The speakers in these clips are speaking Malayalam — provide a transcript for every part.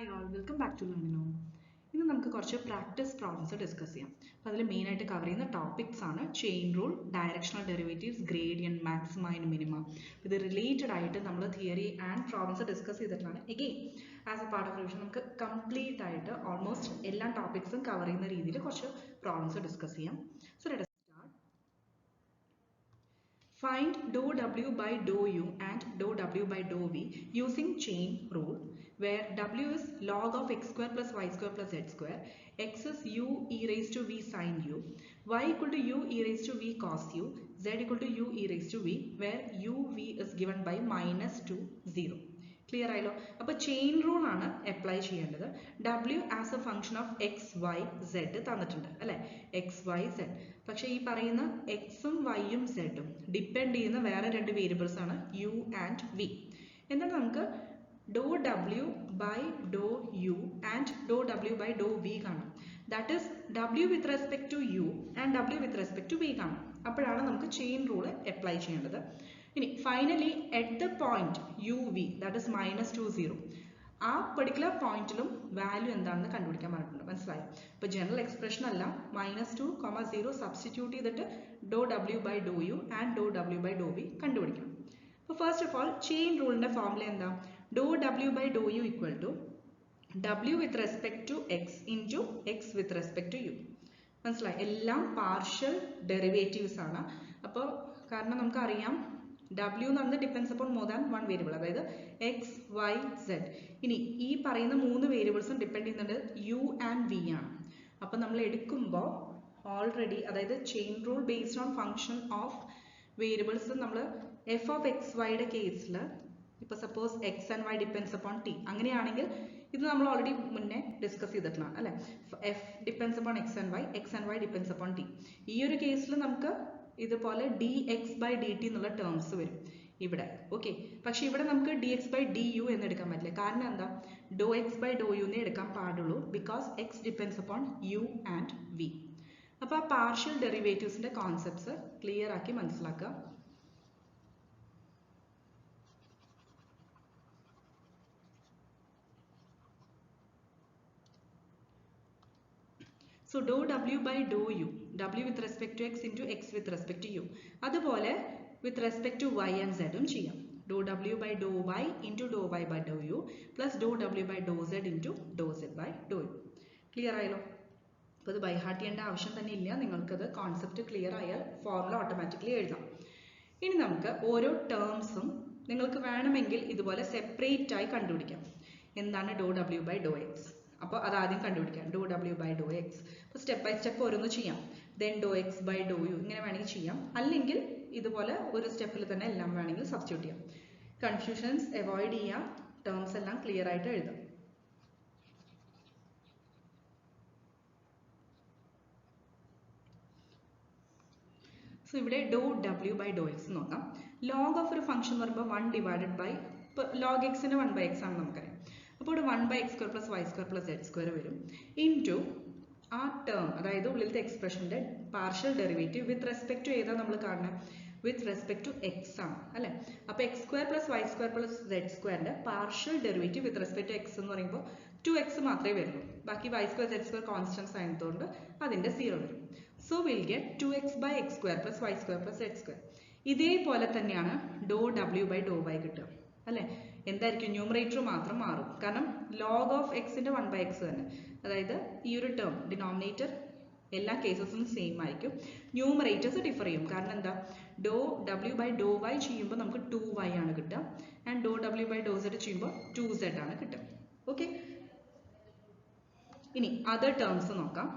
Hi all, welcome back to Learning. ഇന്ന് നമുക്ക് കുറച്ച് പ്രാക്ടീസ് പ്രോബ്ലംസ് ഡിസ്കസ് ചെയ്യാം. അപ്പോൾ അതിൽ മെയിനായിട്ട് കവർ ചെയ്യുന്ന ടോപ്പിക്സ് ആണ് chain rule, directional derivatives, gradient, maxima and minima. ഇത് റിലേറ്റഡ് ആയിട്ട് നമ്മൾ തിയറി ആൻഡ് പ്രോബ്ലംസ് ഡിസ്കസ് ചെയ്തിട്ടാണ്. Again as A part of revision നമുക്ക് കംപ്ലീറ്റ് ആയിട്ട് ഓൾമോസ്റ്റ് എല്ലാ ടോപ്പിക്സും കവർ ചെയ്യുന്ന രീതിയിൽ കുറച്ച് പ്രോബ്ലംസ് ഡിസ്കസ് ചെയ്യാം. So let us start. Find dou w by dou u and dou w by dou v using chain rule, where w is log of x square plus y square plus z square, x is u e raised to v sin u, y equal to u e raised to v cos u, z equal to u e raised to v, where u v is given by minus 2 0. Clear ആയല്ലോ. അപ്പോൾ ചെയിൻ റൂൾ ആണ് അപ്ലൈ ചെയ്യേണ്ടത്. w as a function of x y z തന്നിട്ടുണ്ട് അല്ലേ, എക്സ് വൈ സെഡ്. പക്ഷേ ഈ പറയുന്ന എക്സും വൈയും സെഡും ഡിപ്പെൻഡ് ചെയ്യുന്ന വേറെ രണ്ട് വേരിയബിൾസ് ആണ് യു ആൻഡ് വി. എന്നിട്ട് നമുക്ക് ഡോ W by Dr U and Dr W by Dr V കാണാം. That is W with respect to U and W with respect to V കാണാം. അപ്പോഴാണ് നമുക്ക് ചെയിൻ റൂൾ അപ്ലൈ ചെയ്യേണ്ടത്. ഇനി finally at the point U V that is minus 2 0, ആ പെർട്ടിക്കുലർ പോയിന്റിലും വാല്യൂ എന്താണെന്ന് കണ്ടുപിടിക്കാൻ പറഞ്ഞിട്ടുണ്ട്. മനസ്സിലായോ? ഇപ്പോൾ ജനറൽ എക്സ്പ്രഷൻ അല്ല, മൈനസ് 2 0 സബ്സ്റ്റിറ്റ്യൂട്ട് ചെയ്തിട്ട് doe W by Dr U and Dr W by Dr V കണ്ടുപിടിക്കണം. അപ്പോൾ ഫസ്റ്റ് ഓഫ് ഓൾ ചെയിൻ റൂളിൻ്റെ ഫോർമുല എന്താ? ഡോ W by Dr U equal to W with respect to X into X with respect to U. മനസ്സിലായി? എല്ലാം പാർഷ്യൽ ഡെറിവേറ്റീവ്സ് ആണ്. അപ്പോൾ കാരണം നമുക്കറിയാം w എന്ന് പറയുന്നത് depends upon more than one variable, അതായത് എക്സ് വൈ സെഡ്. ഇനി ഈ പറയുന്ന മൂന്ന് വേരിയബിൾസും ഡിപ്പെൻഡ് ചെയ്യുന്നത് യു ആൻഡ് വി ആണ്. അപ്പം നമ്മൾ എടുക്കുമ്പോൾ ഓൾറെഡി, അതായത് chain rule based on function of variables, നമ്മൾ എഫ് ഓഫ് എക്സ് വൈയുടെ കേസിൽ ഇപ്പോൾ suppose x and y depends upon t, അങ്ങനെയാണെങ്കിൽ ഇത് നമ്മൾ ഓൾറെഡി മുന്നേ ഡിസ്കസ് ചെയ്തിട്ടുള്ളതാണ് അല്ലേ. F depends upon x and y depends upon t. ഈ ഒരു കേസിൽ നമുക്ക് ഇതുപോലെ d x by d t എന്നുള്ള ടേംസ് വരും ഇവിടെ. ഓക്കെ, പക്ഷെ ഇവിടെ നമുക്ക് d x by d u എന്ന് എടുക്കാൻ പറ്റില്ല. കാരണം എന്താ? Doh x by Dr u എന്നേ എടുക്കാൻ പാടുള്ളൂ, because x depends upon u and v. അപ്പോൾ ആ പാർഷ്യൽ ഡെറിവേറ്റീവ്സിന്റെ കോൺസെപ്റ്റ്സ് ക്ലിയർ ആക്കി മനസ്സിലാക്കുക. So dou w by dou u, w with respect to x into x with respect to u. അതുപോലെ with respect to y and z ഉം ചെയ്യാം. dou w by dou y into dou y by dou u plus dou w by dou z into dou z by dou u. Clear ആയല്ലോ? അപ്പോൾ ഇത് ബൈ ഹാർട്ട് ചെയ്യേണ്ട ആവശ്യം തന്നെ ഇല്ല. നിങ്ങൾക്കത് കോൺസെപ്റ്റ് ക്ലിയർ ആയാൽ ഫോർമുല ഓട്ടോമാറ്റിക്കലി എഴുതാം. ഇനി നമുക്ക് ഓരോ ടേംസും നിങ്ങൾക്ക് വേണമെങ്കിൽ ഇതുപോലെ സെപ്പറേറ്റ് ആയി കണ്ടുപിടിക്കാം. എന്താണ് doh W by Dr x? അപ്പോൾ അത് ആദ്യം കണ്ടുപിടിക്കാം, doh W by Dr x. അപ്പോൾ സ്റ്റെപ്പ് ബൈ സ്റ്റെപ്പ് ഓരോന്ന് ചെയ്യാം. Then doh x by Dr u, ഇങ്ങനെ വേണമെങ്കിൽ ചെയ്യാം. അല്ലെങ്കിൽ ഇതുപോലെ ഒരു സ്റ്റെപ്പിൽ തന്നെ എല്ലാം വേണമെങ്കിൽ സബ്സ്റ്റിറ്റ്യൂട്ട് ചെയ്യാം. കൺഫ്യൂഷൻസ് അവോയ്ഡ് ചെയ്യാം, ടേംസ് എല്ലാം ക്ലിയർ ആയിട്ട് എഴുതാം. സോ ഇവിടെ ഡോ ഡബ്ല്യു ബൈ ഡോ എക്സ് നോക്കാം. ലോഗ് ഓഫ് ഒരു ഫംഗ്ഷൻ എന്ന് പറയുമ്പോൾ 1 ഡിവൈഡഡ് ബൈ, ലോഗ് എക്സിന് 1 ബൈ എക്സ് ആണെന്ന് നമുക്കറിയാം. അപ്പോൾ ഇവിടെ 1 by X square plus Y square plus Z square വരും. ഇൻറ്റു ആ ടേം, അതായത് ഉള്ളിലത്തെ എക്സ്പ്രഷൻ്റെ partial derivative with respect to ഏതാ നമ്മൾ കാണുന്നത്? വിത്ത് റെസ്പെക്ട് ടു എക്സ് ആണ് അല്ലേ. അപ്പോൾ x square plus Y square plus z സ്ക്വയറിൻ്റെ partial derivative with respect to x എന്ന് പറയുമ്പോൾ 2x മാത്രമേ വരുള്ളൂ. ബാക്കി y square Z square constants ആയതുകൊണ്ട് അതിൻ്റെ 0 വരും. So will get 2x by X square plus Y square plus Z square. ഇതേപോലെ തന്നെയാണ് do W by Dr y കിട്ടുക അല്ലേ. എന്തായിരിക്കും? ന്യൂമറേറ്റർ മാത്രം മാറും. കാരണം ലോഗ് ഓഫ് എക്സിൻ്റെ 1 ബൈ എക്സ് തന്നെ, അതായത് ഈ ഒരു ടേം ഡിനോമിനേറ്റർ എല്ലാ കേസസിലും സെയിം ആയിരിക്കും. ന്യൂമറേറ്റേഴ്സ് ഡിഫർ ചെയ്യും. കാരണം എന്താ? ഡോ ഡബ്ല്യു ബൈ ഡോ വൈ ചെയ്യുമ്പോൾ നമുക്ക് 2y ആണ് കിട്ടുക, and Dr W by Dr z ചെയ്യുമ്പോൾ 2z ആണ് കിട്ടുക. ഓക്കെ, ഇനി അതർ ടേംസ് നോക്കാം.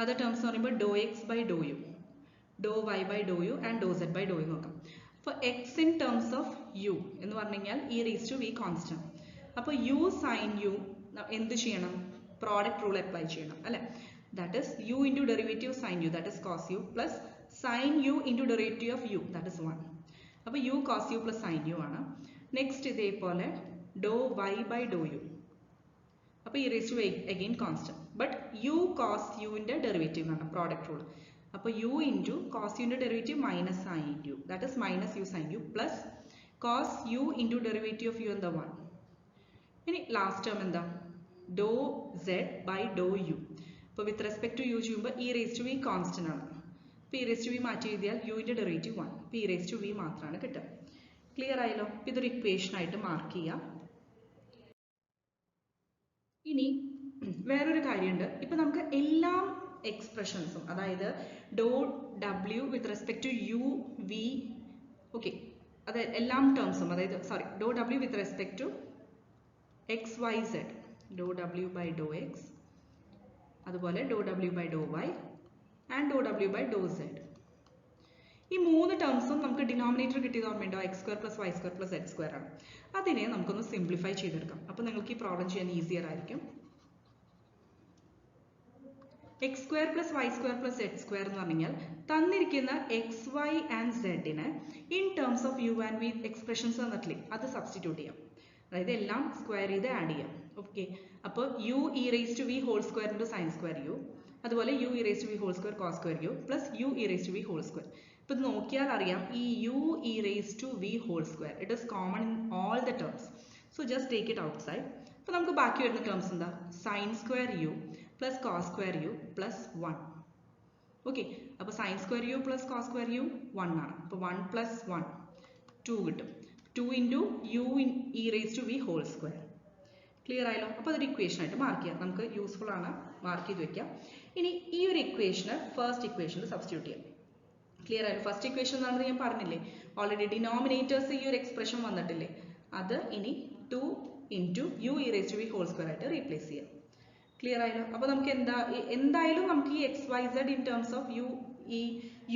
അതർ ടേംസ് എന്ന് പറയുമ്പോൾ do x by Dr u, do y by Dr U and do Z by Dr u നോക്കാം. അപ്പോൾ x in terms of u എന്ന് പറഞ്ഞു കഴിഞ്ഞാൽ e raise to V constant. അപ്പോൾ യു സൈൻ യു എന്ത് ചെയ്യണം? പ്രോഡക്റ്റ് റൂൾ അപ്ലൈ ചെയ്യണം അല്ലേ. That is u into derivative sine u, that is cos u, plus sine u into derivative of u, that is 1. അപ്പോൾ u cos u plus sine u ആണ്. നെക്സ്റ്റ് ഇതേപോലെ do y by Dr u, അപ്പോൾ e raise to again constant, but u cos യുവിൻ്റെ ഡെറിവേറ്റീവ് ആണ് പ്രോഡക്റ്റ് റൂൾ. അപ്പോൾ u into cos u ന്റെ derivative minus sin u, that is minus u sin u plus cos u into derivative of u എന്താ 1. ഇനി ലാസ്റ്റ് ടേം എന്താ ഡോ z by ഡോ u. അപ്പോൾ വിത്ത് റെസ്പെക്ട് ടു u ചെയ്യുമ്പോൾ e raised to v constant ആണ്. അപ്പോൾ e raised to v മാറ്റി എഴുതിയാൽ u ന്റെ ഡെറിവേറ്റീവ് 1, അപ്പോൾ e raised to v മാത്രമാണ് കിട്ടുക. ക്ലിയർ ആയല്ലോ? അപ്പോൾ ഇതൊരു ഇക്വേഷൻ ആയിട്ട് മാർക്ക് ചെയ്യാം. ഇനി വേറൊരു കാര്യമുണ്ട്. ഇപ്പൊ നമുക്ക് എല്ലാ എക്സ്പ്രഷൻസും, അതായത് doh w with respect to u v, okay, അതായത് എല്ലാ ടേംസും, അതായത് sorry doh w with respect to x y z, doh w by Dr x, അതുപോലെ doh w by Dr y and Dr w by Dr z. ഈ മൂന്ന് ടേംസും നമുക്ക് ഡിനോമിനേറ്റർ കിട്ടിയത് ഓർമ്മയുണ്ടോ? X square plus Y square plus Z square ആണ്. അതിനെ നമുക്കൊന്ന് സിംപ്ലിഫൈ ചെയ്തെടുക്കാം. അപ്പോൾ നിങ്ങൾക്ക് ഈ പ്രോബ്ലം ചെയ്യാൻ ഈസിയർ ആയിരിക്കും. X square plus Y square plus Z square എന്ന് പറഞ്ഞാൽ തന്നിരിക്കുന്ന എക്സ് വൈ ആൻഡ് സെഡിനെ in terms of u and v expressions തന്നിട്ടില്ലേ, അത് സബ്സ്റ്റിറ്റ്യൂട്ട് ചെയ്യാം. അതായത് എല്ലാം സ്ക്വയർ ചെയ്ത് ആഡ് ചെയ്യാം. ഓക്കെ, അപ്പോൾ u e raise to v whole square into sine square u, അതുപോലെ u e raise to v whole square cos square u plus u e raise to v whole square. ഇപ്പൊ ഇത് നോക്കിയാൽ അറിയാം, ഈ u e raise to v whole square it is common in all the terms. So just take it outside. അപ്പോൾ നമുക്ക് ബാക്കി വരുന്ന ടേംസ് എന്താ? Sine square u plus cos square u plus 1. Okay, അപ്പോൾ sine square u plus cos square u 1 ആണ്. അപ്പോൾ 1 പ്ലസ് 1 2 കിട്ടും. 2 into u in e raise to v whole square. Clear ആയല്ലോ? അപ്പോൾ അതൊരു ഇക്വേഷൻ ആയിട്ട് മാർക്ക് ചെയ്യാം. നമുക്ക് യൂസ്ഫുൾ ആണ്, മാർക്ക് ചെയ്ത് വെക്കാം. ഇനി ഈ ഒരു ഇക്വേഷന് ഫസ്റ്റ് ഇക്വേഷനിൽ സബ്സ്റ്റിറ്റ്യൂട്ട് ചെയ്യാം. ക്ലിയർ ആയല്ലോ? ഫസ്റ്റ് ഇക്വേഷൻ എന്നാണെന്ന് ഞാൻ പറഞ്ഞില്ലേ, ഓൾറെഡി ഡിനോമിനേറ്റേഴ്സ് ഈ ഒരു എക്സ്പ്രഷൻ വന്നിട്ടില്ലേ, അത് ഇനി 2 into u e raise to v whole square ആയിട്ട് റീപ്ലേസ് ചെയ്യാം. ക്ലിയർ ആയല്ലോ? അപ്പോൾ നമുക്ക് എന്തായാലും നമുക്ക് ഈ x y z in terms of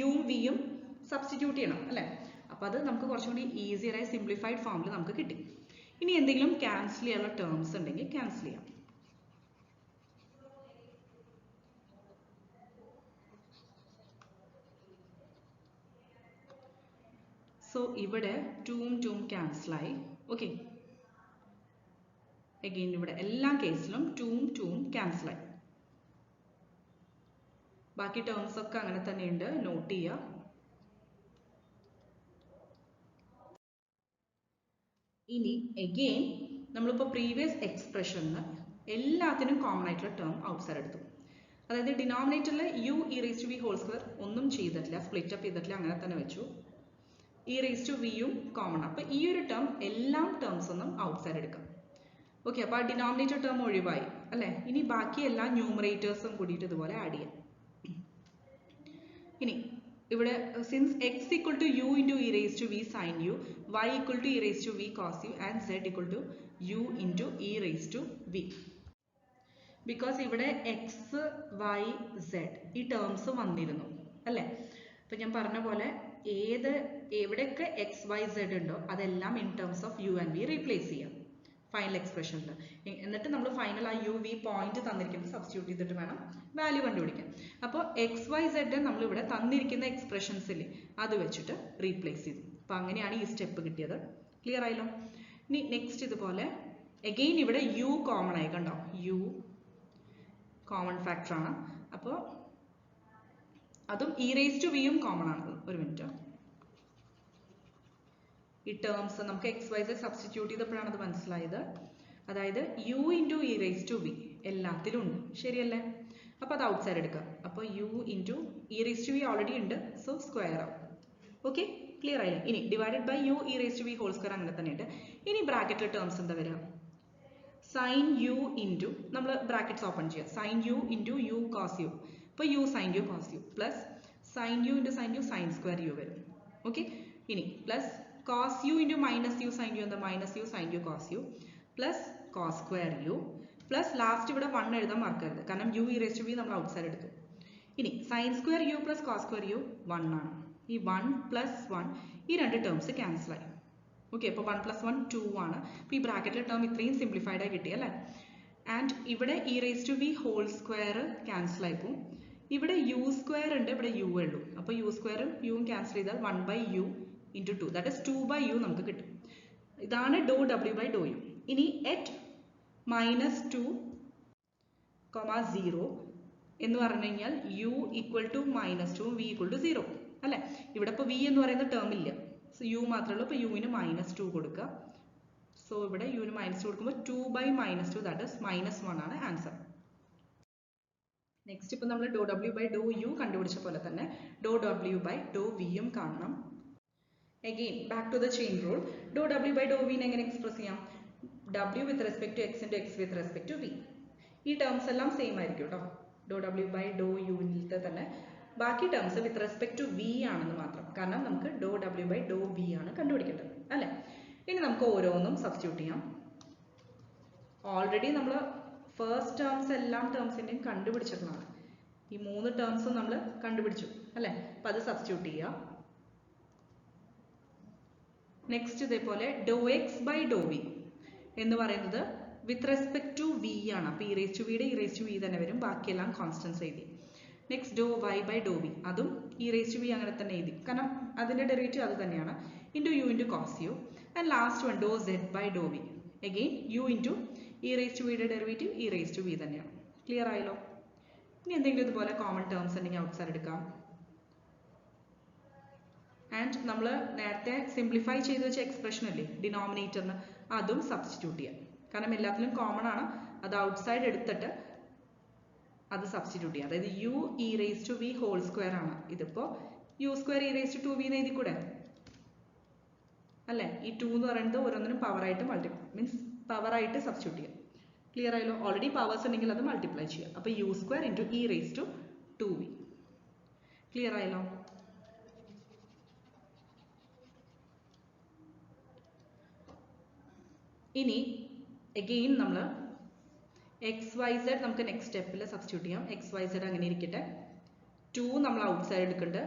യുവും വിയും സബ്സ്റ്റിറ്റ്യൂട്ട് ചെയ്യണം അല്ലേ? അപ്പോൾ അത് നമുക്ക് കുറച്ചും കൂടി ഈസിയറായി സിംപ്ലിഫൈഡ് ഫോമിൽ നമുക്ക് കിട്ടി. ഇനി എന്തെങ്കിലും ക്യാൻസൽ ചെയ്യാനുള്ള ടേംസ് ഉണ്ടെങ്കിൽ ക്യാൻസൽ ചെയ്യാം. സോ ഇവിടെ 2ഉം 2ഉം ക്യാൻസലായി. ഓക്കെ, അഗെയിൻ ഇവിടെ എല്ലാ കേസിലും 2ഉം 2ഉം ക്യാൻസലായി. ബാക്കി ടേംസ് ഒക്കെ അങ്ങനെ തന്നെയുണ്ട്, നോട്ട് ചെയ്യുക. ഇനി അഗെയിൻ നമ്മളിപ്പോൾ പ്രീവിയസ് എക്സ്പ്രഷനിൽ എല്ലാത്തിനും കോമൺ ആയിട്ടുള്ള ടേം ഔട്ട്സൈഡ് എടുത്തു. അതായത് ഡിനോമിനേറ്ററിൽ u e raise to v whole square ഒന്നും ചെയ്തിട്ടില്ല, സ്പ്ലിറ്റ് അപ്പ് ചെയ്തിട്ടില്ല, അങ്ങനെ തന്നെ വെച്ചു. ഇ റേസ് ടു വിയും കോമൺ. അപ്പോൾ ഈ ഒരു ടേം എല്ലാ ടേംസ് ഒന്നും ഔട്ട്സൈഡ് എടുക്കാം. ഓക്കെ, അപ്പോൾ ആ ഡിനോമിനേറ്റർ ടേം ഒഴിവായി അല്ലേ? ഇനി ബാക്കി എല്ലാ ന്യൂമറേറ്റേഴ്സും കൂടിയിട്ട് ഇതുപോലെ ആഡ് ചെയ്യാം. ഇനി ഇവിടെ since x equal to u into e raise to v sine u, y equal to e raise to v cos u and z equal to u into e raise to v. Because ഇവിടെ എക്സ് വൈ സെഡ് ഈ ടേംസ് വന്നിരുന്നു അല്ലേ? അപ്പം ഞാൻ പറഞ്ഞ പോലെ എവിടെയൊക്കെ എക്സ് വൈ സെഡ് ഉണ്ടോ അതെല്ലാം in terms of u and V replace ചെയ്യാം ഫൈനൽ എക്സ്പ്രഷനിൽ. എന്നിട്ട് നമ്മൾ ഫൈനൽ ആ യു വി പോയിന്റ് തന്നിരിക്കുന്നത് സബ്സ്റ്റിറ്റ്യൂട്ട് ചെയ്തിട്ട് വേണം വാല്യൂ കണ്ടുപിടിക്കാൻ. അപ്പോൾ എക്സ് വൈ സെഡ് നമ്മളിവിടെ തന്നിരിക്കുന്ന എക്സ്പ്രഷൻസിൽ അത് വെച്ചിട്ട് റീപ്ലേസ് ചെയ്തു. അപ്പോൾ അങ്ങനെയാണ് ഈ സ്റ്റെപ്പ് കിട്ടിയത്. ക്ലിയർ ആയല്ലോ? ഇനി നെക്സ്റ്റ് ഇതുപോലെ അഗെയിൻ ഇവിടെ യു കോമൺ ആയി, കണ്ടോ? യു കോമൺ ഫാക്ടർ ആണ്. അപ്പോൾ അതും ഇ റേസ് ടു വിയും കോമൺ ആണ്. ഒരു മിനിറ്റ്, ഈ ടേംസ് നമുക്ക് എക്സ് വൈ സെഡ് സബ്സ്റ്റിറ്റ്യൂട്ട് ചെയ്തപ്പോഴാണ് അത് മനസ്സിലായത്. അതായത് u into e raise to v എല്ലാത്തിലും ഉണ്ട്, ശരിയല്ലേ? അപ്പോൾ അത് ഔട്ട്സൈഡ് എടുക്കുക. അപ്പോൾ u into e raise to v already ഉണ്ട്, സോ സ്ക്വയർ ആവും. ഓക്കെ, ക്ലിയർ ആയില്ലേ? ഇനി divided by u e raise to v whole square അങ്ങനെ തന്നെ ഉണ്ട്. ഇനി ബ്രാക്കറ്റിലെ ടേംസ് എന്താ വരിക? സൈൻ യു ഇൻറ്റു, നമ്മൾ ബ്രാക്കറ്റ്സ് ഓപ്പൺ ചെയ്യുക, sine u into u cos u. അപ്പോൾ u sine u cos u plus sine u into sine u sine square u വരും. ഓക്കെ, ഇനി plus cos u into minus u sin u എന്താ? minus u sin u cos u plus cos square u plus last ഇവിടെ 1 എഴുതാൻ മറക്കരുത്, കാരണം u e raised to v നമ്മൾ ഔട്ട്സൈഡ് എടുത്തു. ഇനി sin square u plus cos square u 1 ആണ്. ഈ 1 plus 1 ഈ രണ്ട് ടേംസ് ക്യാൻസൽ ആയി. ഓക്കെ, അപ്പോൾ 1 plus 1 2 ആണ്. അപ്പോൾ ഈ ബ്രാക്കറ്റിലെ ടേം ഇത്രയും സിംപ്ലിഫൈഡ് ആയി കിട്ടി അല്ലേ? ആൻഡ് ഇവിടെ e raised to v whole square cancel ആയി പോകും. ഇവിടെ u സ്ക്വയർ ഉണ്ട്, ഇവിടെ u ഉള്ളൂ. അപ്പോൾ u സ്ക്വയറും uവും ക്യാൻസൽ ചെയ്താൽ 1 by u into 2, that is 2 by u നമുക്ക് കിട്ടും. ഇതാണ് ഡോ w by ഡോ u. ഇനി at -2, 0 എന്ന് പറഞ്ഞു കഴിഞ്ഞാൽ u equal to -2 v equal to 0 അല്ലേ? ഇവിടെ ഇപ്പോൾ v എന്ന് പറയുന്ന ടേം ഇല്ല, സോ u മാത്രമേ ഉള്ളൂ. അപ്പോൾ യുവിന് -2 കൊടുക്കുക. സോ ഇവിടെ യുവിന് -2 കൊടുക്കുമ്പോൾ 2/-2 ദാറ്റ് ഇസ് -1 ആണ് ആൻസർ. നെക്സ്റ്റ് ഇപ്പോൾ നമ്മൾ do W by Dr u കണ്ടുപിടിച്ച പോലെ തന്നെ ഡോ ഡബ്ല്യു ബൈ ഡോ വിയും കാണണം. Again back to the chain rule. Do W by do വിനെ എങ്ങനെ എക്സ്പ്രസ് ചെയ്യാം? w with respect to X into X with respect to v. ഈ ടേംസ് എല്ലാം സെയിം ആയിരിക്കും കേട്ടോ. ഡോ ഡബ്ല്യു ബൈ ഡോ യുവിലത്തെ തന്നെ ബാക്കി terms with respect to v ആണെന്ന് മാത്രം. കാരണം നമുക്ക് ഡോ ഡബ്ല്യു ബൈ ഡോ വി ആണ് കണ്ടുപിടിക്കേണ്ടത് അല്ലേ? ഇനി നമുക്ക് ഓരോന്നും സബ്സ്റ്റിറ്റ്യൂട്ട് ചെയ്യാം. ഓൾറെഡി നമ്മൾ ഫസ്റ്റ് ടേംസ് എല്ലാം ടേംസിൻ്റെയും കണ്ടുപിടിച്ചിട്ടുള്ളതാണ്. ഈ 3 ടേംസും നമ്മൾ കണ്ടുപിടിച്ചു അല്ലേ? അപ്പം അത് സബ്സ്റ്റിറ്റ്യൂട്ട് ചെയ്യുക. നെക്സ്റ്റ് ഇതേപോലെ doh x by Dr v എന്ന് പറയുന്നത് വിത്ത് റെസ്പെക്ട് ടു വി ആണ്. അപ്പോൾ ഇ റേസ് ടു വിയുടെ ഇ റേസ് ടു വി തന്നെ വരും, ബാക്കിയെല്ലാം കോൺസ്റ്റൻസ് എഴുതി. Next doh y by Dr v, അതും ഇ റേസ് ടു വി അങ്ങനെ തന്നെ എഴുതി, കാരണം അതിൻ്റെ ഡെറിവേറ്റീവ് അത് തന്നെയാണ്. Into u into cos u. And last one doh Z by Dr v, again u into e raise to വിയുടെ derivative E raise to V തന്നെയാണ്. ക്ലിയർ ആയല്ലോ? ഇനി എന്തെങ്കിലും ഇതുപോലെ കോമൺ ടേംസ് ഉണ്ടെങ്കിൽ ഔട്ട് സൈഡ് എടുക്കാം. ആൻഡ് നമ്മൾ നേരത്തെ സിംപ്ലിഫൈ ചെയ്ത് വെച്ച എക്സ്പ്രഷൻ അല്ലേ ഡിനോമിനേറ്ററിന്, അതും സബ്സ്റ്റിറ്റ്യൂട്ട് ചെയ്യാം. കാരണം എല്ലാത്തിലും കോമൺ ആണ്, അത് ഔട്ട് സൈഡ് എടുത്തിട്ട് അത് സബ്സ്റ്റിറ്റ്യൂട്ട് ചെയ്യാം. അതായത് u e raise to v whole square ആണ്. ഇതിപ്പോൾ u square e raise to 2v എന്ന് എഴുതി കൂടെ അല്ലേ? ഈ 2 എന്ന് പറയുന്നത് ഓരോന്നിനും പവറായിട്ട് മീൻസ് പവറായിട്ട് സബ്സ്റ്റിറ്റ്യൂട്ട് ചെയ്യാം. ക്ലിയർ ആയല്ലോ? ഓൾറെഡി പവേഴ്സ് ഉണ്ടെങ്കിൽ അത് മൾട്ടിപ്ലൈ ചെയ്യാം. അപ്പോൾ u square into e raise to 2v. Clear ആയല്ലോ? ഇനി അഗെയിൻ നമ്മൾ എക്സ് വൈ സെഡ് നമുക്ക് നെക്സ്റ്റ് സ്റ്റെപ്പിൽ സബ്സ്റ്റിറ്റ്യൂട്ട് ചെയ്യാം. എക്സ് വൈ സെഡ് അങ്ങനെ ഇരിക്കട്ടെ. 2 നമ്മൾ ഔട്ട് സൈഡ് എടുക്കുന്നുണ്ട്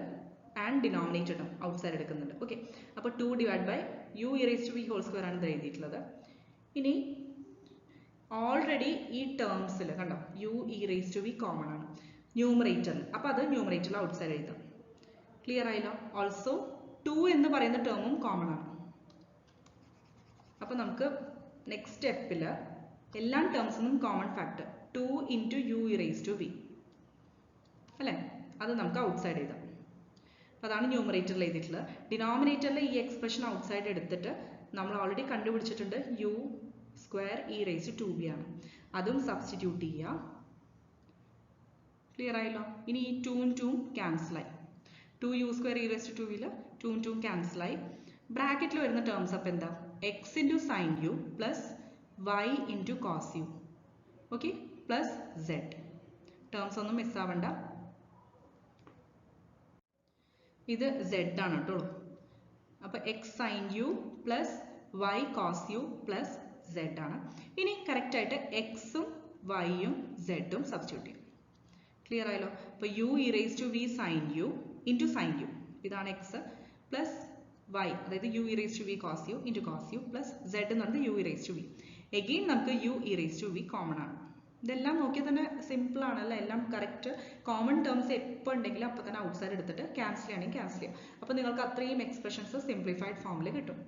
ആൻഡ് ഡിനോമിനേറ്റർ ഔട്ട് സൈഡ് എടുക്കുന്നുണ്ട്. ഓക്കെ, അപ്പോൾ 2 divide by u e raise to v whole square ആണ് ഇത് എഴുതിയിട്ടുള്ളത്. ഇനി ഓൾറെഡി ഈ ടേംസിൽ കണ്ടോ u e raise to v common ആണ് ന്യൂമറേറ്ററിൽ, അപ്പോൾ അത് ന്യൂമറേറ്ററിൽ ഔട്ട് സൈഡ് എഴുതാം. ക്ലിയർ ആയല്ലോ? ഓൾസോ 2 എന്ന് പറയുന്ന ടേമും കോമൺ ആണ്. അപ്പോൾ നമുക്ക് നെക്സ്റ്റ് സ്റ്റെപ്പിൽ എല്ലാ ടേംസിനും common factor 2 into u e raise to v അല്ലേ? അത് നമുക്ക് ഔട്ട് സൈഡ് എഴുതാം. അതാണ് ന്യൂമറേറ്ററിൽ എഴുതിയിട്ടുള്ളത്. ഡിനോമിനേറ്ററിൽ ഈ എക്സ്പ്രഷൻ ഔട്ട് സൈഡ് എടുത്തിട്ട് നമ്മൾ ഓൾറെഡി കണ്ടുപിടിച്ചിട്ടുണ്ട് u square e raise to 2v ആണ്, അതും സബ്സ്റ്റിറ്റ്യൂട്ട് ചെയ്യുക. ക്ലിയർ ആയല്ലോ? ഇനി ഈ 2ഉം 2ഉം ക്യാൻസലായി. 2 u square e raise to 2vയിൽ 2ഉം 2ഉം ക്യാൻസലായി. ബ്രാക്കറ്റിൽ വരുന്ന ടേംസ് അപ്പം എന്താ? X into sine u plus y into cos u, okay, plus z. Terms ഒന്നും മിസ് ആവണ്ട. ഇത് സെഡ് ആണ് കേട്ടോ. അപ്പോൾ x sine u plus y cos u plus z ആണ്. ഇനി കറക്റ്റായിട്ട് എക്സും വൈയും സെഡും സബ്സ്റ്റിറ്റ്യൂട്ട് ചെയ്യും. ക്ലിയർ ആയല്ലോ? അപ്പോൾ u e raise to v sine u into sine u, ഇതാണ് എക്സ്, പ്ലസ് വൈ അതായത് u e raise to v cos u into cos u plus z എന്ന് പറയുന്നത് u e raise to v. Again നമുക്ക് u e raise to v common ആണ്. ഇതെല്ലാം നോക്കിയാൽ തന്നെ സിമ്പിൾ ആണല്ലോ, എല്ലാം കറക്റ്റ്. കോമൺ ടേംസ് എപ്പോൾ ഉണ്ടെങ്കിലും അപ്പോൾ തന്നെ ഔട്ട് സൈഡ് എടുത്തിട്ട് ക്യാൻസൽ ചെയ്യണമെങ്കിൽ ക്യാൻസൽ ചെയ്യാം. അപ്പോൾ നിങ്ങൾക്ക് അത്രയും എക്സ്പ്രഷൻസ് സിംപ്ലിഫൈഡ് ഫോമിൽ കിട്ടും.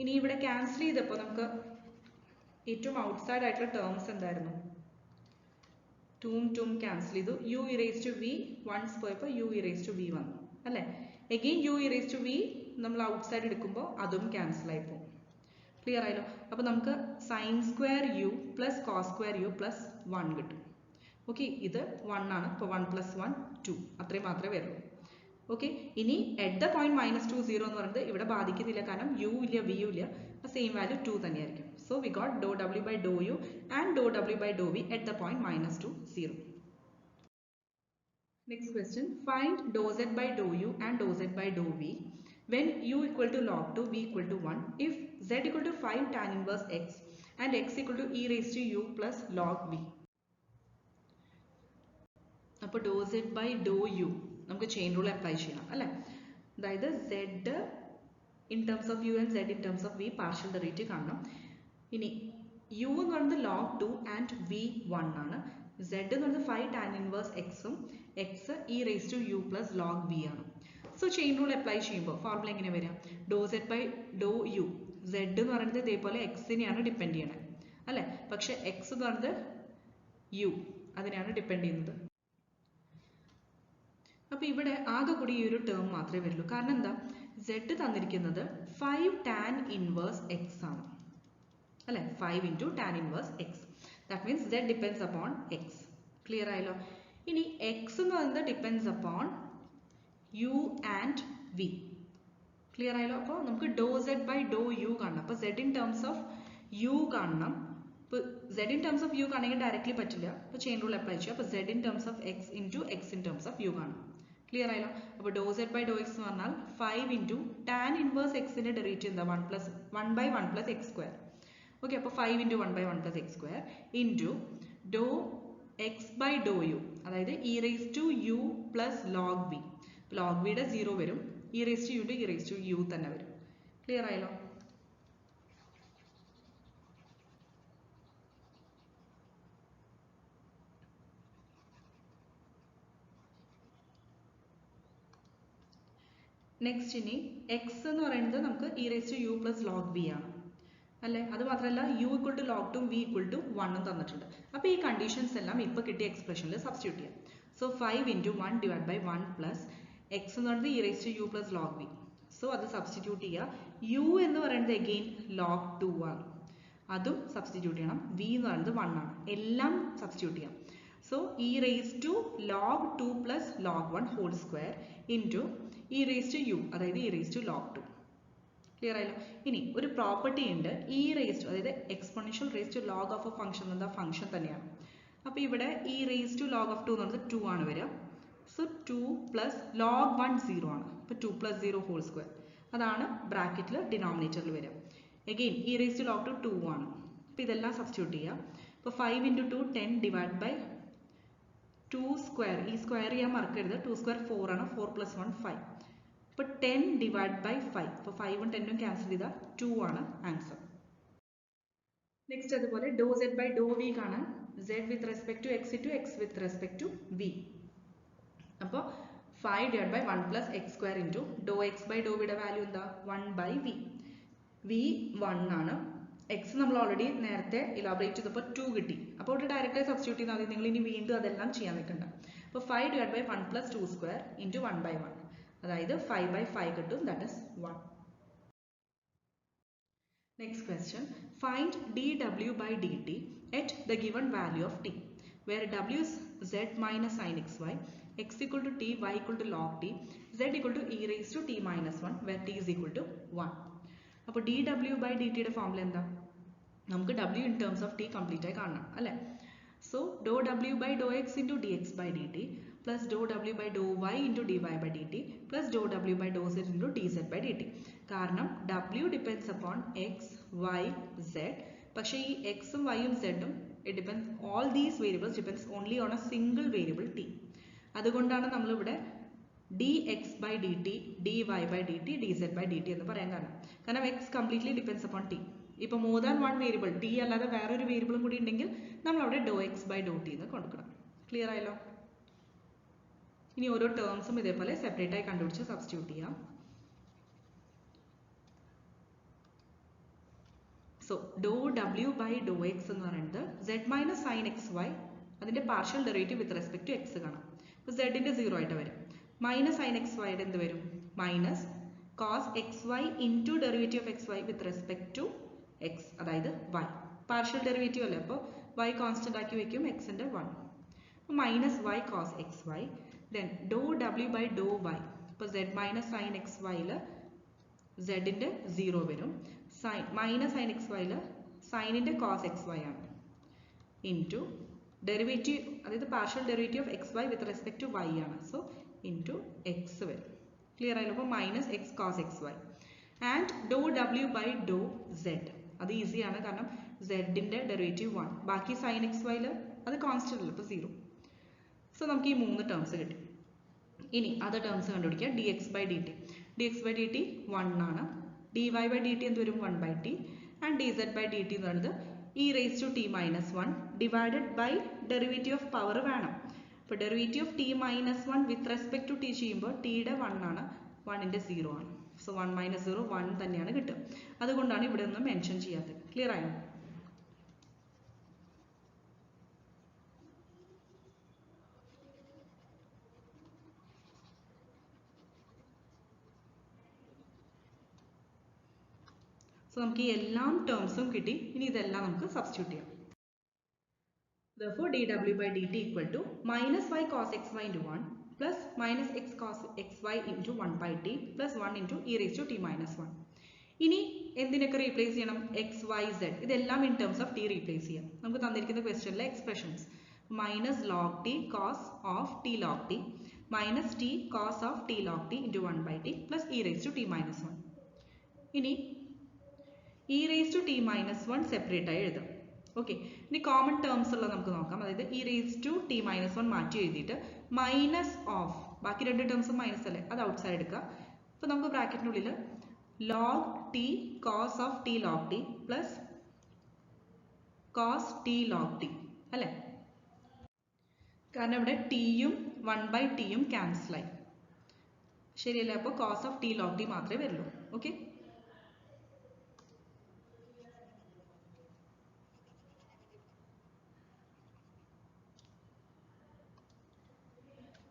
ഇനി ഇവിടെ ക്യാൻസൽ ചെയ്തപ്പോൾ നമുക്ക് ഏറ്റവും ഔട്ട് സൈഡ് ആയിട്ടുള്ള ടേംസ് എന്തായിരുന്നു? 2ഉം 2ഉം ക്യാൻസൽ ചെയ്തു. U e raise to v once പോയപ്പോൾ u e raise to v വന്നു അല്ലേ? Again u e raise to v നമ്മൾ ഔട്ട് സൈഡ് എടുക്കുമ്പോൾ അതും ക്യാൻസൽ ആയി പോകും. ക്ലിയർ ആയല്ലോ? അപ്പോൾ നമുക്ക് sine square u plus cos square u plus 1 കിട്ടും. ഓക്കെ, ഇത് 1 ആണ്. അപ്പോൾ 1 + 1 2, അത്രയും മാത്രമേ വരുള്ളൂ. ഓക്കെ, ഇനി അറ്റ് ദ പോയിന്റ് -2 0 എന്ന് പറയുന്നത് ഇവിടെ ബാധിക്കുന്നില്ല, കാരണം യു ഇല്ല വി യു ഇല്ല, സെയിം വാല്യൂ 2 തന്നെയായിരിക്കും. So we got Dr W by Dr U and Dr W by Dr V at the point -2 0. Next question, find dou z by dou u and dou z by dou v when u equal to log 2, v equal to 1, if z equal to 5 tan inverse x and x equal to e raised to u plus log v. അപ്പോൾ dou z by dou u നമുക്ക് ചെയിൻ റൂൾ അപ്ലൈ ചെയ്യണം അല്ലേ? അതായത് z in terms of u and z in terms of v partial derivative കാണണം. ഇനി u എന്ന് പറയുന്നത് log 2 and v 1 ആണ്. z എന്ന് പറയുന്നത് 5 tan inverse x ഉം x e raised to u plus log v ആണ്. സോ ചെയിൻ റൂൾ അപ്ലൈ ചെയ്യുമ്പോൾ ഫോർമുല എങ്ങനെ വരാം? Do Z by Dr u, z എന്ന് പറയുന്നത് ഇതേപോലെ എക്സിനെയാണ് ഡിപ്പെൻഡ് ചെയ്യണത് അല്ലേ? പക്ഷെ എക്സ് എന്ന് പറയുന്നത് യു അതിനെയാണ് ഡിപ്പെൻഡ് ചെയ്യുന്നത്. അപ്പോൾ ഇവിടെ ആകെ കൂടി ഈ ഒരു ടേം മാത്രമേ വരുള്ളൂ. കാരണം എന്താ, z തന്നിരിക്കുന്നത് 5 tan inverse x ആണ് അല്ലേ, 5 into tan inverse x. That means z depends upon x. Clear ആയല്ലോ. ഇനി x എന്ന് പറയുന്നത് depends upon u and v. Clear ആയല്ലോ. അപ്പോൾ നമുക്ക് doh z by Dr u കാണണം. അപ്പോൾ z in terms of u കാണണം. ഇപ്പോൾ z in terms of u കാണണമെങ്കിൽ ഡയറക്റ്റ്ലി പറ്റില്ല. അപ്പോൾ ചെയിൻ റൂൾ അപ്ലൈ ചെയ്യുക. അപ്പോൾ z in terms of x into x in terms of u കാണണം. ക്ലിയർ ആയല്ലോ. അപ്പോൾ doh z by Dr x എന്ന് പറഞ്ഞാൽ 5 ഇൻറ്റു ടാൻ ഇൻവേഴ്സ് എക്സിൻ്റെ ഡെറിവേറ്റീവ് എന്താ, 1 by 1 plus x square. Okay, അപ്പോൾ 5 into 1 by 1 plus x square into do x by Dr u, അതായത് e raise to u plus log b. Log ബിയുടെ 0 വരും, ഇ റേസ് ടു യുൻ്റെ ഇ റേസ് ടു യു തന്നെ വരും. ക്ലിയർ ആയല്ലോ. നെക്സ്റ്റ് ഇനി എക്സ് എന്ന് പറയുന്നത് നമുക്ക് e raise to u plus log b ആണ് അല്ലേ. അത് മാത്രമല്ല u equal to log 2 v equal to 1 തന്നിട്ടുണ്ട്. അപ്പോൾ ഈ കണ്ടീഷൻസ് എല്ലാം ഇപ്പോൾ കിട്ടിയ എക്സ്പ്രഷനിൽ സബ്സ്റ്റിറ്റ്യൂട്ട് ചെയ്യാം. So 5 into 1 divide by 1 plus x എന്ന് പറയുന്നത് e raise to u plus log b. So അത് സബ്സ്റ്റിറ്റ്യൂട്ട് ചെയ്യുക. യു എന്ന് പറയുന്നത് അഗെയിൻ ലോഗ് 2 ആണ്, അതും സബ്സ്റ്റിറ്റ്യൂട്ട് ചെയ്യണം. വി എന്ന് പറയുന്നത് 1 ആണ്, എല്ലാം സബ്സ്റ്റിറ്റ്യൂട്ട് ചെയ്യാം. So e raise to log 2 plus log 1 whole square into e raise to u, അതായത് e raise to log 2. Clear ആയല്ലോ. ഇനി ഒരു പ്രോപ്പർട്ടി ഉണ്ട്, ഇ റേസ് ടു, അതായത് exponential raise to log of a function എന്താ, ഫംഗ്ഷൻ തന്നെയാണ്. അപ്പോൾ ഇവിടെ e raise to log of 2 എന്ന് പറയുന്നത് 2 ആണ് വരിക. സോ 2 പ്ലസ് ലോഗ് 1 0 ആണ്. അപ്പോൾ 2 പ്ലസ് 0 ഹോൾ സ്ക്വയർ, അതാണ് ബ്രാക്കറ്റിൽ ഡിനോമിനേറ്ററിൽ വരിക. Again e raise to log 2 ആണ്. അപ്പോൾ ഇതെല്ലാം സബ്സ്റ്റിറ്റ്യൂട്ട് ചെയ്യുക. അപ്പോൾ 5 ഇൻറ്റു 2 10 ഡിവൈഡ് ബൈ 2 സ്ക്വയർ, ഈ സ്ക്വയർ ചെയ്യാൻ മറക്കരുത്. 2 സ്ക്വയർ 4 ആണ്, 4 പ്ലസ് 1 5. അപ്പോൾ 10 ഡിവൈഡ് ബൈ 5. അപ്പോൾ 5ഉം 10ഉം ക്യാൻസൽ ചെയ്താൽ 2 ആണ് ആൻസർ. നെക്സ്റ്റ് അതുപോലെ do z by Dr v കാണാൻ z with respect to X into X with respect to v. അപ്പോൾ 5 divide by 1 plus x square into do x by do വിയുടെ വാല്യൂ എന്താ, 1 ബൈ വി. വി 1 ആണ്, എക്സ് നമ്മൾ ഓൾറെഡി നേരത്തെ ഇലാബറേറ്റ് ചെയ്തപ്പോൾ 2 കിട്ടി. അപ്പോൾ ഇവിടെ ഡയറക്റ്റായി സബ്സ്റ്റിറ്റ്യൂട്ട് ചെയ്താൽ മതി, നിങ്ങൾ ഇനി വീണ്ടും അതെല്ലാം ചെയ്യാൻ നിൽക്കണ്ട. അപ്പോൾ 5 divide by 1 plus 2 square into 1 by 1, അതായത് 5 ബൈ 5 കിട്ടും, that is 1. Next question, find dw by dt at the given value of t, where w is z minus sin xy, x equal to t, y equal to log t, z equal to e raised to t minus 1, where t is equal to 1. അപ്പോൾ dw by dt യുടെ ഫോർമുല എന്താ, നമുക്ക് w in terms of t complete ആയി കാണണം അല്ലേ. So do w by do x into dx by dt plus do w by do y into dy by dt plus do w by do z into dz by dt. കാരണം w depends upon x, y, z. പക്ഷേ ഈ എക്സും വൈയും സെഡും it depends, all these variables depends only on a single variable t. അതുകൊണ്ടാണ് നമ്മളിവിടെ dx by dt, dy by dt, dz by dt എന്ന് പറയാൻ കാരണം x completely depends upon t. ഇപ്പോൾ more than one variable t അല്ലാതെ വേറൊരു വേരിയബിളും കൂടി ഉണ്ടെങ്കിൽ നമ്മൾ അവിടെ ഡോ എക്സ് ബൈ ഡോ ടി എന്ന് കൊടുക്കണം. ക്ലിയർ ആയല്ലോ. ഇനി ഓരോ ടേംസും ഇതേപോലെ സെപ്പറേറ്റ് ആയി കണ്ടുപിടിച്ച് സബ്സ്റ്റിറ്റ്യൂട്ട് ചെയ്യാം. So do w by Dr x എന്ന് പറയുന്നത് z minus sine x y, അതിൻ്റെ partial derivative with respect to x കാണാം. അപ്പോൾ സെഡിൻ്റെ 0 ആയിട്ട് വരും. മൈനസ് സൈൻ എക്സ് വൈയുടെ എന്ത് വരും, minus cos x y into derivative of x y with respect to x, അതായത് y. പാർഷ്യൽ ഡെറിവേറ്റീവ് അല്ലേ, അപ്പോൾ y കോൺസ്റ്റന്റ് ആക്കി വെക്കും, എക്സിൻ്റെ 1. അപ്പോൾ minus y cos x y, then do w by do y. ഇപ്പോൾ z മൈനസ് സൈൻ എക്സ് വൈയിൽ സെഡിൻ്റെ 0 വരും. സൈൻ മൈനസ് സൈൻ എക്സ് വൈയിൽ സൈനിൻ്റെ കോസ് എക്സ് വൈ ആണ്, ഇൻറ്റു ഡെറിവേറ്റീവ്, അതായത് partial derivative of x y with respect to y ആണ്. സോ ഇൻറ്റു എക്സ് വരും. ക്ലിയർ ആയല്ലോ. അപ്പോൾ minus x cos x y and Dr w by Dr z. അത് ഈസിയാണ്, കാരണം സെഡിൻ്റെ ഡെറിവേറ്റീവ് 1, ബാക്കി സൈൻ എക്സ് വൈയിൽ അത് കോൺസ്റ്റന്റ് അല്ല, അപ്പോൾ 0. സോ നമുക്ക് ഈ 3 ടേംസ് കിട്ടി. ഇനി അതർ ടേംസ് കണ്ടുപിടിക്കുക. dx by dt, dx by dt 1 ആണ്. dy ബൈ dt എന്ത് വരും, 1 by t. And dz by dt എന്ന് പറയുന്നത് e raise to t minus 1 divided by derivative of power വേണം. അപ്പോൾ derivative of t minus 1 with respect to t ചെയ്യുമ്പോൾ ടിയുടെ 1 ആണ്, 1ൻ്റെ 0 ആണ്. സോ 1 മൈനസ് 0 1 തന്നെയാണ് കിട്ടുക. അതുകൊണ്ടാണ് ഇവിടെ ഒന്നും മെൻഷൻ ചെയ്യാത്തത്. ക്ലിയർ ആയോ. സോ നമുക്ക് ഈ എല്ലാ ടേംസും കിട്ടി. ഇനി ഇതെല്ലാം നമുക്ക് സബ്സ്റ്റിറ്റ്യൂട്ട് ചെയ്യാം. Therefore, dw by dt equal to minus y cos xy into 1 plus minus x cos xy into 1 by t plus 1 into e raised to t minus 1. ഇനി എന്തിനൊക്കെ റീപ്ലേസ് ചെയ്യണം? എക്സ് വൈ സെഡ് ഇതെല്ലാം in terms of t replace ചെയ്യാം. നമുക്ക് തന്നിരിക്കുന്ന ക്വസ്റ്റ്യനിലെ expressions minus log t cos of t log t minus t cos of t log t into 1 by t plus e raise to t minus 1. ഇനി e raise to t minus 1 separate ആയി എഴുതാം. ഓക്കെ, ഇനി കോമൺ ടേംസ് ഉള്ളത് നമുക്ക് നോക്കാം. അതായത് e raise to t minus 1 മാറ്റി എഴുതിയിട്ട് മൈനസ് ഓഫ് ബാക്കി രണ്ട് ടേംസും മൈനസ് അല്ലേ, അത് ഔട്ട് സൈഡ് എടുക്കുക. അപ്പോൾ നമുക്ക് ബ്രാക്കറ്റിനുള്ളിൽ log t cos of t log t plus cos t log t അല്ലേ, കാരണം ഇവിടെ ടിയും 1 by ടിയും ക്യാൻസൽ ആയി, ശരിയല്ലേ? അപ്പോൾ cos of t log t മാത്രമേ വരുള്ളൂ. ഓക്കെ,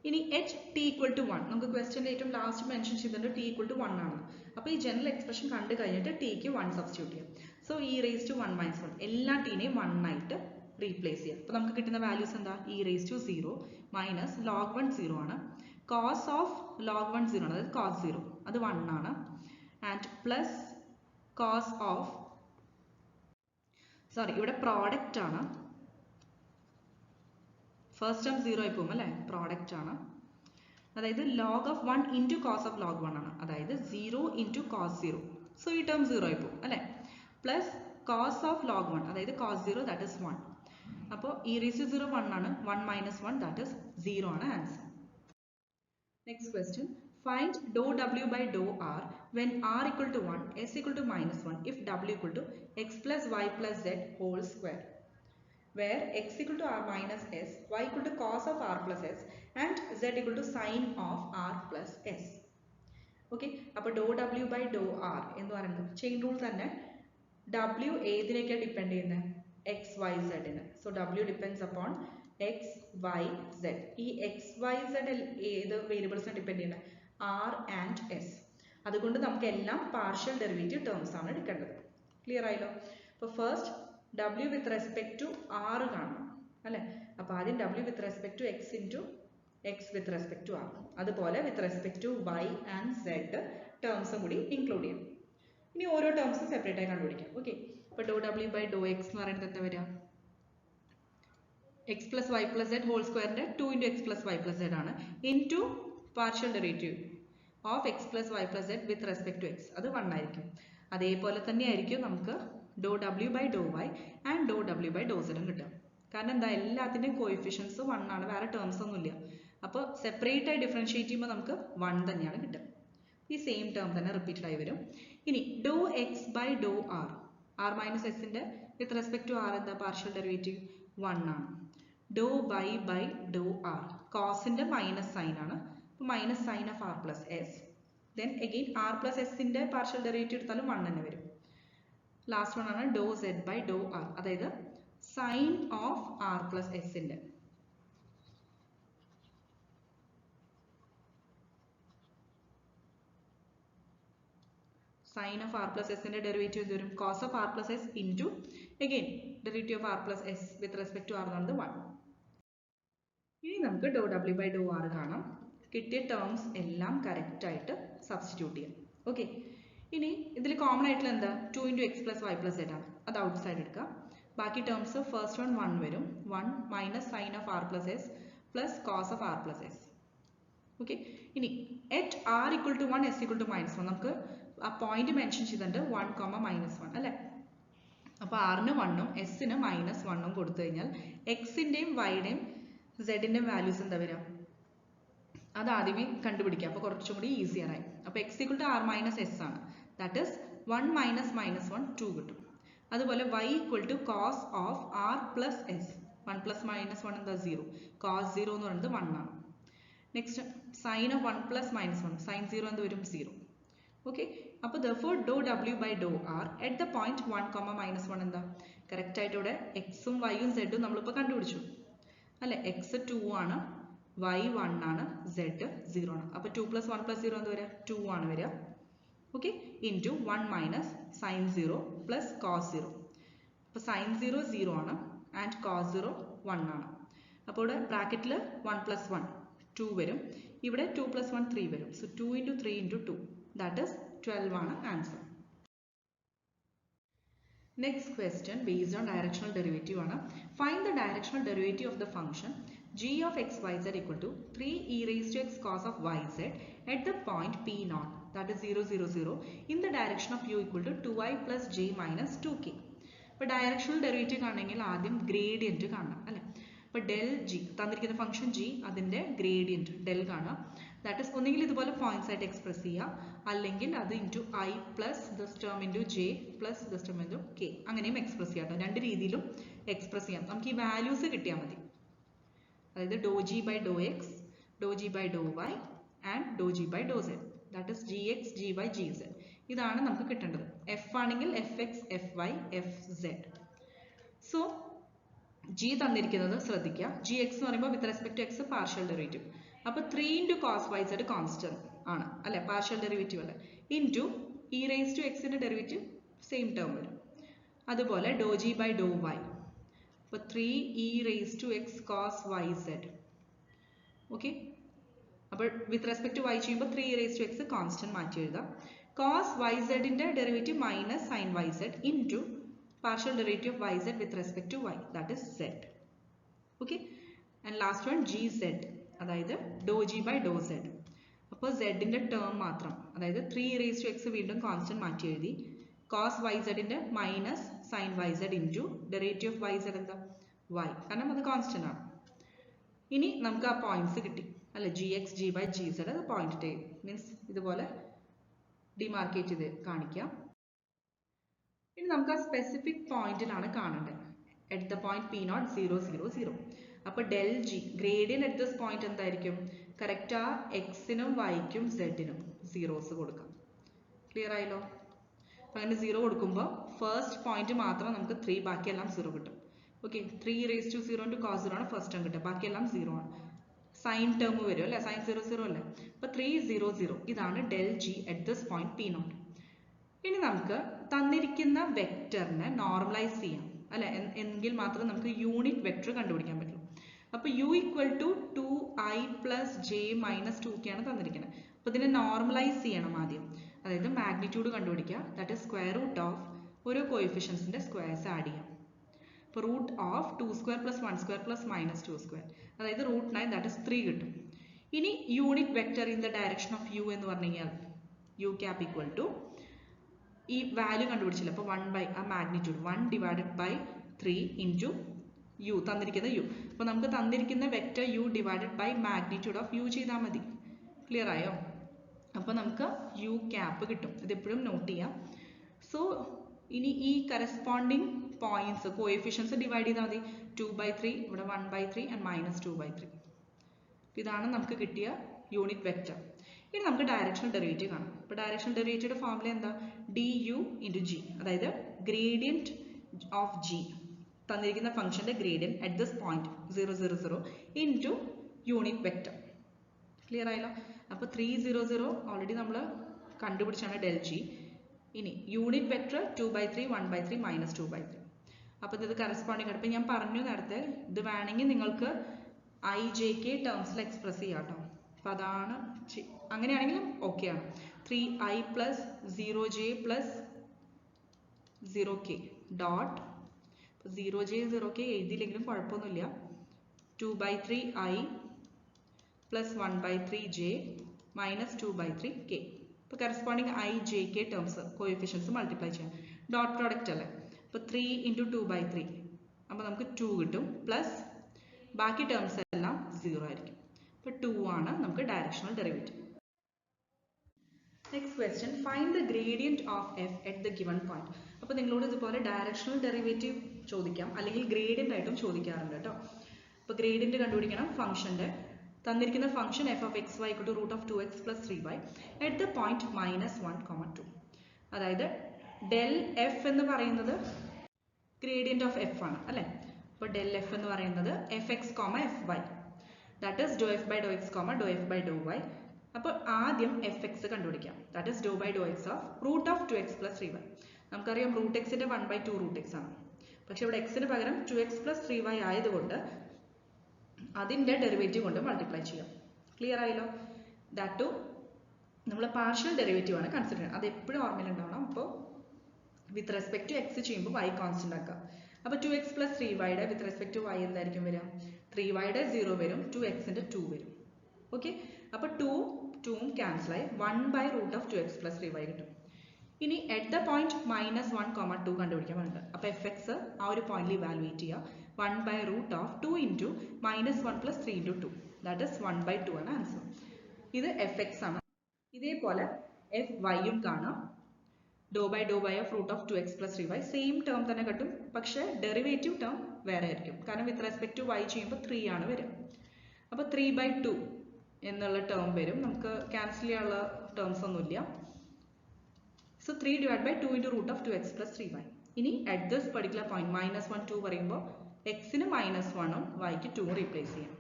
ഇനി h t equal to 1 നമുക്ക് ക്വസ്റ്റ്യൻ്റെ ഏറ്റവും ലാസ്റ്റ് മെൻഷൻ ചെയ്തിട്ടുണ്ട് t equal to 1 ആണ്. അപ്പോൾ ഈ ജനറൽ എക്സ്പ്രഷൻ കണ്ടു കഴിഞ്ഞിട്ട് ടിക്ക് 1 സബ്സ്റ്റിറ്റ്യൂട്ട് ചെയ്യാം. So e raise to 1 minus 1 എല്ലാ ടീനെയും 1 ആയിട്ട് റീപ്ലേസ് ചെയ്യാം. അപ്പോൾ നമുക്ക് കിട്ടുന്ന വാല്യൂസ് എന്താ? E raise to 0 minus log 1 0 ആണ്, കോസ് ഓഫ് ലോഗ് 1 0 ആണ്, അതായത് കോസ് 0 അത് 1 ആണ്, ആൻഡ് പ്ലസ് കോസ് ഓഫ് ഇവിടെ പ്രോഡക്റ്റ് ആണ്, ഫസ്റ്റ് ടേം 0 ആയി പോകും അല്ലേ, പ്രോഡക്റ്റ് ആണ്, അതായത് log of 1 into cos of log 1 ആണ്, അതായത് 0 ഇൻറ്റു കോസ് 0, സോ ഈ ടേം 0 ആയി പോകും അല്ലേ, പ്ലസ് കോസ് ഓഫ് ലോഗ് 1 അതായത് കോസ് 0 ദാറ്റ് ഇസ് 1. അപ്പോൾ ഇ റേസ് ടു 0 1 ആണ്, 1 മൈനസ് 1 ദാറ്റ് ഇസ് 0 ആണ് answer. Next question, find do w by do r when r equal to 1 s equal to minus 1 if w equal to x plus y plus z whole square, where x equal to r minus s, y equal to cos of r plus s and z equal to sin of r plus s. Okay, അപ്പോൾ do w by do r എന്ന് പറയുന്നത് ചെയിൻ റൂൾ തന്നെ. w ഏതിനേക്കാണ് ഡിപ്പെൻഡ് ചെയ്യുന്നത്? എക്സ് വൈ സെഡിന്. So w depends upon x y z. ഈ എക്സ് വൈ സെഡ് ഏത് വേരിയബിൾസിനെ ഡിപ്പെൻഡ് ചെയ്യുന്നത്? R and s. അതുകൊണ്ട് നമുക്ക് എല്ലാം പാർഷ്യൽ ഡെറിവേറ്റീവ് ടേംസ് ആണ് എടുക്കേണ്ടത്. ക്ലിയർ ആയല്ലോ? അപ്പോൾ first w with respect to r കാണണം അല്ലേ, അപ്പോൾ ആദ്യം w with respect to x into x with respect to r, അതുപോലെ with respect to y and z ടേംസും കൂടി ഇൻക്ലൂഡ് ചെയ്യാം. ഇനി ഓരോ ടേംസും സെപ്പറേറ്റ് ആയി കണ്ടുപിടിക്കാം. ഓക്കെ, അപ്പോൾ do w by do x എന്ന് പറയുന്നത് എന്താ വരിക? x plus y plus z whole സ്ക്വയറിൻ്റെ 2 into x plus y plus z ആണ്, into partial derivative of x plus y plus z with respect to x, അത് 1 ആയിരിക്കും. അതേപോലെ തന്നെ ആയിരിക്കും നമുക്ക് do w by do y and Dr w by Dr z കിട്ടും. കാരണം എന്താ, എല്ലാത്തിൻ്റെയും കോഎഫിഷ്യൻസ് 1 ആണ്, വേറെ ടേംസ് ഒന്നുമില്ല. അപ്പോൾ സെപ്പറേറ്റ് ആയി ഡിഫറൻഷിയേറ്റ് ചെയ്യുമ്പോൾ നമുക്ക് 1 തന്നെയാണ് കിട്ടുക. ഈ സെയിം ടേം തന്നെ റിപ്പീറ്റഡ് ആയി വരും. ഇനി doh x by Dr r, r minus എസിൻ്റെ വിത്ത് റെസ്പെക്ട് ടു ആർ എന്താ പാർഷ്യൽ ഡെറിവേറ്റീവ് 1 ആണ്. Doh y by Dr r, കോസിൻ്റെ മൈനസ് സൈൻ ആണ്, അപ്പോൾ minus sine of r plus s. Then again r plus എസിൻ്റെ പാർഷ്യൽ ഡെറിവേറ്റീവ് എടുത്താലും 1 തന്നെ വരും. ലാസ്റ്റ് വൺ ആണ് doh Z by Dr r, അതായത് സൈൻ ഓഫ് ആർ പ്ലസ് എസിൻ്റെ. സൈൻ ഓഫ് ആർ പ്ലസ് എസിൻ്റെ ഡെറിവേറ്റീവ് എന്ത് വരും? Cos of r plus s into again derivative of r plus s with respect to r എന്നുള്ളത് 1. ഇനി നമുക്ക് do w by Dr r കാണാം. കിട്ടിയ ടേംസ് എല്ലാം കറക്റ്റായിട്ട് സബ്സ്റ്റിറ്റ്യൂട്ട് ചെയ്യാം. ഓക്കെ, ഇനി ഇതിൽ കോമൺ ആയിട്ടുള്ള എന്താ? 2 into x plus y plus z ആണ്, അത് ഔട്ട് സൈഡ് എടുക്കുക. ബാക്കി ടേംസ് ഫസ്റ്റ് വൺ 1 വരും, 1 minus sine of r plus s plus cos of r plus s. Okay, ഇനി at r equal to 1 s equal to minus 1 നമുക്ക് ആ പോയിന്റ് മെൻഷൻ ചെയ്തിട്ടുണ്ട് 1, -1 അല്ലേ. അപ്പോൾ ആറിന് 1ഉം എസിന് -1ഉം കൊടുത്തു കഴിഞ്ഞാൽ എക്സിൻ്റെയും വൈയുടെയും സെഡിൻ്റെയും വാല്യൂസ് എന്താ വരിക? അത് ആദ്യമേ കണ്ടുപിടിക്കുക, അപ്പോൾ കുറച്ചും കൂടി ഈസിയർ ആയി. അപ്പോൾ x equal to r minus s ആണ്, ദാറ്റ് ഇസ് 1 മൈനസ് -1 2 കിട്ടും. അതുപോലെ y equal to cos of r plus s, 1 plus -1 എന്താ 0, കോസ് 0 എന്ന് പറയുന്നത് 1 ആണ്. Next sine of 1 plus -1, sine 0 എന്ത് വരും? 0. ഓക്കെ, അപ്പോൾ therefore do w by Dr r at the point 1, -1 എന്താ? കറക്റ്റായിട്ട് ഇവിടെ എക്സും വൈയും സെഡും നമ്മളിപ്പോൾ കണ്ടുപിടിച്ചു അല്ലേ. എക്സ് 2 ആണ്, y 1 ആണ്, z 0 ആണ്. അപ്പോൾ 2 + 1 + 0 എന്ത് വരിക? 2 ആണ് വരിക. okay, into 1 minus sin 0 plus cos 0. അപ്പോൾ sin 0 0 ആണ് and cos 0 1 ആണ്. അപ്പോൾ ഇവിടെ ബ്രാക്കറ്റിൽ 1 plus 1 2 വരും, ഇവിടെ 2 plus 1 3 വരും. So 2 into 3 into 2, that is 12 ആണ് answer. Next question based on directional derivative ആണ്. Find the directional derivative of the function g of xyz equal to 3 e raised to x cos of yz at the point p naught, that is 0 0 0, in the direction of u equal to 2i plus j minus 2k. അപ്പോൾ ഡയറക്ഷണൽ ഡെറിവേറ്റീവ് കാണണമെങ്കിൽ ആദ്യം ഗ്രേഡിയൻറ്റ് കാണണം അല്ലേ. അപ്പോൾ ഡെൽ ജി തന്നിരിക്കുന്ന ഫംഗ്ഷൻ ജി, അതിൻ്റെ ഗ്രേഡിയൻറ്റ് ഡെൽ കാണുക. ദാറ്റ് ഇസ് ഒന്നെങ്കിൽ ഇതുപോലെ പോയിന്റ്സ് ആയിട്ട് എക്സ്പ്രസ് ചെയ്യുക, അല്ലെങ്കിൽ അത് into i plus this term into j plus this term into K, അങ്ങനെയും എക്സ്പ്രസ് ചെയ്യാം കേട്ടോ. രണ്ട് രീതിയിലും എക്സ്പ്രസ് ചെയ്യാം. നമുക്ക് ഈ വാല്യൂസ് കിട്ടിയാൽ മതി. അതായത് doh g by Dr x, doh g by Dr y and doh g by Dr zed, that is g x g y g zed. ഇതാണ് നമുക്ക് കിട്ടേണ്ടത്. എഫ് ആണെങ്കിൽ f x f y f zed. So g തന്നിരിക്കുന്നത് ശ്രദ്ധിക്കുക, ജി എക്സ് എന്ന് പറയുമ്പോൾ with respect to x partial derivative. അപ്പോൾ 3 into cos y zed constant ആണ് അല്ലെ, പാർഷ്യൽ ഡെറിവേറ്റീവ് അല്ലേ, ഇൻറ്റു ഇ റേസ് ടു എക്സിൻ്റെ ഡെറിവേറ്റീവ് സെയിം ടേം വരും. അതുപോലെ doh g by Dr y, അപ്പോൾ 3 e raise to x cos y zed. Okay, അപ്പോൾ വിത്ത് റെസ്പെക്ട് ടു വൈ ചെയ്യുമ്പോൾ 3 e raise to x constant മാറ്റി എഴുതാം. കോസ് വൈ സെഡിൻ്റെ derivative minus sine y zed into partial derivative of yz with respect to y, that is z. Okay, and last one gz, അതായത് doh g by Dr zed. അപ്പോൾ സെഡിൻ്റെ ടേം മാത്രം, അതായത് 3 റേസ് ടു എക്സ് വീണ്ടും കോൺസ്റ്റന്റ് മാറ്റി എഴുതി, കോസ് വൈ സെഡിൻ്റെ minus sine y zed into derivative of y zed എന്താ y, കാരണം അത് കോൺസ്റ്റന്റ് ആണ്. ഇനി നമുക്ക് ആ പോയിന്റ്സ് കിട്ടി അല്ലെ, g x g by g z, അത് പോയിന്റ് മീൻസ് ഇതുപോലെ ഡിമാർക്കേറ്റ് ചെയ്ത് കാണിക്കാം. ഇനി നമുക്ക് ആ സ്പെസിഫിക് പോയിന്റിലാണ് കാണേണ്ടത്, at the point p nought 0 0 0. അപ്പോൾ del g gradient at this point എന്തായിരിക്കും, കറക്റ്റ് ആ എക്സിനും വൈക്കും സെഡിനും സീറോസ് കൊടുക്കാം. ക്ലിയർ ആയല്ലോ. അപ്പം അങ്ങനെ 0 കൊടുക്കുമ്പോൾ ഫസ്റ്റ് പോയിന്റ് മാത്രം നമുക്ക് 3, ബാക്കിയെല്ലാം 0 കിട്ടും. Okay, 3 raise to 0 into cos 0 ആണ് ഫസ്റ്റ് ടേം കിട്ടുക, ബാക്കിയെല്ലാം 0 ആണ്. സൈൻ ടേം വരും അല്ലേ, സൈൻ 0 0 അല്ലേ. അപ്പോൾ 3 0 0, ഇതാണ് del g at this point p nought. ഇനി നമുക്ക് തന്നിരിക്കുന്ന വെക്ടറിനെ നോർമലൈസ് ചെയ്യാം അല്ലെ, എങ്കിൽ മാത്രം നമുക്ക് യൂണിറ്റ് വെക്ടർ കണ്ടുപിടിക്കാൻ പറ്റും. അപ്പോൾ u equal to 2i plus j minus 2k ആണ് തന്നിരിക്കുന്നത്. അപ്പോൾ ഇതിനെ നോർമലൈസ് ചെയ്യണം ആദ്യം, അതായത് മാഗ്നിറ്റ്യൂഡ് കണ്ടുപിടിക്കുക. That is square root of ഓരോ കോഎഫിഷ്യൻസിന്റെ സ്ക്വയർസ് ആഡ് ചെയ്യാം. അപ്പോൾ root of 2 square plus 1 square plus minus 2 square, അതായത് റൂട്ട് 9, ദാറ്റ് ഇസ് 3 കിട്ടും. ഇനി unit vector in the direction of u എന്ന് പറഞ്ഞു കഴിഞ്ഞാൽ യു ക്യാപ് ഈക്വൽ ടു ഈ വാല്യൂ കണ്ടുപിടിച്ചില്ല, അപ്പോൾ 1 ബൈ ആ magnitude 1 divided by 3 into u, തന്നിരിക്കുന്ന യു. അപ്പോൾ നമുക്ക് തന്നിരിക്കുന്ന vector u divided by magnitude of U ചെയ്താൽ മതി. ക്ലിയർ ആയോ? അപ്പോൾ നമുക്ക് യു ക്യാപ്പ് കിട്ടും. ഇതെപ്പോഴും നോട്ട് ചെയ്യാം. സോ ഇനി ഈ കറസ്പോണ്ടിങ് പോയിന്റ്സ് കോഎഫിഷ്യൻസ് ഡിവൈഡ് ചെയ്താൽ മതി. 2/3 ഇവിടെ 1/3 ആൻഡ് -2/3. ഇതാണ് നമുക്ക് കിട്ടിയ യൂണിറ്റ് വെക്ടർ. ഇനി നമുക്ക് ഡയറക്ഷണൽ ഡെറിവേറ്റീവ് കാണാം. അപ്പോൾ ഡയറക്ഷണൽ ഡെറിവേറ്റീവിന്റെ ഫോർമുല എന്താ, du ഇൻറ്റു ജി, അതായത് ഗ്രേഡിയൻറ്റ് ഓഫ് ജി, തന്നിരിക്കുന്ന ഫംഗ്ഷന്റെ gradient at this point 0 0 0 into unit vector. Clear ആയല്ലോ. അപ്പോൾ 3 0 0 ഓൾറെഡി നമ്മൾ കണ്ടുപിടിച്ചാണ് ഡെൽ ജി. ഇനി യൂണിറ്റ് വെക്ടർ 2/3 1/3 -2/3. അപ്പോൾ ഇത് കറസ്പോണ്ടിങ് ആണ്. അപ്പോൾ ഞാൻ പറഞ്ഞു നേരത്തെ, ഇത് വേണമെങ്കിൽ നിങ്ങൾക്ക് ഐ ജെ കെ ടേംസിൽ എക്സ്പ്രസ് ചെയ്യാം കേട്ടോ. അപ്പോൾ അതാണ്, അങ്ങനെയാണെങ്കിലും ഓക്കെ ആണ്. 3i plus 0j plus 0k dot 0j 0k എഴുതിയില്ലെങ്കിലും കുഴപ്പമൊന്നുമില്ല. 2/3i plus 1/3j minus 2/3k. ഇപ്പോൾ corresponding I J K terms coefficients multiply ചെയ്യാം. ഡോട്ട് പ്രോഡക്റ്റ് അല്ലേ. അപ്പോൾ 3 ഇൻറ്റു 2/3, അപ്പോൾ നമുക്ക് 2 കിട്ടും. പ്ലസ് ബാക്കി ടേംസ് എല്ലാം 0 ആയിരിക്കും. അപ്പോൾ 2 ആണ് നമുക്ക് directional derivative. Next question, find the gradient of F at the given point. അപ്പോൾ നിങ്ങളോട് ഇതുപോലെ ഡയറക്ഷണൽ ഡെറിവേറ്റീവ് ചോദിക്കാം, അല്ലെങ്കിൽ ഗ്രേഡിയൻ്റ് ആയിട്ടും ചോദിക്കാറുണ്ട് കേട്ടോ. അപ്പോൾ ഗ്രേഡിയൻറ്റ് കണ്ടുപിടിക്കണം ഫംഗ്ഷൻ്റെ. തന്നിരിക്കുന്ന function f of x y equal to root of 2x plus 3y at the point -1, 2. അതായത് ഡെൽ എഫ് എന്ന് പറയുന്നത് ഗ്രേഡിയൻറ്റ് ഓഫ് എഫ് ആണ് അല്ലേ. അപ്പോൾ ഡെൽ എഫ് എന്ന് പറയുന്നത് f x comma f y, that is do f by Dr x comma do f by Dr y അപ്പോൾ ആദ്യം എഫ് എക്സ് കണ്ടുപിടിക്കാം. That is do by Dr x of root of 2x plus 3y. നമുക്കറിയാം റൂട്ട് എക്സിൻ്റെ 1/2 റൂട്ട് എക്സ് ആണ്. പക്ഷെ ഇവിടെ എക്സിന് പകരം 2x പ്ലസ് 3y ആയതുകൊണ്ട് അതിൻ്റെ ഡെറിവേറ്റീവ് കൊണ്ട് മൾട്ടിപ്ലൈ ചെയ്യാം. ക്ലിയർ ആയല്ലോ? ദാറ്റ് ടു നമ്മൾ പാർഷ്യൽ ഡെറിവേറ്റീവ് ആണ് കൺസിഡർ ചെയ്യുന്നത്. അത് എപ്പോഴും ഓർമ്മയിലുണ്ടാവണം. അപ്പോൾ വിത്ത് റെസ്പെക്ട് ടു എക്സ് ചെയ്യുമ്പോൾ y കോൺസ്റ്റന്റ് ആക്കാം. അപ്പോൾ 2x പ്ലസ് 3yയുടെ വിത്ത് റെസ്പെക്ട് ടു y എന്തായിരിക്കും വരിക? 3yയുടെ 0 വരും, 2xന്റെ 2 വരും. ഓക്കെ, അപ്പോൾ 2ഉം ക്യാൻസൽ ആയി 1/√ ഓഫ് 2x പ്ലസ് 3y കിട്ടും. ഇനി അറ്റ് ദ പോയിന്റ് -1, 2 കണ്ടുപിടിക്കാൻ പറഞ്ഞിട്ടുണ്ട്. അപ്പോൾ എഫ് എക്സ് ആ ഒരു പോയിന്റിൽ ഇവാലുവേറ്റ് ചെയ്യുക. 1/√ of 2 into -1 plus 3 into 2 that is 1/2 ആണ് ആൻസർ. ഇത് എഫ് എക്സ് ആണ്. ഇതേപോലെ എഫ് വൈയും കാണാം. Doh by of root of 2x plus 3y same term തന്നെ കിട്ടും. പക്ഷേ ഡെറിവേറ്റീവ് ടേം വേറെ ആയിരിക്കും. കാരണം വിത്ത് റെസ്പെക്ട് ടു y ചെയ്യുമ്പോൾ 3 ആണ് വരിക. അപ്പോൾ 3/2 എന്നുള്ള ടേം വരും. നമുക്ക് ക്യാൻസൽ ചെയ്യാനുള്ള ടേംസ് ഒന്നുമില്ല. So 3 divide by 2 into root of 2x plus 3y. ഇനി അറ്റ് ദിസ് പെർട്ടിക്കുലർ പോയിന്റ് -1, 2 പറയുമ്പോൾ എക്സിന് -1ഉം വൈക്ക് 2ഉം റീപ്ലേസ് ചെയ്യാം.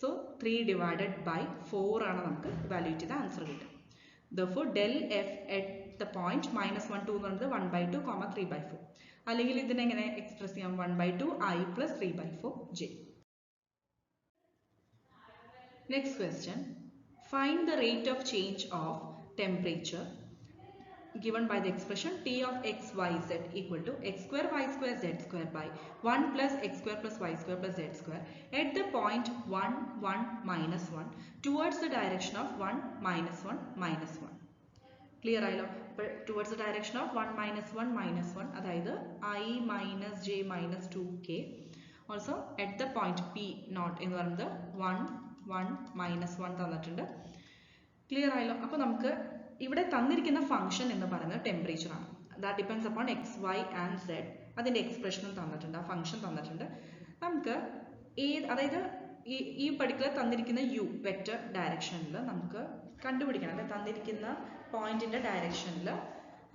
സോ 3 ഡിവൈഡഡ് ബൈ 4 ആണ് നമുക്ക് ഇവാലുവേറ്റ് ചെയ്ത ആൻസർ കിട്ടുക. Therefore del f at the point -1, 2 എന്ന് പറയുന്നത് 1/2, 3/4. അല്ലെങ്കിൽ ഇതിനെ എങ്ങനെ എക്സ്പ്രസ് ചെയ്യാം? 1/2 I plus 3/4 j. Next question. Find the rate of change of temperature given by the expression T of x, y, z equal to x square, y square, z square by 1 plus x square plus y square plus z square at the point 1, 1, -1 towards the direction of 1, -1, -1. Clear ആയല്ലോ? അപ്പോൾ towards the direction of 1, -1, -1 അതായത് I minus j minus 2k. Also at the point P naught എന്ന് പറയുന്നത് 1, 1, -1 തന്നിട്ടുണ്ട്. ക്ലിയർ ആയല്ലോ? അപ്പോൾ നമുക്ക് ഇവിടെ തന്നിരിക്കുന്ന ഫംഗ്ഷൻ എന്ന് പറയുന്നത് ടെമ്പറേച്ചർ ആണ്. That depends upon x, y and z. അതിൻ്റെ എക്സ്പ്രഷനും തന്നിട്ടുണ്ട്, ആ ഫംഗ്ഷൻ തന്നിട്ടുണ്ട്. നമുക്ക് അതായത് ഈ പർട്ടിക്കുലർ തന്നിരിക്കുന്ന യു വെക്റ്റർ ഡയറക്ഷനിൽ നമുക്ക് കണ്ടുപിടിക്കണം. അതായത് തന്നിരിക്കുന്ന പോയിന്റിന്റെ ഡയറക്ഷനിൽ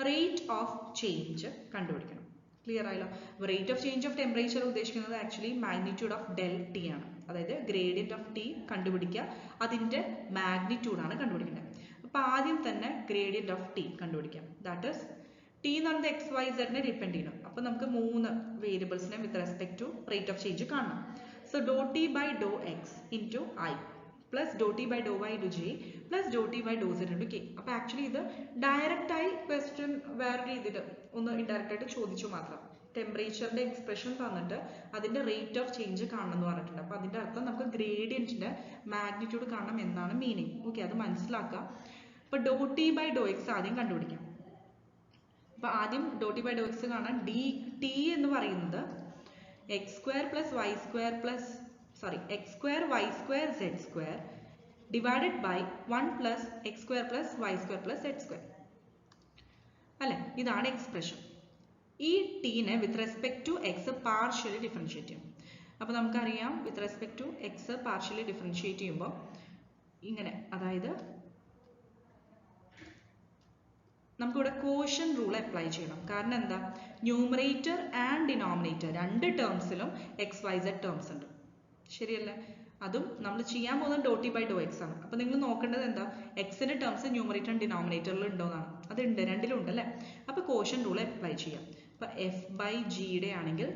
റേറ്റ് ഓഫ് ചേഞ്ച് കണ്ടുപിടിക്കണം. ക്ലിയർ ആയല്ലോ? Rate of change of temperature ഉദ്ദേശിക്കുന്നത് actually magnitude of del t ആണ്. അതായത് ഗ്രേഡിയന്റ് ഓഫ് ടി കണ്ടുപിടിക്കുക, അതിന്റെ മാഗ്നിറ്റ്യൂഡാണ് കണ്ടുപിടിക്കേണ്ടത്. അപ്പോൾ ആദ്യം തന്നെ ഗ്രേഡിയന്റ് ഓഫ് ടി കണ്ടുപിടിക്കാം. ദാറ്റ് ഈസ് ടി എന്ന് പറയുന്നത് എക്സ്, വൈ, സെഡിനെ ഡിപ്പെൻഡ് ചെയ്യണം. അപ്പോൾ നമുക്ക് 3 വേരിയബിൾസിനെ with respect to rate of change കാണണം. So doh t by Dr x into i plus doh t by Dr y into j plus doh t by Dr zed into k. അപ്പോൾ ആക്ച്വലി ഇത് ഡയറക്റ്റായി ക്വസ്റ്റ്യൻ വേറെ രീതിയിൽ ഒന്ന് ഇൻഡയറക്റ്റ് ആയിട്ട് ചോദിച്ചു മാത്രം. ടെമ്പറേച്ചറിന്റെ എക്സ്പ്രഷൻ തന്നിട്ട് അതിന്റെ റേറ്റ് ഓഫ് ചേഞ്ച് കാണണം എന്ന് പറഞ്ഞിട്ടുണ്ട്. അപ്പോൾ അതിന്റെ അർത്ഥം നമുക്ക് ഗ്രേഡിയന്റിന്റെ മാഗ്നിറ്റ്യൂഡ് കാണണം എന്നാണ് മീനിങ്. ഓക്കെ, അത് മനസ്സിലാക്കാം. അപ്പോൾ doh t by Dr x ആദ്യം കണ്ടുപിടിക്കാം. അപ്പോൾ ആദ്യം doh t by Dr x കാണാൻ ടി എന്ന് പറയുന്നത് x square plus Y square plus x square y square Z square divided by 1 plus x square plus Y square plus Z square അല്ലേ? ഇതാണ് എക്സ്പ്രഷൻ. ഈ ടീനെ with respect to x partially differentiate ചെയ്യും. അപ്പോൾ നമുക്കറിയാം with respect to x partially differentiate ചെയ്യുമ്പോൾ ഇങ്ങനെ, അതായത് നമുക്കിവിടെ കോഷ്യൻ റൂൾ അപ്ലൈ ചെയ്യണം. കാരണം എന്താ? ന്യൂമറേറ്റർ ആൻഡ് ഡിനോമിനേറ്റർ രണ്ട് ടേംസിലും എക്സ്, വൈ, സെഡ് ടേംസ് ഉണ്ട്. ശരിയല്ലേ? അതും നമ്മൾ ചെയ്യാൻ പോകുന്നത് ഡോ ടി ബൈ ഡോ എക്സ് ആണ്. അപ്പോൾ നിങ്ങൾ നോക്കേണ്ടത് എന്താ? എക്സിന്റെ ടേംസ് ന്യൂമറേറ്റർ ആൻഡ് ഡിനോമിനേറ്ററിൽ ഉണ്ടോന്നാണ്. അതുണ്ട്, രണ്ടിലും ഉണ്ട് അല്ലേ? അപ്പോൾ കോഷ്യൻ റൂൾ അപ്ലൈ ചെയ്യാം. അപ്പോൾ എഫ് ബൈ ജിയുടെ ആണെങ്കിൽ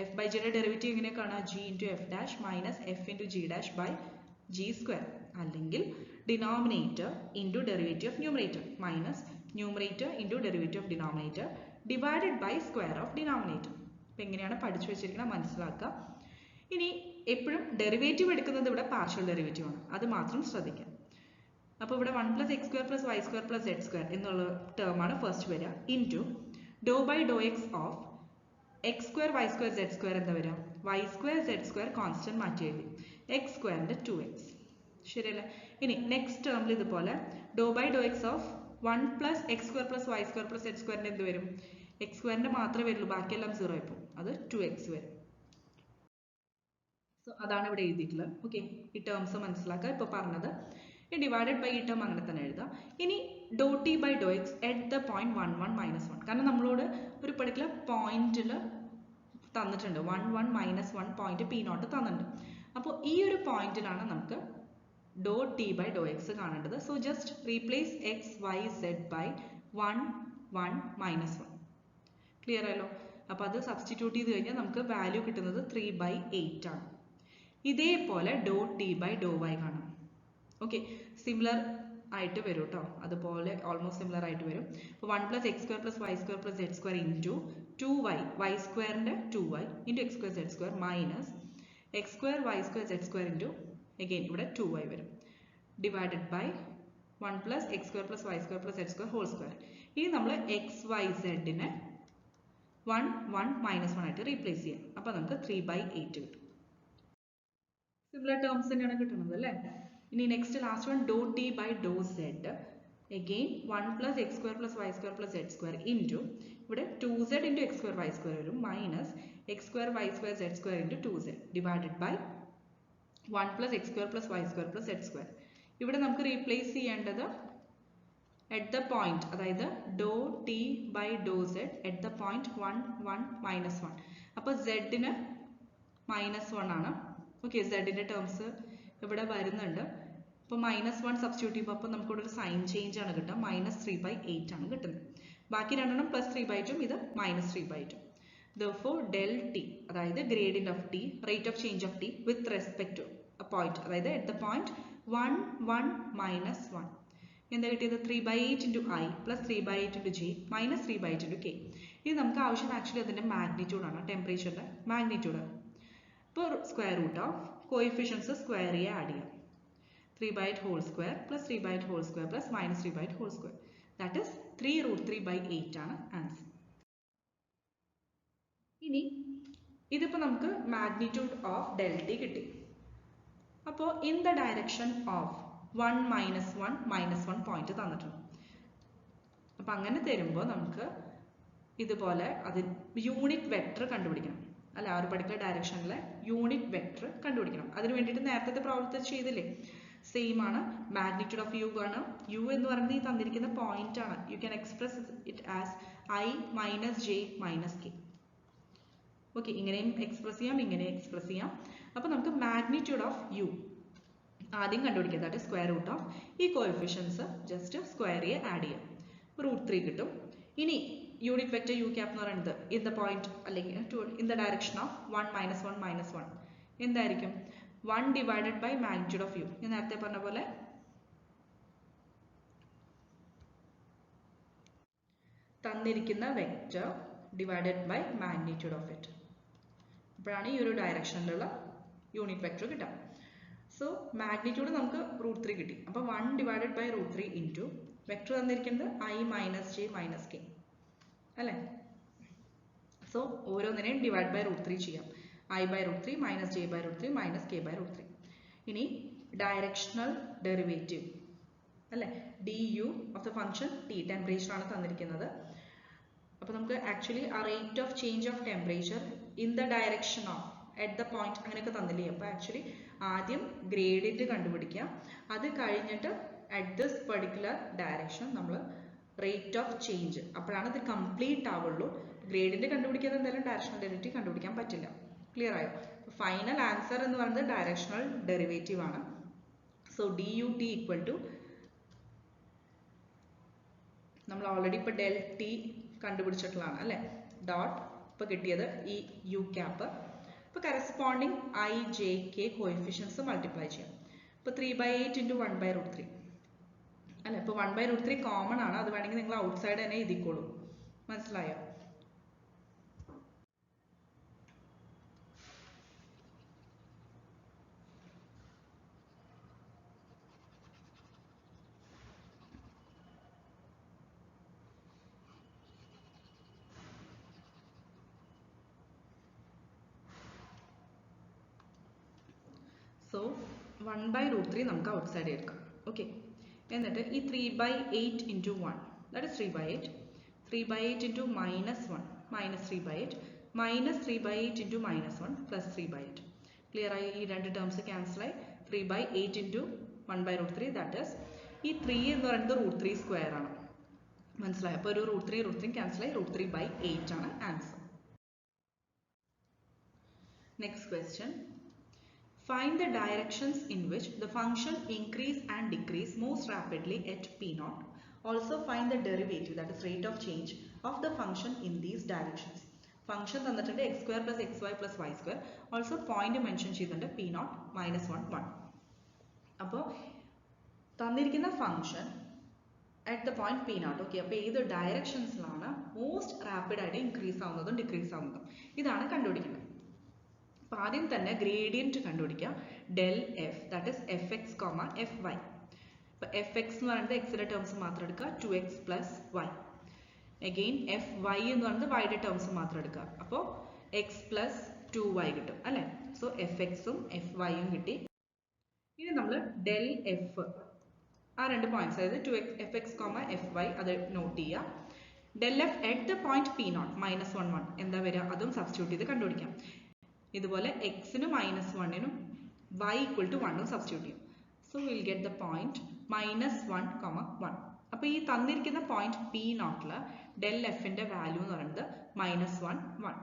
എഫ് ബൈ ജിയുടെ ഡെറിവേറ്റീവ് എങ്ങനെ കാണാം? G into f dash minus f into g dash by g square, അല്ലെങ്കിൽ denominator into derivative of numerator minus numerator into derivative of denominator divided by square of denominator. അപ്പോൾ എങ്ങനെയാണ് പഠിച്ചു വെച്ചിരിക്കുന്നത് മനസ്സിലാക്കുക. ഇനി എപ്പോഴും ഡെറിവേറ്റീവ് എടുക്കുന്നത് ഇവിടെ പാർഷ്യൽ ഡെറിവേറ്റീവ് ആണ്, അത് മാത്രം ശ്രദ്ധിക്കാം. അപ്പോൾ ഇവിടെ 1 plus x square plus Y square plus Z square എന്നുള്ള ടേമാണ് ഫസ്റ്റ് വരിക. Into do by Dr x of x square y square Z square എന്താ വരിക? Y square Z square constant മാറ്റി എഴുതി, എക്സ് സ്ക്വയറിന്റെ 2x. ശരിയല്ലേ? ഇനി നെക്സ്റ്റ് ടേമിൽ ഇതുപോലെ doh by Dr x of 1 plus x square plus Y square plus zed സ്ക്വയറിന്റെ എന്ത് വരും? എക്സ് സ്ക്വയറിന്റെ മാത്രമേ വരുള്ളൂ, ബാക്കിയെല്ലാം 0 ആയി പോകും. അത് 2x വരും. സോ അതാണ് ഇവിടെ എഴുതിയിട്ടുള്ളത്. ഓക്കെ, ഈ ടേംസ് മനസ്സിലാക്കുക. ഇപ്പോൾ പറഞ്ഞത് ഈ ഡിവൈഡഡ് ബൈ ഈ ടേം അങ്ങനെ തന്നെ എഴുതാം. ഇനി doh t by Dr x at the point 1, 1, -1. കാരണം നമ്മളോട് ഒരു പെർട്ടിക്കുലർ പോയിന്റിൽ തന്നിട്ടുണ്ട് 1, 1, -1 പോയിന്റ് പി നോട്ട് തന്നിട്ടുണ്ട്. അപ്പോൾ ഈ ഒരു പോയിന്റിലാണ് നമുക്ക് dot t by dot x കാണേണ്ടത്. So just replace x, y, z by 1, 1, minus 1. Clear ആയല്ലോ? അപ്പോൾ അത് സബ്സ്റ്റിറ്റ്യൂട്ട് ചെയ്ത് കഴിഞ്ഞാൽ നമുക്ക് വാല്യൂ കിട്ടുന്നത് 3/8 ആണ്. ഇതേപോലെ dot t by Dr y കാണാം. ഓക്കെ, സിമിലർ ആയിട്ട് വരും കേട്ടോ. അതുപോലെ ഓൾമോസ്റ്റ് സിമിലർ ആയിട്ട് വരും. അപ്പോൾ 1 + x² + y² + z² into 2y, y² 2y into x² z² minus x² y² z² into again ഇവിടെ 2y വരും, divided by 1 + x² + y² + z² whole square. ഇനി നമ്മൾ എക്സ് വൈ സെഡിനെ 1, 1, -1 ആയിട്ട് റീപ്ലേസ് ചെയ്യാം. അപ്പോൾ നമുക്ക് 3/8 കിട്ടും. സിമിലർ ടേംസ് തന്നെയാണ് കിട്ടുന്നത് അല്ലേ? ഇനി next last one do t by Dr z again 1 + x² + y² + z² into ഇവിടെ 2z ഇൻറ്റു x² y² വരും minus x² y² z² into 2z divided by 1 + x² + y² + z². ഇവിടെ നമുക്ക് റീപ്ലേസ് ചെയ്യേണ്ടത് at the point, അതായത് doh t by Dr zed at the point 1, 1, -1. അപ്പോൾ z-ന് -1 ആണ്. ഓക്കെ, z-ന്റെ ടേംസ് ഇവിടെ വരുന്നുണ്ട്. അപ്പോൾ -1 സബ്സ്റ്റിറ്റ്യൂട്ട് ചെയ്യുമ്പോൾ അപ്പോൾ നമുക്ക് ഇവിടെ ഒരു സൈൻ ചേഞ്ച് ആണ് കിട്ടുക, -3/8 ആണ് കിട്ടുന്നത്. ബാക്കി രണ്ടെണ്ണം +3/2 ഇത് -3/2. Therefore del t അതായത് gradient of t, rate of change of t with respect to a point, അതായത് at the point 1, 1, -1. എന്താ കിട്ടിയത്? 3/8 into i + 3/8 into j minus 3/8 into k. ഇത് നമുക്ക് ആവശ്യം ആക്ച്വലി അതിൻ്റെ മാഗ്നിറ്റ്യൂഡാണ്, ടെമ്പറേച്ചറിൻ്റെ മാഗ്നിറ്റ്യൂഡ്. ഇപ്പോൾ square root of coefficients square ചെയ്യുക, ആഡ് ചെയ്യാം. 3/8 whole square + 3/8 whole square + -3/8 whole square, that is 3√3/8 ആണ് ആൻസർ. ഇനി ഇതിപ്പോൾ നമുക്ക് മാഗ്നിറ്റ്യൂഡ് ഓഫ് ഡെൽ ടി കിട്ടി. അപ്പോൾ in the direction of 1, -1, -1 point തന്നിട്ടുണ്ട്. അപ്പം അങ്ങനെ തരുമ്പോൾ നമുക്ക് ഇതുപോലെ അതിന് യൂണിറ്റ് വെക്ടർ കണ്ടുപിടിക്കണം അല്ല, ആ ഒരു പർട്ടിക്കുലർ ഡയറക്ഷനിലെ യൂണിറ്റ് വെക്ടർ കണ്ടുപിടിക്കണം. അതിന് വേണ്ടിയിട്ട് നേരത്തെ പ്രോബ്ലത്തിൽ ചെയ്തില്ലേ, സെയിം ആണ്. മാഗ്നിറ്റ്യൂഡ് ഓഫ് യു ആണ്. യു എന്ന് പറയുന്നത് ഈ തന്നിരിക്കുന്ന പോയിന്റ് ആണ്. You can express it as i - j - k. Okay, ഇങ്ങനെയും എക്സ്പ്രസ് ചെയ്യാം, ഇങ്ങനെയും എക്സ്പ്രസ് ചെയ്യാം. അപ്പോൾ നമുക്ക് മാഗ്നിറ്റ്യൂഡ് ഓഫ് യു ആദ്യം കണ്ടുപിടിക്കുക, ദാറ്റ് സ്ക്വയർ റൂട്ട് ഓഫ് ഈ കോഎഫിഷ്യൻസ് ജസ്റ്റ് സ്ക്വയർ ചെയ്യുക, ആഡ് ചെയ്യാം, √3 കിട്ടും. ഇനി യൂണിറ്റ് വെക്ടർ യു ക്യാപ് എന്ന് പറയുന്നത് ഇൻ ദ പോയിന്റ് അല്ലെങ്കിൽ ഇൻ ദ ഡയറക്ഷൻ ഓഫ് 1, -1, -1 എന്തായിരിക്കും? 1 divided by magnitude of u. ഞാൻ നേരത്തെ പറഞ്ഞ പോലെ തന്നിരിക്കുന്ന vector divided by magnitude of it. അപ്പോഴാണ് ഈ ഒരു ഡയറക്ഷനിലുള്ള യൂണിറ്റ് വെക്ടർ കിട്ടുക. സോ മാഗ്നിറ്റ്യൂഡ് നമുക്ക് √3 കിട്ടി. അപ്പോൾ 1 ഡിവൈഡഡ് ബൈ √3 ഇൻറ്റു വെക്ടർ തന്നിരിക്കുന്നത് i - j - k അല്ലേ? സോ ഓരോന്നിനെയും ഡിവൈഡ് ബൈ √3 ചെയ്യാം. i / √3 - j / √3 - k / √3. ഇനി ഡയറക്ഷണൽ ഡെറിവേറ്റീവ് അല്ലേ, du of the function t, temperature ആണ് തന്നിരിക്കുന്നത്. അപ്പോൾ നമുക്ക് ആക്ച്വലി ആ rate of change of temperature in the direction of at the point അങ്ങനെയൊക്കെ തന്നില്ലേ. അപ്പോൾ ആക്ച്വലി ആദ്യം ഗ്രേഡിയന്റ് കണ്ടുപിടിക്കുക, അത് കഴിഞ്ഞിട്ട് അറ്റ് ദിസ് പെർട്ടിക്കുലർ ഡയറക്ഷൻ നമ്മൾ റേറ്റ് ഓഫ് ചേഞ്ച്, അപ്പോഴാണ് ഇത് കംപ്ലീറ്റ് ആവുള്ളൂ. ഗ്രേഡിയന്റ് കണ്ടുപിടിക്കാതെ എന്തായാലും ഡയറക്ഷണൽ ഡെറിവേറ്റീവ് കണ്ടുപിടിക്കാൻ പറ്റില്ല. ക്ലിയർ ആയോ? ഫൈനൽ ആൻസർ എന്ന് പറയുന്നത് ഡയറക്ഷണൽ ഡെറിവേറ്റീവ് ആണ്. സോ dut ഈക്വൽ ടു നമ്മൾ ഓൾറെഡി ഇപ്പോൾ ഡെൽ ടി കണ്ടുപിടിച്ചിട്ടുള്ളതാണ് അല്ലേ, ഡോട്ട് ഇപ്പോൾ കിട്ടിയത് ഈ യു ക്യാപ്പ്. ഇപ്പോൾ corresponding i, j, k coefficients multiply ചെയ്യാം. ഇപ്പോൾ 3/8 ഇൻറ്റു 1/√3 അല്ലേ. ഇപ്പോൾ 1/√3 കോമൺ ആണ്, അത് വേണമെങ്കിൽ നിങ്ങൾ ഔട്ട് സൈഡ് തന്നെ എഴുതിക്കോളൂ. മനസ്സിലായോ? സോ 1/√3 നമുക്ക് ഔട്ട് സൈഡ് എടുക്കാം. ഓക്കെ, എന്നിട്ട് ഈ 3/8 into 1 that is 3/8, 3/8 into -1 -3/8 -3/8 into -1 +3/8. Clear ആയി? ഈ രണ്ട് ടേംസ് ക്യാൻസൽ ആയി. 3/8 ഇൻറ്റു 1/√3 ദാറ്റ് ഇസ് ഈ 3 എന്ന് പറയുന്നത് √3 സ്ക്വയർ ആണ്. മനസ്സിലായി? അപ്പോൾ ഒരു √3 ക്യാൻസൽ ആയി, √3/8 ആണ് answer. Next question, Find the directions in which the function increase and decrease most rapidly at p0. Also find the derivative, that is rate of change of the function in these directions. Function തന്നിട്ടുണ്ട് x square plus xy plus y square. Also point mention ചെയ്തിട്ടുണ്ട് p0 minus 1 1. അപ്പോൾ തന്നിരിക്കുന്ന function at the point p0. Okay, അപ്പോൾ ഏത് ഡയറക്ഷൻസിലാണ് മോസ്റ്റ് റാപ്പിഡ് ആയിട്ട് ഇൻക്രീസ് ആവുന്നതും ഡിക്രീസ് ആവുന്നതും ഇതാണ് കണ്ടുപിടിക്കുന്നത്. അപ്പോൾ ആദ്യം തന്നെ ഗ്രേഡിയന്റ് കണ്ടുപിടിക്കുക. Del f, that is f x comma f y. അപ്പോൾ എഫ് എക്സ് എന്ന് പറയുന്നത് എക്സിന്റെ ടേംസ് മാത്രം എടുക്കുക, 2x plus y. Again f y എന്ന് പറയുന്നത് വൈയുടെ ടേംസ് മാത്രം എടുക്കുക, അപ്പോൾ എക്സ് പ്ലസ് 2y കിട്ടും അല്ലേ. സോ എഫ് എക്സും എഫ് വൈയും കിട്ടി. ഇനി നമ്മൾ ഡെൽ എഫ്, ആ രണ്ട് പോയിന്റ്സ്, അതായത് 2x f x comma f y, അത് നോട്ട് ചെയ്യുക. Del f at the point p0 minus 1 1 എന്താ വരിക, അതും സബ്സ്റ്റിറ്റ്യൂട്ട് ചെയ്ത് കണ്ടുപിടിക്കാം. ഇതുപോലെ എക്സിനും മൈനസ് 1നും y ഈക്വൽ ടു 1ഉം സബ്സ്റ്റിറ്റ്യൂട്ട് ചെയ്യും. So will get the point minus 1 comma 1. അപ്പോൾ ഈ തന്നിരിക്കുന്ന പോയിന്റ് p0 ഡെൽ എഫിന്റെ വാല്യൂ എന്ന് പറയുന്നത് മൈനസ് 1 1.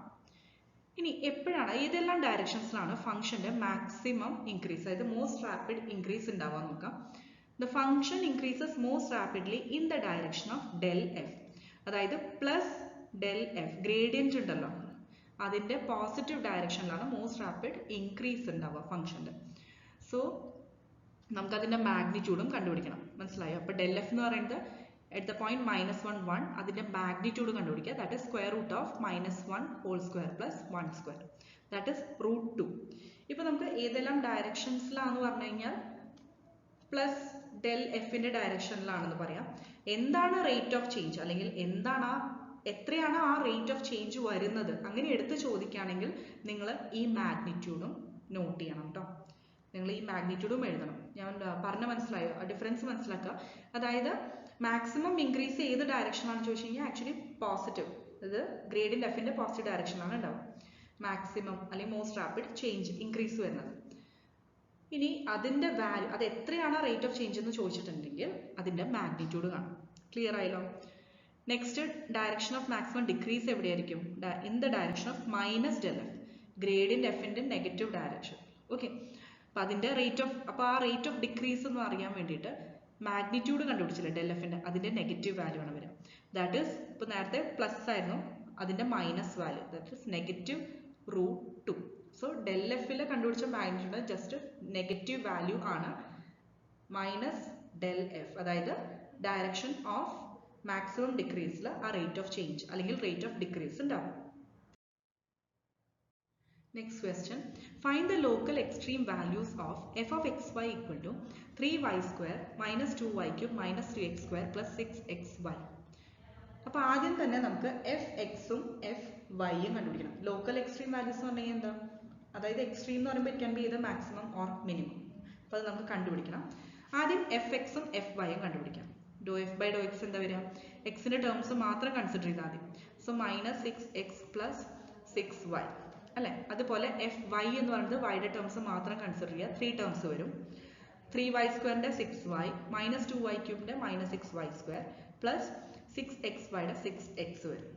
ഇനി എപ്പോഴാണ്, ഏതെല്ലാം ഡയറക്ഷൻസിലാണ് ഫംഗ്ഷന്റെ മാക്സിമം ഇൻക്രീസ്, അതായത് മോസ്റ്റ് റാപ്പിഡ് ഇൻക്രീസ് ഉണ്ടാവാൻ നോക്കാം. The function increases most rapidly in the direction of del f. അതായത് പ്ലസ് ഡെൽ എഫ് ഗ്രേഡിയന്റ് ഉണ്ടല്ലോ, അതിന്റെ പോസിറ്റീവ് ഡയറക്ഷനിലാണ് മോസ്റ്റ് റാപ്പിഡ് ഇൻക്രീസ് ഉണ്ടാവുക ഫംഗ്ഷന്റെ. സോ നമുക്ക് അതിന്റെ മാഗ്നിറ്റ്യൂഡും കണ്ടുപിടിക്കണം, മനസ്സിലായോ. അപ്പോൾ ഡെൽ എഫ് എന്ന് പറയുന്നത് at the point minus 1 1, അതിന്റെ മാഗ്നിറ്റ്യൂഡ് കണ്ടുപിടിക്കുക. That is square root of minus 1 whole square plus 1 square, that is root 2. ഇപ്പൊ നമുക്ക് ഏതെല്ലാം ഡയറക്ഷൻസിലാണെന്ന് പറഞ്ഞു കഴിഞ്ഞാൽ പ്ലസ് ഡെൽ എഫിന്റെ ഡയറക്ഷനിലാണെന്ന് പറയാം. എന്താണ് റേറ്റ് ഓഫ് ചേഞ്ച്, അല്ലെങ്കിൽ എന്താണ് എത്രയാണ് ആ റേറ്റ് ഓഫ് ചേഞ്ച് വരുന്നത്, അങ്ങനെ എടുത്ത് ചോദിക്കുകയാണെങ്കിൽ നിങ്ങൾ ഈ മാഗ്നിറ്റ്യൂഡും നോട്ട് ചെയ്യണം കേട്ടോ. നിങ്ങൾ ഈ മാഗ്നിറ്റ്യൂഡും എഴുതണം. ഞാൻ പറഞ്ഞ മനസ്സിലായോ, ആ ഡിഫറൻസ് മനസ്സിലാക്കുക. അതായത് മാക്സിമം ഇൻക്രീസ് ഏത് ഡയറക്ഷനാണെന്ന് ചോദിച്ചു കഴിഞ്ഞാൽ ആക്ച്വലി പോസിറ്റീവ്, അത് ഗ്രേഡിയന്റ് എഫിന്റെ പോസിറ്റീവ് ഡയറക്ഷനാണ് ഉണ്ടാവുക മാക്സിമം, അല്ലെങ്കിൽ മോസ്റ്റ് റാപ്പിഡ് ചേഞ്ച് ഇൻക്രീസ് വരുന്നത്. ഇനി അതിന്റെ വാല്യൂ, അത് എത്രയാണ് റേറ്റ് ഓഫ് ചേഞ്ച് എന്ന് ചോദിച്ചിട്ടുണ്ടെങ്കിൽ അതിന്റെ മാഗ്നിറ്റ്യൂഡ് കാണും. ക്ലിയർ ആയല്ലോ. Next direction of maximum decrease എവിടെയായിരിക്കും, in the direction of minus del f, gradient എഫിന്റെ നെഗറ്റീവ് ഡയറക്ഷൻ. ഓക്കെ, അപ്പൊ അതിന്റെ റേറ്റ് ഓഫ്, അപ്പൊ ആ റേറ്റ് ഓഫ് ഡിക്രീസ് എന്ന് അറിയാൻ വേണ്ടിയിട്ട് മാഗ്നിറ്റ്യൂഡ് കണ്ടുപിടിച്ചില്ല ഡെൽ എഫിന്റെ, അതിന്റെ നെഗറ്റീവ് വാല്യൂ ആണ് വരിക. ദാറ്റ് ഈസ്, ഇപ്പൊ നേരത്തെ പ്ലസ് ആയിരുന്നു, അതിന്റെ minus value, that is negative root 2. So del എഫിൽ കണ്ടുപിടിച്ച മാഗ്നിറ്റ്യൂഡ് ജസ്റ്റ് നെഗറ്റീവ് വാല്യൂ ആണ്, മൈനസ് ഡെൽ എഫ്, അതായത് ഡയറക്ഷൻ ഓഫ് മാക്സിമം ഡിക്രീസിൽ ആ റേറ്റ് ഓഫ് ചേഞ്ച് അല്ലെങ്കിൽ റേറ്റ് ഓഫ് ഡിക്രീസ് ഉണ്ടാവും. Next question, find the local extreme values of f of xy equal to 3y square minus 2y cube minus 3x square plus 6xy. അപ്പോൾ ആദ്യം തന്നെ നമുക്ക് എഫ് എക്സും എഫ് വൈയും കണ്ടുപിടിക്കണം. ലോക്കൽ എക്സ്ട്രീം വാല്യൂസ് എന്ന് പറഞ്ഞാൽ എന്താ, അതായത് എക്സ്ട്രീം എന്ന് പറയുമ്പോൾ ഇറ്റ് ക്യാൻ ബി ഇത് മാക്സിമം ഓർ മിനിമം. അപ്പോൾ അത് നമുക്ക് കണ്ടുപിടിക്കണം. ആദ്യം എഫ് എക്സും എഫ് വൈയും കണ്ടുപിടിക്കാം. ഡോ എഫ് ബൈ ഡോ എക്സ് എന്താ വരിക, എക്സിന്റെ ടേംസ് മാത്രം കൺസിഡർ ചെയ്താൽ മതി. So minus 6x plus 6y അല്ലെ. അതുപോലെ എഫ് വൈ എന്ന് പറയുന്നത് വൈയുടെ ടേംസ് മാത്രം കൺസിഡർ ചെയ്യുക, 3 ടേംസ് വരും. 3y സ്ക്വയറിന്റെ 6y മൈനസ് 2y ക്യൂബിന്റെ മൈനസ് 6y സ്ക്വയർ പ്ലസ് 6xyയുടെ 6x വരും.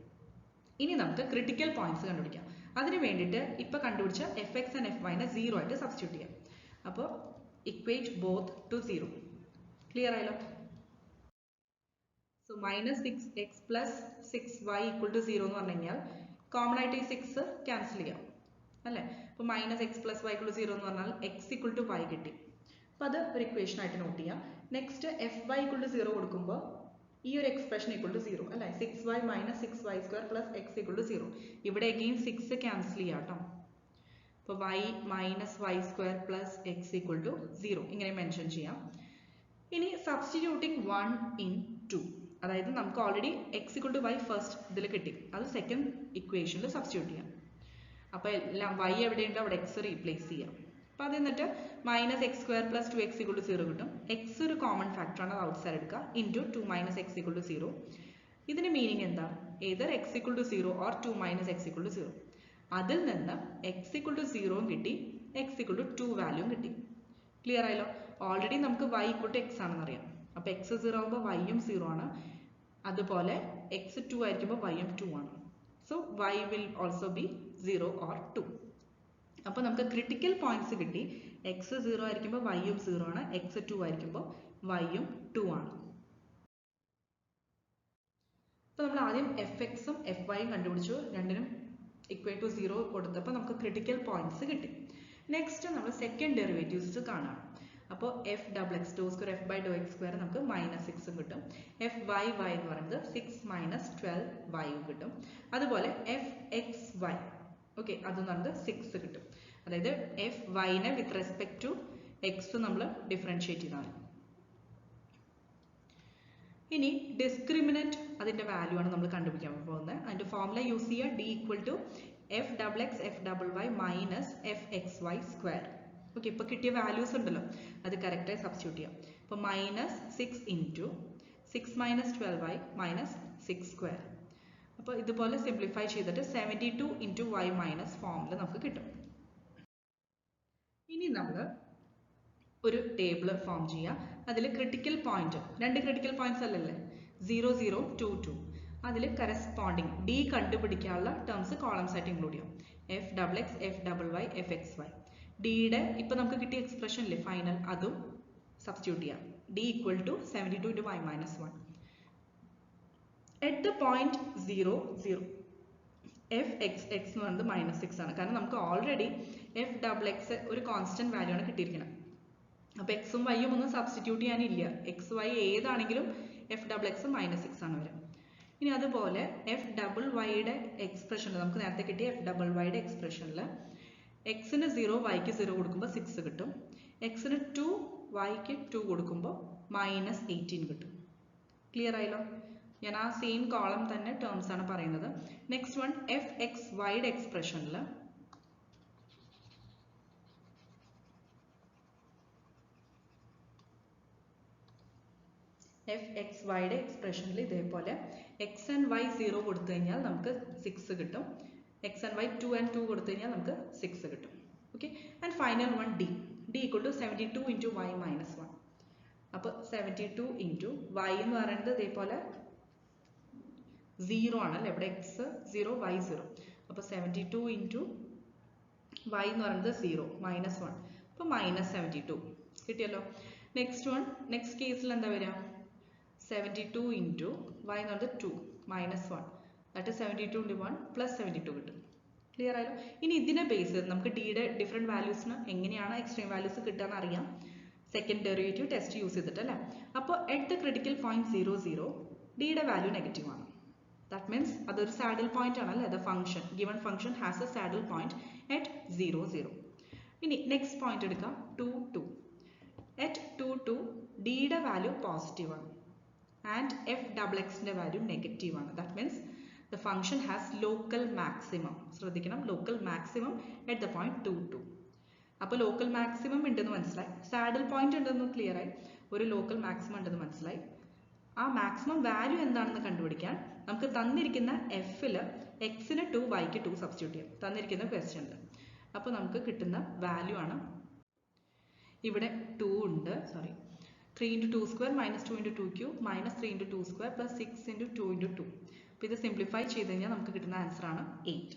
ഇനി നമുക്ക് ക്രിട്ടിക്കൽ പോയിന്റ്സ് കണ്ടുപിടിക്കാം. അതിന് വേണ്ടിയിട്ട് ഇപ്പൊ കണ്ടുപിടിച്ച എഫ് എക്സ് ആൻഡ് എഫ് വൈനെ 0 ആയിട്ട് സബ്സ്റ്റിറ്റ്യൂട്ട് ചെയ്യാം. അപ്പോൾ ഇക്വേറ്റ് ബോത്ത് ടു 0. ക്ലിയർ ആയല്ലോ. So minus 6x plus 6y equal to 0 എന്ന് പറഞ്ഞു കഴിഞ്ഞാൽ കോമൺ ആയിട്ട് ഈ 6 ക്യാൻസൽ ചെയ്യാം അല്ലേ. അപ്പോൾ minus x plus y equal to 0 എന്ന് പറഞ്ഞാൽ എക്സ് ഈക്വൽ ടു വൈ കിട്ടി. അപ്പോൾ അത് ഒരു ഇക്വേഷൻ ആയിട്ട് നോട്ട് ചെയ്യാം. Next f y equal to 0 കൊടുക്കുമ്പോൾ ഈ ഒരു എക്സ്പ്രഷൻ ഈക്വൽ ടു 0 അല്ലേ. 6y minus 6y square plus x equal to 0. ഇവിടെ അഗെയിൻ 6 ക്യാൻസൽ ചെയ്യാം കേട്ടോ. അപ്പോൾ y minus y square plus x equal to 0 ഇങ്ങനെ മെൻഷൻ ചെയ്യാം. ഇനി സബ്സ്റ്റിറ്റ്യൂട്ടിങ് 1 in 2, അതായത് നമുക്ക് already x equal to y first ഇതിൽ കിട്ടി, അത് സെക്കൻഡ് ഇക്വേഷനിൽ സബ്സ്റ്റിറ്റ്യൂട്ട് ചെയ്യാം. അപ്പോൾ എല്ലാം y എവിടെയുണ്ടോ അവിടെ എക്സ് റീപ്ലേസ് ചെയ്യാം. അപ്പോൾ അത് എന്നിട്ട് minus x square plus 2x equal to 0 കിട്ടും. എക്സ് ഒരു കോമൺ ഫാക്ടറാണ്, അത് ഔട്ട് സൈഡ് എടുക്കുക, into 2 minus x equal to 0. ഇതിന്റെ മീനിങ് എന്താ, either x equal to 0 or 2 minus x equal to 0. അതിൽ നിന്ന് എക്സ് ഈക്വൽ ടു 0 കിട്ടി, എക്സ് ഈക്വൽ ടു 2 വാല്യൂം കിട്ടി. ക്ലിയർ ആയല്ലോ. ഓൾറെഡി നമുക്ക് y ഈക്വൽ ടു എക്സ് ആണെന്ന് അറിയാം. അപ്പോൾ എക്സ് 0 ആകുമ്പോൾ വൈയും 0 ആണ്, അതുപോലെ എക്സ് 2 ആയിരിക്കുമ്പോൾ വൈയും 2 ആണ്. So y will also be 0 or 2. അപ്പോൾ നമുക്ക് ക്രിട്ടിക്കൽ പോയിന്റ്സ് കിട്ടി. എക്സ് 0 ആയിരിക്കുമ്പോൾ വൈയും 0 ആണ്, എക്സ് 2 ആയിരിക്കുമ്പോൾ വൈയും 2 ആണ്. അപ്പോൾ നമ്മൾ ആദ്യം എഫ് എക്സും എഫ് വൈയും കണ്ടുപിടിച്ചു, രണ്ടിനും ഇക്വൽ ടു 0 കൊടുത്തപ്പോൾ നമുക്ക് ക്രിട്ടിക്കൽ പോയിന്റ്സ് കിട്ടി. നെക്സ്റ്റ് നമ്മൾ സെക്കൻഡ് ഡെറിവേറ്റീവ്സ് കാണാം. അപ്പോൾ f double x do square f by Dr x square നമുക്ക് -6 കിട്ടും. എഫ് വൈ വൈ എന്ന് പറയുന്നത് 6 - 12y കിട്ടും. അതുപോലെ എഫ് എക്സ് വൈ ഓക്കെ അതെന്ന് പറയുന്നത് 6 കിട്ടും. അതായത് എഫ് വൈനെ വിത്ത് റെസ്പെക്ട് ടു എക്സ് നമ്മൾ ഡിഫറൻഷിയേറ്റ് ചെയ്താൽ. ഇനി ഡിസ്ക്രിമിനന്റ് അതിന്റെ വാല്യൂ ആണ് നമ്മൾ കണ്ടുപിടിക്കാൻ പോകുന്നത്. അതിന്റെ ഫോർമുല യൂസ് ചെയ്യുക, d equal to f double x f double y minus f x y square. Okay ഇപ്പോൾ കിട്ടിയ വാല്യൂസ് ഉണ്ടല്ലോ അത് കറക്റ്റായി സബ്സ്റ്റിറ്റ്യൂട്ട് ചെയ്യാം. അപ്പോൾ -6 ഇൻറ്റു 6 - 12y മൈനസ് 6 സ്ക്വയർ. അപ്പോൾ ഇതുപോലെ സിംപ്ലിഫൈ ചെയ്തിട്ട് 72 ഇൻറ്റു y മൈനസ് ഫോമിൽ നമുക്ക് കിട്ടും. ഇനി നമ്മൾ ഒരു ടേബിൾ ഫോം ചെയ്യുക. അതിൽ ക്രിട്ടിക്കൽ പോയിന്റ്, രണ്ട് ക്രിട്ടിക്കൽ പോയിന്റ്സ് അല്ലല്ലേ 0 0 2 2, അതിൽ കറസ്പോണ്ടിങ് ഡി കണ്ടുപിടിക്കാനുള്ള ടേംസ് കോളംസ് ആയിട്ട് ഇൻക്ലൂഡ് ചെയ്യാം. F double x f double y f x y. ഡിയുടെ ഇപ്പം നമുക്ക് കിട്ടിയ എക്സ്പ്രഷൻ ഇല്ലേ ഫൈനൽ, അതും സബ്സ്റ്റിറ്റ്യൂട്ട് ചെയ്യാം. D equal to 72 into y minus 1. At the point 0 0 f x x എന്ന് പറയുന്നത് -6 ആണ്. കാരണം നമുക്ക് ഓൾറെഡി എഫ് ഡബിൾ എക്സ് ഒരു കോൺസ്റ്റന്റ് വാല്യൂ ആണ് കിട്ടിയിരിക്കുന്നത്. അപ്പോൾ എക്സും വൈയും ഒന്നും സബ്സ്റ്റിറ്റ്യൂട്ട് ചെയ്യാനില്ല. എക്സ് വൈ ഏതാണെങ്കിലും എഫ് ഡബിൾ എക്സ് -6 ആണ് വരിക. ഇനി അതുപോലെ എഫ് ഡബിൾ വൈയുടെ എക്സ്പ്രഷനിൽ നമുക്ക് നേരത്തെ കിട്ടിയ എഫ് ഡബിൾ വൈയുടെ എക്സ്പ്രഷനിൽ എക്സിന് 0 വൈക്ക് 0 കൊടുക്കുമ്പോൾ 6 കിട്ടും. എക്സിന് 2 വൈക്ക് 2 കൊടുക്കുമ്പോൾ -18 കിട്ടും. ക്ലിയർ ആയല്ലോ? ഞാൻ ആ സെയിം കോളം തന്നെ ടേംസ് ആണ് പറയുന്നത്. നെക്സ്റ്റ് വൺ എഫ് എക്സ് വൈയുടെ എക്സ്പ്രഷനിൽ എഫ് എക്സ് വൈയുടെ എക്സ്പ്രഷനിൽ ഇതേപോലെ എക്സ് ആൻഡ് വൈ 0 കൊടുത്തു കഴിഞ്ഞാൽ നമുക്ക് 6 കിട്ടും. എക്സ് ആൻഡ് വൈ 2 and 2 കൊടുത്തു കഴിഞ്ഞാൽ നമുക്ക് 6 കിട്ടും. Okay and final one d equal to 72 into y minus 1. അപ്പോൾ 72 ഇൻറ്റു വൈ എന്ന് പറയുന്നത് ഇതേപോലെ 0 ആണല്ലേ, ഇവിടെ എക്സ് 0 വൈ 0. അപ്പോൾ 72 ഇൻറ്റു വൈ എന്ന് പറയുന്നത് 0 മൈനസ് 1, അപ്പോൾ -72 കിട്ടിയല്ലോ. നെക്സ്റ്റ് വൺ നെക്സ്റ്റ് കേസിൽ എന്താ വരിക, 72 ഇൻറ്റു വൈ എന്ന് പറയുന്നത് 2 മൈനസ് 1, ദാറ്റ് 72 ഇൻറ്റു 1 പ്ലസ് 72 കിട്ടും. ക്ലിയർ ആയല്ലോ? ഇനി ഇതിനെ ബേസ് ചെയ്ത് നമുക്ക് ഡിയുടെ ഡിഫറെൻറ്റ് വാല്യൂസിന് എങ്ങനെയാണ് എക്സ്ട്രീം വാല്യൂസ് കിട്ടുകയെന്ന് അറിയാം, സെക്കൻഡ് ഡെറിവേറ്റീവ് ടെസ്റ്റ് യൂസ് ചെയ്തിട്ട് അല്ലേ. അപ്പോൾ അറ്റ് ദ ക്രിട്ടിക്കൽ പോയിന്റ് 0 0 ഡിയുടെ വാല്യൂ നെഗറ്റീവ് ആണ്. ദാറ്റ് മീൻസ് അതൊരു സാഡിൽ പോയിന്റ് ആണല്ലേ, the function given function has A saddle point at 0 0. ഇനി നെക്സ്റ്റ് പോയിന്റ് എടുക്കാം 2 2. അറ്റ് 2 2 ഡിയുടെ വാല്യൂ പോസിറ്റീവ് ആണ് ആൻഡ് എഫ് ഡബിൾ എക്സിന്റെ വാല്യൂ നെഗറ്റീവ് ആണ്. That means the function has local maximum. ശ്രദ്ധിക്കണം, local maximum at the point 2 2. അപ്പോൾ ലോക്കൽ മാക്സിമം ഉണ്ടെന്ന് മനസ്സിലായി, സാഡിൽ പോയിന്റ് ഉണ്ടെന്ന് ക്ലിയർ ആയി, ഒരു ലോക്കൽ മാക്സിമം ഉണ്ടെന്ന് മനസ്സിലായി. ആ മാക്സിമം വാല്യൂ എന്താണെന്ന് കണ്ടുപിടിക്കാൻ നമുക്ക് തന്നിരിക്കുന്ന എഫിൽ എക്സിന് 2 വൈക്ക് 2 സബ്സ്റ്റിറ്റ്യൂട്ട് ചെയ്യാം തന്നിരിക്കുന്ന ക്വസ്റ്റ്യനിൽ. അപ്പോൾ നമുക്ക് കിട്ടുന്ന വാല്യൂ ആണ് ഇവിടെ 2 ഉണ്ട്, sorry 3 into 2 square minus 2 into 2 cube minus 3 into 2 square plus 6 into 2 into 2. അപ്പോൾ ഇത് സിംപ്ലിഫൈ ചെയ്ത് കഴിഞ്ഞാൽ നമുക്ക് കിട്ടുന്ന ആൻസർ ആണ് 8.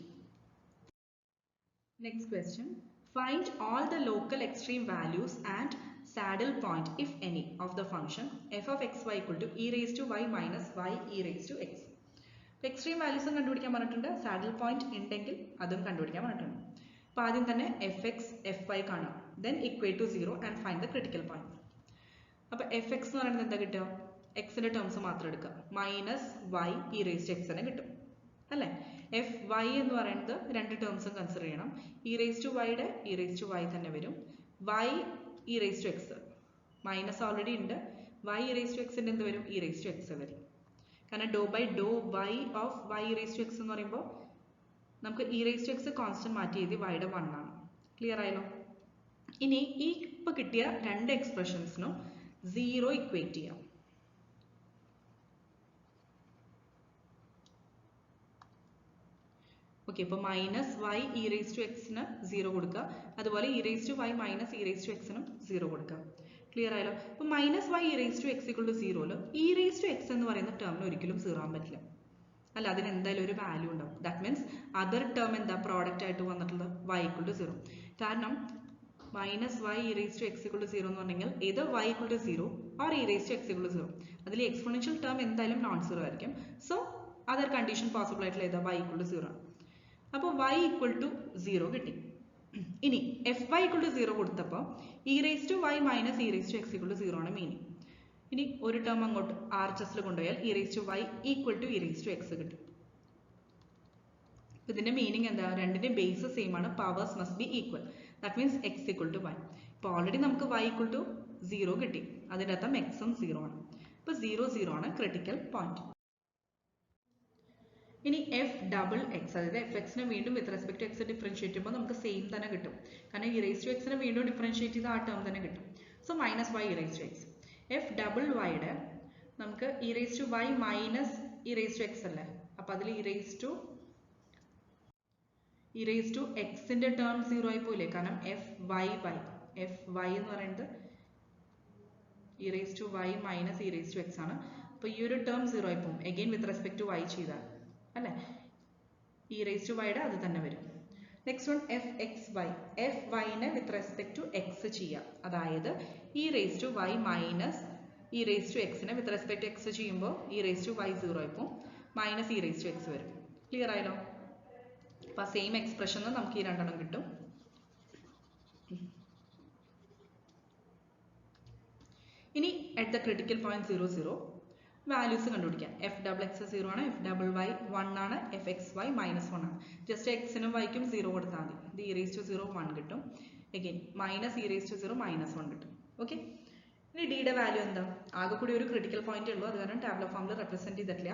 Next question, find all the local extreme values and saddle point if any of the function f of x y equal to e raise to y minus y e raise to x. അപ്പോൾ എക്സ്ട്രീം വാല്യൂസും കണ്ടുപിടിക്കാൻ പറഞ്ഞിട്ടുണ്ട്, സാഡിൽ പോയിന്റ് ഉണ്ടെങ്കിൽ അതും കണ്ടുപിടിക്കാൻ പറഞ്ഞിട്ടുണ്ട്. അപ്പോൾ ആദ്യം തന്നെ എഫ് എക്സ് എഫ് വൈ കാണാം, then equal to 0 and find the critical point. അപ്പോൾ എഫ് എക്സ് എന്ന് പറയുന്നത് എന്താ കിട്ടുക, എക്സിന്റെ ടേംസ് മാത്രം എടുക്കുക, minus y e raise to x തന്നെ കിട്ടും അല്ലേ. എഫ് വൈ എന്ന് പറയുന്നത് രണ്ട് ടേംസും കൺസിഡർ ചെയ്യണം, ഇ റേസ് ടു വൈയുടെ ഇ റേസ് ടു വൈ തന്നെ വരും, y e raise to x minus already ഉണ്ട്, വൈ ഇ റേസ് ടു എക്സിന്റെ എന്ത് വരും, ഇ റേസ് ടു എക്സ് വരും. കാരണം doh by Dr y of y e raise to x എന്ന് പറയുമ്പോൾ നമുക്ക് e raise to x constant മാറ്റി എഴുതി വൈയുടെ 1 ആണ്. ക്ലിയർ ആയല്ലോ? ഇനി ഈ ഇപ്പോൾ കിട്ടിയ രണ്ട് എക്സ്പ്രഷൻസിനും 0 ഇക്വേറ്റ് ചെയ്യാം. ഓക്കെ, ഇപ്പോൾ minus y e raise to എക്സിന് 0 കൊടുക്കുക, അതുപോലെ e raise to y minus e raise to എക്സിനും 0 കൊടുക്കുക. ക്ലിയർ ആയല്ലോ? അപ്പോൾ minus y e raise to x equal to 0 e raise to x എന്ന് പറയുന്ന ടേമിന് ഒരിക്കലും 0 ആവാൻ പറ്റില്ല അല്ല, അതിന് എന്തായാലും ഒരു വാല്യൂ ഉണ്ടാവും. ദാറ്റ് മീൻസ് അതർ ടേം എന്താ പ്രോഡക്റ്റ് ആയിട്ട് വന്നിട്ടുള്ളത് y ഇക്വൽ ടു 0. കാരണം minus y e raise to x equal to 0 എന്ന് പറഞ്ഞെങ്കിൽ ഇത് y equal to 0 or e raise to x equal to 0. അതിൽ എക്സ്പോണൻഷ്യൽ ടേം എന്തായാലും നോൺ സീറോ ആയിരിക്കും. സോ അതർ കണ്ടീഷൻ പോസിബിൾ ആയിട്ടുള്ള ഏതാ വൈ ഇക്വൾ ടു 0 ആണ്. അപ്പോൾ വൈ ഈക്വൽ ടു 0 കിട്ടി. ഇനി എഫ് വൈ ഈക്വൽ ടു 0 കൊടുത്തപ്പോൾ e raise to y minus e raise to x equal to 0 ആണ് മീനിങ്. ഇനി ഒരു ടേം അങ്ങോട്ട് ആർ എച്ച് എസിൽ കൊണ്ടുപോയാൽ e raise to y equal to e raise to x കിട്ടും. ഇതിന്റെ മീനിങ് എന്താ? രണ്ടിന്റെ ബേസ് സെയിം ആണ്, powers must be equal. That means x equal to y. ഇപ്പോൾ ഓൾറെഡി നമുക്ക് വൈ ഈക്വൽ ടു 0 കിട്ടി, അതിൻ്റെ അർത്ഥം എക്സും 0 ആണ്. ഇപ്പോൾ 0 0 ആണ് ക്രിട്ടിക്കൽ പോയിന്റ്. ഇനി എഫ് ഡബിൾ എക്സ്, അതായത് എഫ് എക്സിനെ വീണ്ടും with respect to x differentiate ചെയ്യുമ്പോൾ നമുക്ക് സെയിം തന്നെ കിട്ടും. കാരണം ഇ റേസ് ടു എക്സിനെ വീണ്ടും ഡിഫറൻഷിയേറ്റ് ചെയ്ത് ആ ടേം തന്നെ കിട്ടും. So minus y e raise to x. F double വൈയുടെ നമുക്ക് e raise to y minus e raise to x അല്ലേ, അപ്പോൾ അതിൽ ഇ റേസ് ടു എക്സിന്റെ ടേം 0 ആയി പോലെ. കാരണം എഫ് വൈ എന്ന് പറയുന്നത് e raise to y minus e raise to x ആണ്. അപ്പോൾ ഈ ഒരു ടേം 0 ആയി പോകും again with respect to y ചെയ്താൽ അല്ലേ. ഇ റേസ് ടു വൈയുടെ അത് തന്നെ വരും. Next one f x y. F വൈനെ വിത്ത് റെസ്പെക്ട് ടു എക്സ് ചെയ്യാം. അതായത് e raise to y minus e raise to എക്സിനെ വിത്ത് റെസ്പെക്ട് ടു എക്സ് ചെയ്യുമ്പോൾ ഇ റേസ് ടു വൈ 0 ആയി പോകും, minus e raise to x വരും. ക്ലിയർ ആയല്ലോ? അപ്പോൾ സെയിം എക്സ്പ്രഷൻ നമുക്ക് ഈ രണ്ടെണ്ണം കിട്ടും. ഇനി at the critical point 0 0 values കണ്ടുപിടിക്കാം. എഫ് ഡബിൾ എക്സ് 0 ആണ്, എഫ് ഡബിൾ വൈ 1 ആണ്, എഫ് എക്സ് വൈ മൈനസ് 1 ആണ്. ജസ്റ്റ് എക്സിനും വൈക്കും 0 കൊടുത്താൽ മതി. ഇത് ഇ റേസ് ടു 0 1 കിട്ടും, again minus e raise to 0 minus 1 കിട്ടും. ഓക്കെ. ഇനി ഡിയുടെ വാല്യൂ എന്താ? ആകെ കൂടി ഒരു ക്രിട്ടിക്കൽ പോയിന്റ് ഉള്ളൂ, അത് കാരണം ടാബ്ലർ ഫോമിൽ റെപ്രസെന്റ് ചെയ്തിട്ടില്ല.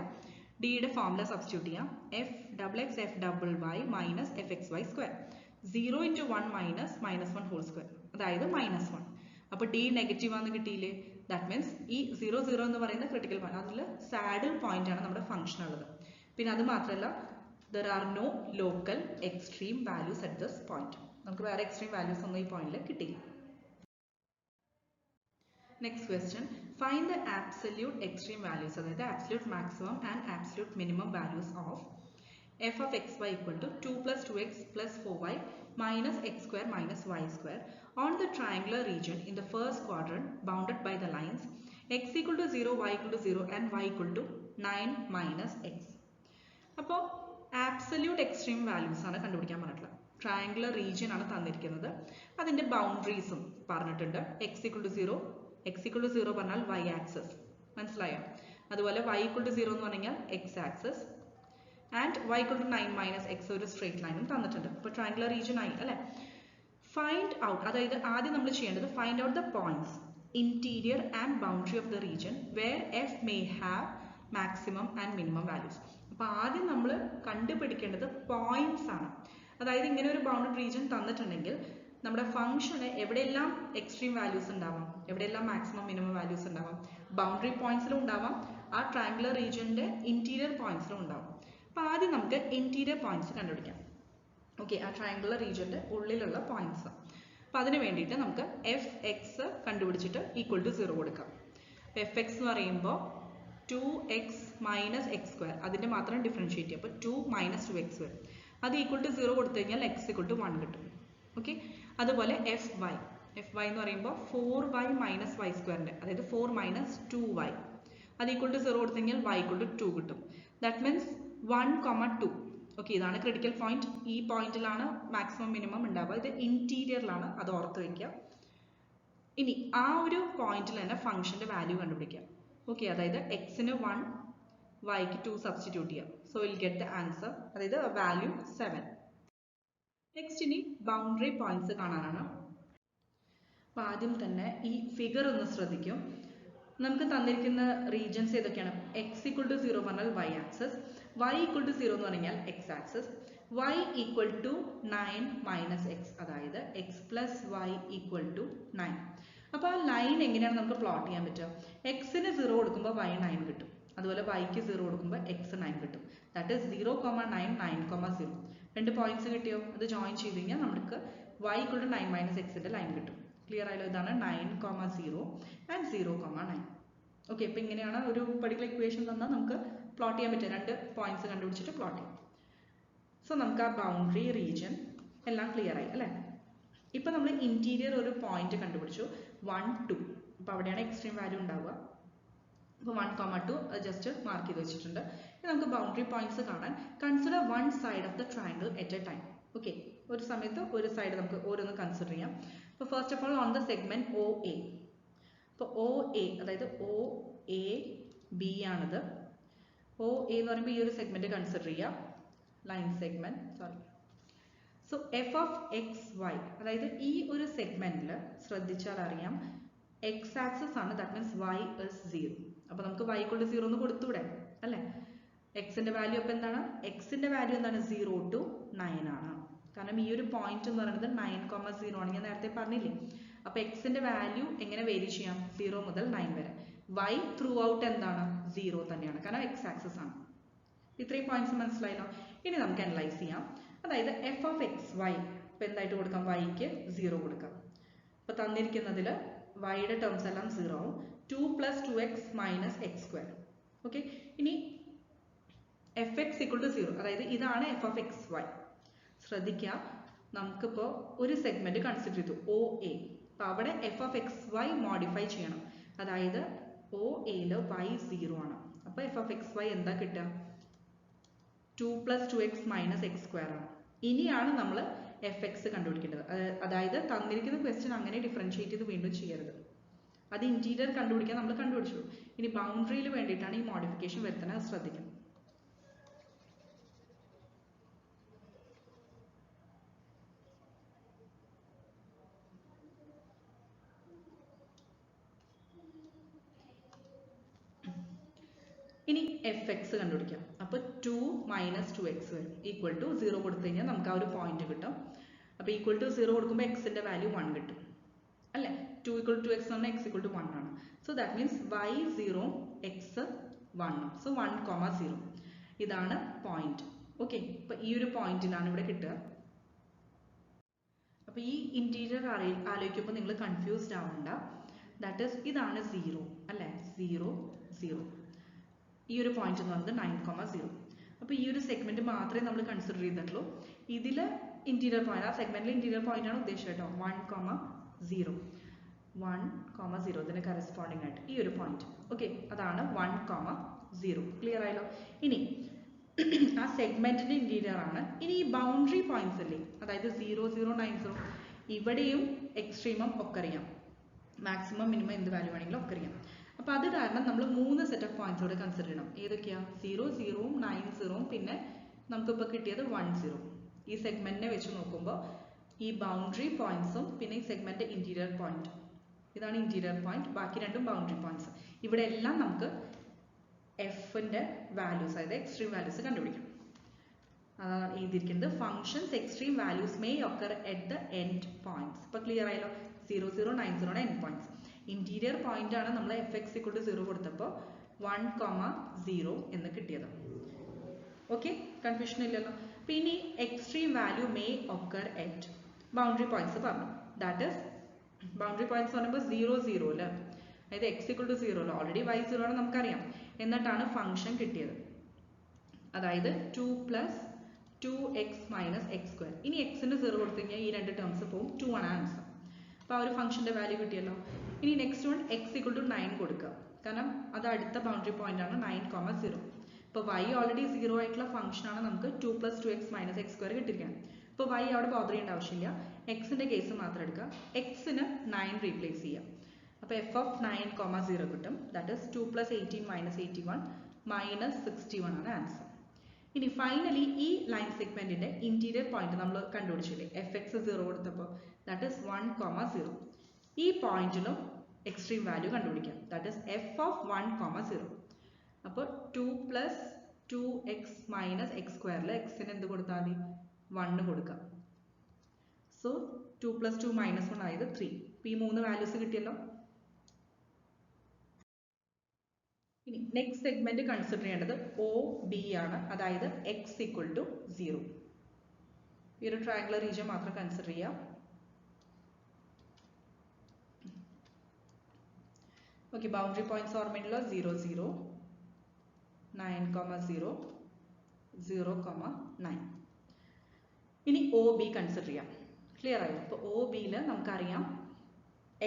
ഡിയുടെ ഫോമുല സബ്സ്റ്റിറ്റ്യൂട്ട് ചെയ്യാം. F double x f double y minus f x y square. 0 into 1 minus minus 1 whole square, അതായത് മൈനസ് 1. അപ്പോൾ ഡി നെഗറ്റീവ് ആണെന്ന് കിട്ടിയില്ലേ? ദാറ്റ് മീൻസ് ഈ 0 0 എന്ന് പറയുന്ന ക്രിട്ടിക്കൽ പോയിന്റ്, അതിൽ സാഡിൽ പോയിന്റ് ആണ് നമ്മുടെ ഫംഗ്ഷൻ ഉള്ളത്. പിന്നെ അത് മാത്രമല്ല there are no local extreme values at this point. നമുക്ക് വേറെ എക്സ്ട്രീം വാല്യൂസ് ഒന്നും ഈ പോയിന്റിൽ കിട്ടില്ല. Next question, find the absolute extreme values, അതായത് absolute maximum and absolute minimum values of f of x y equal to 2 plus 2x plus 4y minus x square minus y square on the triangular region in the first quadrant bounded by the lines x equal to 0, y equal to 0 and y equal to 9 minus x. അപ്പോൾ ആബ്സല്യൂട്ട് എക്സ്ട്രീം വാല്യൂസ് ആണ് കണ്ടുപിടിക്കാൻ പറഞ്ഞിട്ടുള്ളത്. ട്രയാങ്കുലർ റീജിയൻ ആണ് തന്നിരിക്കുന്നത്, അതിൻ്റെ ബൗണ്ടറീസും പറഞ്ഞിട്ടുണ്ട്. X equal to 0, x equal to 0 പറഞ്ഞാൽ y ആക്സസ്, മനസ്സിലായോ? അതുപോലെ y ഈക്വൽ ടു 0 എന്ന് പറഞ്ഞാൽ x access and y equal to 9 minus x ഒരു സ്ട്രേറ്റ് ലൈനും തന്നിട്ടുണ്ട്. അപ്പോൾ ട്രയാങ്കുലർ റീജിയൻ ആയി അല്ലേ. ഫൈൻഡ് ഔട്ട്, അതായത് ആദ്യം നമ്മൾ ചെയ്യേണ്ടത് find out the points interior and boundary of the region where f may have maximum and minimum values. അപ്പോൾ ആദ്യം നമ്മൾ കണ്ടുപിടിക്കേണ്ടത് പോയിന്റ്സ് ആണ്. അതായത് ഇങ്ങനെ ഒരു ബൗണ്ടറി റീജിയൻ തന്നിട്ടുണ്ടെങ്കിൽ നമ്മുടെ ഫംഗ്ഷന് എവിടെയെല്ലാം എക്സ്ട്രീം വാല്യൂസ് ഉണ്ടാവാം, എവിടെയെല്ലാം മാക്സിമം മിനിമം വാല്യൂസ് ഉണ്ടാവാം, ബൗണ്ടറി പോയിന്റ്സിലും ഉണ്ടാവാം, ആ ട്രയാങ്കുലർ റീജിയൻ്റെ ഇന്റീരിയർ പോയിന്റ്സിലും ഉണ്ടാവും. അപ്പോൾ ആദ്യം നമുക്ക് ഇന്റീരിയർ പോയിന്റ്സ് കണ്ടുപിടിക്കാം. ഓക്കെ, ആ ട്രയാങ്കുലർ റീജിയൻ്റെ ഉള്ളിലുള്ള പോയിന്റ്സ്. അപ്പോൾ അതിന് വേണ്ടിയിട്ട് നമുക്ക് എഫ് എക്സ് കണ്ടുപിടിച്ചിട്ട് ഈക്വൽ ടു 0 കൊടുക്കാം. അപ്പോൾ എഫ് എക്സ് എന്ന് പറയുമ്പോൾ 2x മൈനസ് എക്സ് സ്ക്വയർ, അതിൻ്റെ മാത്രം ഡിഫറൻഷിയേറ്റ് ചെയ്യും. അപ്പോൾ 2 മൈനസ് 2x വരും. അത് ഈക്വൽ ടു 0 കൊടുത്തു കഴിഞ്ഞാൽ x ഈക്വൽ ടു 1 കിട്ടും. ഓക്കെ. അതുപോലെ എഫ് വൈ എന്ന് പറയുമ്പോൾ 4y മൈനസ് വൈ സ്ക്വയറിൻ്റെ, അതായത് 4 മൈനസ് 2y, അത് ഈക്വൽ ടു 0 കൊടുത്തു കഴിഞ്ഞാൽ y ഈക്വൽ ടു 2 കിട്ടും. That means 1, 2. ഓക്കെ, ഇതാണ് ക്രിട്ടിക്കൽ പോയിന്റ്. ഈ പോയിന്റിലാണ് മാക്സിമം മിനിമം ഉണ്ടാവുക, ഇത് ഇന്റീരിയറിലാണ്, അത് ഓർത്ത് വയ്ക്കുക. ഇനി ആ ഒരു പോയിന്റിൽ തന്നെ ഫംഗ്ഷന്റെ വാല്യൂ കണ്ടുപിടിക്കുക. ഓക്കെ, അതായത് എക്സിന് 1, വൈക്ക് 2 സബ്സ്റ്റിറ്റ്യൂട്ട് ചെയ്യാം. So will get the answer, അതായത് വാല്യൂ 7. നെക്സ്റ്റ് ഇനി ബൗണ്ടറി പോയിന്റ്സ് കാണാനാണ്. അപ്പോൾ ആദ്യം തന്നെ ഈ ഫിഗർ ഒന്ന് ശ്രദ്ധിക്കും. നമുക്ക് തന്നിരിക്കുന്ന റീജിയൻസ് ഏതൊക്കെയാണ്? എക്സ് ഈക്വൽ ടു 0 പറഞ്ഞാൽ y axis, y equal to 0 എന്ന് പറഞ്ഞാൽ x axis, y equal to 9 minus x, അതായത് x plus y equal to 9. അപ്പോൾ ആ ലൈൻ എങ്ങനെയാണ് നമുക്ക് പ്ലോട്ട് ചെയ്യാൻ പറ്റുക? എക്സിന് 0 കൊടുക്കുമ്പോൾ y 9 കിട്ടും, അതുപോലെ വൈക്ക് 0 കൊടുക്കുമ്പോൾ x 9 കിട്ടും. That is 0, 9, 9, 0. രണ്ട് പോയിന്റ്സ് കിട്ടിയോ? അത് ജോയിൻ ചെയ്ത് കഴിഞ്ഞാൽ നമുക്ക് y ഈക്വൽ ടു 9 മൈനസ് എക്സിൻ്റെ ലൈൻ കിട്ടും. ക്ലിയർ ആയല്ലോ? ഇതാണ് 9, 0 ആൻഡ് 0, 9. ഓക്കെ, അപ്പോൾ ഇങ്ങനെയാണ് ഒരു പർട്ടിക്കുലർ ഇക്വേഷൻ തന്നാൽ നമുക്ക് പ്ലോട്ട് ചെയ്യാൻ പറ്റുക. രണ്ട് പോയിന്റ്സ് കണ്ടുപിടിച്ചിട്ട് പ്ലോട്ട് ചെയ്യാം. സോ നമുക്ക് ആ ബൗണ്ടറി റീജിയൻ എല്ലാം ക്ലിയർ ആയി അല്ലേ. ഇപ്പോൾ നമ്മൾ ഇന്റീരിയർ ഒരു പോയിന്റ് കണ്ടുപിടിച്ചു 1 2. അപ്പോൾ അവിടെയാണ് എക്സ്ട്രീം വാല്യൂ ഉണ്ടാവുക. അപ്പോൾ 1, 2 ജസ്റ്റ് മാർക്ക് ചെയ്ത് വെച്ചിട്ടുണ്ട്. ഇനി നമുക്ക് ബൗണ്ടറി പോയിന്റ്സ് കാണാൻ consider one side of the triangle at a time. Okay, ഒരു സമയത്ത് ഒരു സൈഡ് നമുക്ക് ഓരോന്ന് കൺസിഡർ ചെയ്യാം. അപ്പോൾ first of all on the segment O A. അപ്പോൾ ഒ എ അതായത് ഒ എ ബി ആണിത്. ഒ എ എന്ന് പറയുമ്പോൾ ഈ ഒരു സെഗ്മെന്റ് കൺസിഡർ ചെയ്യാം, line segment. Sorry. So f of x y, അതായത് ഈ ഒരു സെഗ്മെന്റിൽ ശ്രദ്ധിച്ചാൽ അറിയാം എക്സ് ആക്സിസ് ആണ്, ദാറ്റ് മീൻസ് വൈ ഇസ് 0. അപ്പോൾ നമുക്ക് y = 0 എന്ന് കൊടുത്തൂടെ അല്ലേ? എക്സിന്റെ വാല്യൂ അപ്പോൾ എന്താണ്? എക്സിന്റെ വാല്യൂ എന്താണ്? 0 to 9 ആണ്. കാരണം ഈ ഒരു പോയിന്റ് എന്ന് പറയുന്നത് 9, 0 ആണ്, ഞാൻ നേരത്തെ പറഞ്ഞില്ലേ. അപ്പോൾ എക്സിന്റെ വാല്യൂ എങ്ങനെ വേരി ചെയ്യാം? 0 മുതൽ 9 വരെ. y ത്രൂ ഔട്ട് എന്താണ്? 0 തന്നെയാണ്, കാരണം എക്സ് ആക്സിസ് ആണ്. ഇത്രയും പോയിന്റ്സ് മനസ്സിലായല്ലോ. ഇനി നമുക്ക് അനലൈസ് ചെയ്യാം. അതായത് എഫ് ഓഫ് എക്സ് വൈ, ഇപ്പം എന്തായിട്ട് കൊടുക്കാം? വൈക്ക് 0 കൊടുക്കാം. അപ്പോൾ തന്നിരിക്കുന്നതിൽ വൈയുടെ ടേംസ് എല്ലാം 0 ആവും. 2 + 2x - x². ഓക്കെ, ഇനി എഫ് എക്സ് = 0, അതായത് ഇതാണ് എഫ് ഓഫ് എക്സ് വൈ. ശ്രദ്ധിക്കുക, നമുക്കിപ്പോൾ ഒരു സെഗ്മെന്റ് കൺസിഡർ ചെയ്തു ഒ എ. അപ്പോൾ അവിടെ f of x y modify ചെയ്യണം. അതായത് ഒ എയിൽ y 0 ആണ്. അപ്പോൾ എഫ് ഓഫ് എക്സ് വൈ എന്താ കിട്ടുക? 2 + 2x - x² ആണ്. ഇനിയാണ് നമ്മൾ എഫ് എക്സ് കണ്ടുപിടിക്കേണ്ടത്. അതായത് തന്നിരിക്കുന്ന ക്വസ്റ്റ്യൻ അങ്ങനെ ഡിഫറൻഷിയേറ്റ് ചെയ്ത് വീണ്ടും ചെയ്യരുത്. അത് ഇന്റീരിയർ കണ്ടുപിടിക്കാൻ നമ്മൾ കണ്ടുപിടിച്ചു. ഇനി ബൗണ്ടറിയിൽ വേണ്ടിയിട്ടാണ് ഈ മോഡിഫിക്കേഷൻ വരുത്തുന്നത്, ശ്രദ്ധിക്കണം. ഇനി എഫ് എക്സ് കണ്ടുപിടിക്കാം. അപ്പോൾ 2 - 2x വരും, ഈക്വൽ ടു 0 കൊടുത്തു കഴിഞ്ഞാൽ നമുക്ക് ആ ഒരു പോയിന്റ് കിട്ടും. അപ്പോൾ ഈക്വൽ ടു 0 കൊടുക്കുമ്പോൾ എക്സിന്റെ വാല്യൂ 1 കിട്ടും അല്ലേ? 2 = 2x എന്ന് പറഞ്ഞാൽ x = 1 ആണ്. So that means y 0, x 1. So 1, 0 ഇതാണ് പോയിന്റ്. ഓക്കെ, അപ്പോൾ ഈ ഒരു പോയിന്റിനാണ് ഇവിടെ കിട്ടുക. അപ്പോൾ ഈ ഇന്റീരിയർ ആലോചിക്കുമ്പോൾ നിങ്ങൾ കൺഫ്യൂസ്ഡ് ആവണ്ട. ദാറ്റ് ഈസ് ഇതാണ് 0 അല്ലേ? 0, 0. ഈ ഒരു പോയിന്റ് എന്ന് പറയുന്നത് 9, 0. അപ്പോൾ ഈ ഒരു സെഗ്മെന്റ് മാത്രമേ നമ്മൾ കൺസിഡർ ചെയ്തിട്ടുള്ളൂ. ഇതിൽ ഇന്റീരിയർ പോയിന്റ്, ആ സെഗ്മെന്റിൽ ഇന്റീരിയർ പോയിന്റ് ആണ് ഉദ്ദേശിച്ചത് കേട്ടോ. 1, 0, 1, 0 ഇതിന് കറസ്പോണ്ടിങ് ആയിട്ട് ഈ ഒരു പോയിന്റ്. ഓക്കെ, അതാണ് 1, 0. ക്ലിയർ ആയല്ലോ? ഇനി ആ സെഗ്മെന്റിന്റെ ഇന്റീരിയർ ആണ്. ഇനി ഈ ബൗണ്ടറി പോയിന്റ്സ് അല്ലേ, അതായത് 0, 0, 9, 0, ഇവിടെയും എക്സ്ട്രീമും ഒക്കെ അറിയാം, മാക്സിമം മിനിമം എന്ത് വാല്യൂ വേണമെങ്കിലും ഒക്കെ അറിയാം. അപ്പോൾ അത് കാരണം നമ്മൾ 3 സെറ്റ് ഓഫ് പോയിന്റ്സ് കൂടെ കൺസിഡർ ചെയ്യണം. ഏതൊക്കെയാണ്? 0, 0, 9, 0, പിന്നെ നമുക്കിപ്പോൾ കിട്ടിയത് 1, 0. ഈ സെഗ്മെന്റിനെ വെച്ച് നോക്കുമ്പോൾ ഈ ബൗണ്ടറി പോയിന്റ്സും പിന്നെ ഈ സെഗ്മെന്റ് ഇന്റീരിയർ പോയിന്റ്, ഇതാണ് ഇന്റീരിയർ പോയിന്റ്, ബാക്കി രണ്ടും ബൗണ്ടറി പോയിന്റ്സ്. ഇവിടെ എല്ലാം നമുക്ക് എഫിന്റെ വാല്യൂസ്, അതായത് എക്സ്ട്രീം വാല്യൂസ് കണ്ടുപിടിക്കണം. അതാണ് എഴുതിയിരിക്കുന്നത്. Functions extreme values may occur at the end points. ഇപ്പോൾ ക്ലിയർ ആയല്ലോ? 0, 0, 9, 0 എൻഡ് പോയിന്റ്സ്. ഇന്റീരിയർ പോയിന്റ് ആണ് നമ്മൾ എഫ് എക്സ് = 0 കൊടുത്തപ്പോൾ 1, 0 എന്ന് കിട്ടിയത്. ഓക്കെ, കൺഫ്യൂഷൻ ഇല്ലല്ലോ. പിന്നെ extreme value may occur at boundary points പറഞ്ഞു. ദാറ്റ് ഈസ് ബൗണ്ടറി പോയിന്റ്സ് പറയുമ്പോൾ 0, 0 അല്ലേ, അതായത് എക്സ് = 0 അല്ല, ഓൾറെഡി y 0 ആണ് നമുക്കറിയാം. എന്നിട്ടാണ് ഫംഗ്ഷൻ കിട്ടിയത്, അതായത് 2 + 2x - x². ഇനി എക്സിന് 0 കൊടുത്തു കഴിഞ്ഞാൽ ഈ രണ്ട് ടേംസ് പോകും, 2 ആണ് ആൻസർ. അപ്പോൾ ആ ഒരു ഫംഗ്ഷന്റെ വാല്യൂ കിട്ടിയല്ലോ. ഇനി നെക്സ്റ്റ് വൺ x = 9 കൊടുക്കുക, കാരണം അത് അടുത്ത ബൗണ്ടറി പോയിന്റ് ആണ് 9, 0. ഇപ്പോൾ y ഓൾറെഡി 0 ആയിട്ടുള്ള ഫംഗ്ഷൻ ആണ്, നമുക്ക് 2 + 2x - x² കിട്ടിയിരിക്കുകയാണ്. ഇപ്പോൾ y അവിടെ ബോദർ ചെയ്യേണ്ട ആവശ്യമില്ല, എക്സിന്റെ കേസ് മാത്രം എടുക്കുക. എക്സിന് 9 റീപ്ലേസ് ചെയ്യുക. അപ്പോൾ എഫ് ഓഫ് 9, 0 കിട്ടും. ദാറ്റ് ഈസ് 2 + 18 - 81 - 61 ആണ് ആൻസർ. ഇനി ഫൈനലി ഈ ലൈൻ സെഗ്മെന്റിന്റെ ഇന്റീരിയർ പോയിന്റ് നമ്മൾ കണ്ടുപിടിച്ചില്ലേ, എഫ് എക്സ് 0 കൊടുത്തപ്പോൾ, ദാറ്റ് ഈസ് 1, 0. ഈ പോയിന്റിലും എക്സ്ട്രീം വാല്യൂ കണ്ടുപിടിക്കാം, ദാറ്റ് ഈസ് എഫ് ഓഫ് 1, 0. അപ്പോൾ 2 + 2x - x²ൽ എക്സിന് എന്ത് കൊടുത്താൽ മതി? 1 കൊടുക്കാം. സോ 2 + 2 - 1 ആയത് 3. ഇപ്പോൾ ഈ 3 വാല്യൂസ് കിട്ടിയല്ലോ. ഇനി നെക്സ്റ്റ് സെഗ്മെന്റ് കൺസിഡർ ചെയ്യേണ്ടത് ഒ ബി ആണ്, അതായത് x = 0. ഈ ഒരു ട്രയാങ്കുലർ റീജിയൻ മാത്രം കൺസിഡർ ചെയ്യാം. ഓക്കെ, ബൗണ്ടറി പോയിന്റ്സ് ഓർമ്മയുണ്ടല്ലോ, 0, 0, 9, 0, 0, 9. ഇനി ഒ ബി കൺസിഡർ ചെയ്യാം. ക്ലിയർ ആയോ? അപ്പോൾ ഒ ബിയിൽ നമുക്കറിയാം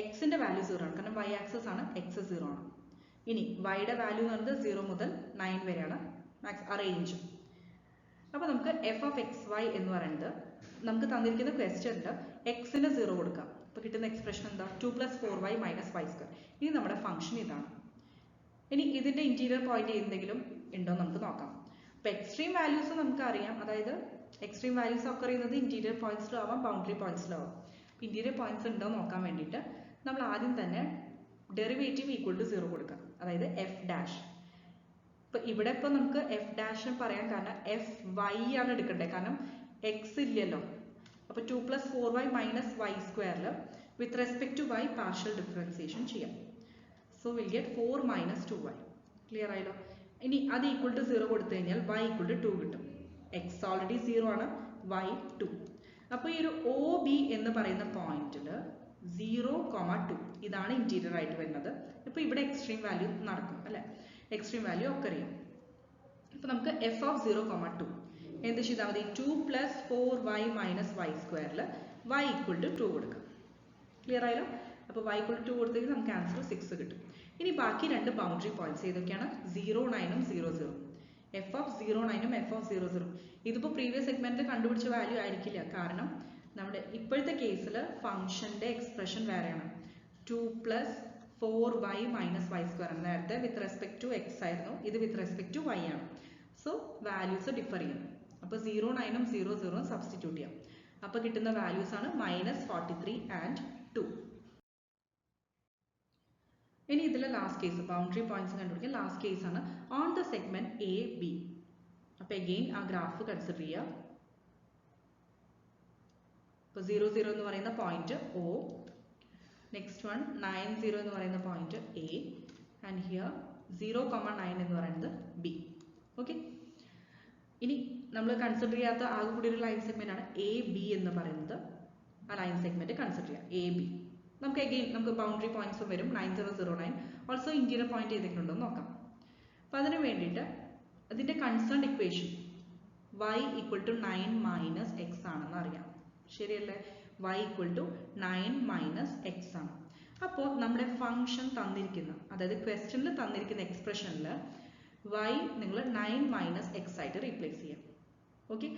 എക്സിൻ്റെ വാല്യൂ 0 ആണ്, കാരണം വൈ ആക്സസ് ആണ്, എക്സ് 0 ആണ്. ഇനി വൈയുടെ വാല്യൂ എന്ന് പറയുന്നത് 0 മുതൽ 9 വരെയാണ് റേഞ്ച്. അപ്പോൾ നമുക്ക് എഫ് ഓഫ് എക്സ് വൈ എന്ന് പറയുന്നത് നമുക്ക് തന്നിരിക്കുന്ന ക്വസ്റ്റ്യനിൽ എക്സിന് 0 കൊടുക്കാം. അപ്പോൾ കിട്ടുന്ന എക്സ്പ്രഷൻ എന്താ? 2 + 4y - y². ഇനി നമ്മുടെ ഫംഗ്ഷൻ ഇതാണ്. ഇനി ഇതിൻ്റെ ഇൻറ്റീരിയർ പോയിന്റ് എന്തെങ്കിലും ഉണ്ടോ നമുക്ക് നോക്കാം. അപ്പോൾ എക്സ്ട്രീം വാല്യൂസ് നമുക്ക് അറിയാം, അതായത് എക്സ്ട്രീം വാല്യൂസ് ഒക്കെ അറിയുന്നത് ഇൻറ്റീരിയർ പോയിന്റ്സിലും ആവാം, ബൗണ്ടറി പോയിന്റ്സിലും ആവാം. ഇൻറ്റീരിയർ പോയിന്റ്സ് ഉണ്ടോ നോക്കാൻ വേണ്ടിയിട്ട് നമ്മൾ ആദ്യം തന്നെ ഡെറിവേറ്റീവ് ഈക്വൽ ടു 0 കൊടുക്കാം, അതായത് എഫ് ഡാഷ്. ഇപ്പോൾ ഇവിടെ ഇപ്പോൾ നമുക്ക് എഫ് ഡാഷ് പറയാൻ കാരണം എഫ് വൈ ആണ് എടുക്കേണ്ടത്, കാരണം എക്സ് ഇല്ലല്ലോ. അപ്പോൾ 2 + 4y - y² with respect to y partial differentiation ചെയ്യാം. So will get 4 - 2y. Clear ആയല്ലോ? ഇനി അത് ഈക്വൽ ടു 0 കൊടുത്തു കഴിഞ്ഞാൽ y ഈക്വൽ ടു 2 കിട്ടും. എക്സ് ഓൾറെഡി 0 ആണ്, y 2. അപ്പോൾ ഈ ഒരു ഒ ബി എന്ന് പറയുന്ന പോയിന്റിൽ 0, 2 ഇതാണ് ഇൻറ്റീരിയർ ആയിട്ട് വരുന്നത്. ഇപ്പോൾ ഇവിടെ എക്സ്ട്രീം വാല്യൂ നടക്കും അല്ലേ? എക്സ്ട്രീം വാല്യൂ ഒക്കെ അറിയാം. അപ്പോൾ നമുക്ക് എഫ് ഓഫ് 0, 2 എന്ത് ചെയ്താൽ മതി? 2 + 4y - y² y equal to 2 കൊടുക്കാം. ക്ലിയർ ആയല്ലോ? അപ്പോൾ y ഈക്വൽ ടു 2 കൊടുത്തു കഴിഞ്ഞാൽ നമുക്ക് ആൻസർ 6 കിട്ടും. ഇനി ബാക്കി രണ്ട് ബൗണ്ടറി പോയിന്റ്സ് ഏതൊക്കെയാണ്? 0, 9 ഉം 0, 0. എഫ് ഓഫ് 0, 9 ഉം എഫ് ഓഫ് 0, 0. ഇതിപ്പോൾ പ്രീവിയസ് സെഗ്മെന്റിൽ കണ്ടുപിടിച്ച വാല്യൂ ആയിരിക്കില്ല, കാരണം നമ്മുടെ ഇപ്പോഴത്തെ കേസിൽ ഫംഗ്ഷന്റെ എക്സ്പ്രഷൻ വേറെയാണ്. 2 + 4y - y² ആണ്. നേരത്തെ വിത്ത് റെസ്പെക്ട് ടു എക്സ് ആയിരുന്നു, ഇത് വിത്ത് റെസ്പെക്ട് ടു വൈ ആണ്. സോ വാല്യൂസ് ഡിഫർ ചെയ്യും. അപ്പോൾ 0, 9 ഉം 0, 0 ഉം സബ്സ്റ്റിറ്റ്യൂട്ട് ചെയ്യാം. അപ്പോൾ കിട്ടുന്ന വാല്യൂസ് ആണ് -43 and 2. ഇനി ഇതിലെ ലാസ്റ്റ് കേസ് ബൗണ്ടറി പോയിന്റ്സ് കണ്ടുപിടിക്കാൻ ലാസ്റ്റ് കേസ് ആണ് on the segment A B. അപ്പോൾ അഗെയിൻ ആ ഗ്രാഫ് കൺസിഡർ ചെയ്യുക. ഇപ്പോൾ 0, 0 എന്ന് പറയുന്ന പോയിന്റ് ഒ, നെക്സ്റ്റ് വൺ 9, 0 എന്ന് പറയുന്ന പോയിന്റ് എ, ആൻഡ് ഹിയർ 0, 9 എന്ന് പറയുന്നത് ബി. ഓക്കെ, ഇനി നമ്മൾ കൺസിഡർ ചെയ്യാത്ത ആകെ കൂടി ഒരു ലൈൻ സെഗ്മെന്റ് ആണ് എ ബി എന്ന് പറയുന്നത്. ആ ലൈൻ സെഗ്മെന്റ് കൺസിഡർ ചെയ്യാം എ ബി. നമുക്ക് അഗെയിൻ നമുക്ക് ബൗണ്ടറി പോയിന്റ്സും വരും 9, 0, 0, 9. ഓൾസോ ഇന്റീരിയർ പോയിന്റ് ഏതെങ്കിലും ഉണ്ടോ എന്ന് നോക്കാം. അപ്പോൾ അതിന് വേണ്ടിയിട്ട് അതിൻ്റെ concern equation y equal to 9 - x ആണെന്ന് അറിയാം. ശരിയല്ലേ? y ഈക്വൽ ടു 9 - x ആണ്. അപ്പോൾ നമ്മുടെ ഫംഗ്ഷൻ തന്നിരിക്കുന്ന, അതായത് ക്വസ്റ്റ്യനിൽ തന്നിരിക്കുന്ന എക്സ്പ്രഷനിൽ y നിങ്ങൾ 9 - x ആയിട്ട് റീപ്ലേസ് ചെയ്യാം. ഓക്കെ,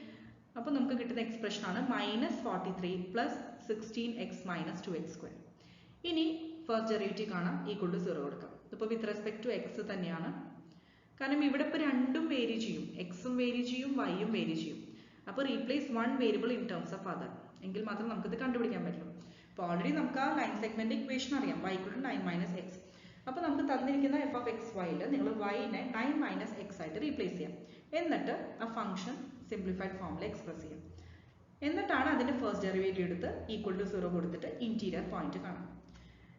അപ്പോൾ നമുക്ക് കിട്ടുന്ന എക്സ്പ്രഷൻ ആണ് -43 + 16x - 2x². ഇനി ഫസ്റ്റ് ഡെറിവേറ്റീവ് കാണാം, ഈക്വൽ ടു 0 കൊടുക്കാം. ഇപ്പോൾ വിത്ത് റെസ്പെക്ട് ടു എക്സ് തന്നെയാണ്, കാരണം ഇവിടെ ഇപ്പോൾ രണ്ടും വേരി ചെയ്യും, എക്സും വേരി ചെയ്യും, വൈയും വേരി ചെയ്യും. അപ്പോൾ replace one variable in terms of other, എങ്കിൽ മാത്രം നമുക്കിത് കണ്ടുപിടിക്കാൻ പറ്റുള്ളൂ. അപ്പോൾ ഓൾറെഡി നമുക്ക് ആ ലൈൻ സെഗ്മെന്റ് ഇക്വേഷൻ അറിയാം, y ഈക്വൽ ടു 9 - x. അപ്പോൾ നമുക്ക് തന്നിരിക്കുന്ന എഫ് ഓഫ് എക്സ് വൈയിൽ നിങ്ങൾ y-നെ 9 - x ആയിട്ട് റീപ്ലേസ് ചെയ്യാം. എന്നിട്ട് ആ ഫംഗ്ഷൻ സിംപ്ലിഫൈഡ് ഫോമിൽ എക്സ്പ്രസ് ചെയ്യാം. എന്നിട്ടാണ് അതിൻ്റെ ഫസ്റ്റ് ഡെറിവേറ്റീവ് എടുത്ത് ഈക്വൽ ടു 0 കൊടുത്തിട്ട് ഇന്റീരിയർ പോയിന്റ് കാണാം.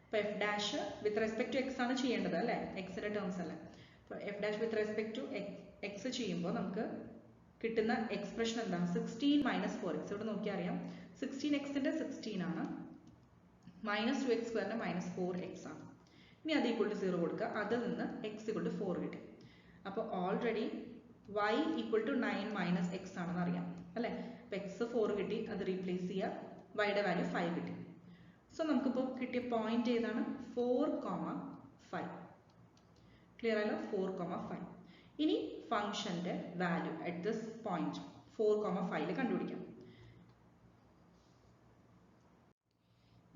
അപ്പോൾ f dash with respect to x ആണ് ചെയ്യേണ്ടത് അല്ലേ? എക്സിൻ്റെ ടേംസ് അല്ലേ? അപ്പോൾ f dash with respect to x ചെയ്യുമ്പോൾ നമുക്ക് കിട്ടുന്ന എക്സ്പ്രഷൻ എന്താ? 16 - 4x. ഇവിടെ നോക്കിയാൽ അറിയാം 16xന്റെ 16 ആണ്, -2x² -4x ആണ്. ഇനി അത് ഈക്വൽ ടു 0 കൊടുക്കുക, അതിൽ നിന്ന് x ഈക്വൽ ടു 4 കിട്ടി. അപ്പോൾ already y equal to 9 - x ആണെന്ന് അറിയാം അല്ലേ? അപ്പോൾ x 4 കിട്ടി, അത് റീപ്ലേസ് ചെയ്യുക, yയുടെ വാല്യൂ 5 കിട്ടി. സോ നമുക്കിപ്പോൾ കിട്ടിയ പോയിന്റ് ഏതാണ്? 4, 5. ക്ലിയർ ആയല്ലോ? 4, 5. ഇനി ഫംഗ്ഷന്റെ വാല്യൂ അറ്റ് ദിസ് പോയിന്റ് 4, 5 കണ്ടുപിടിക്കാം.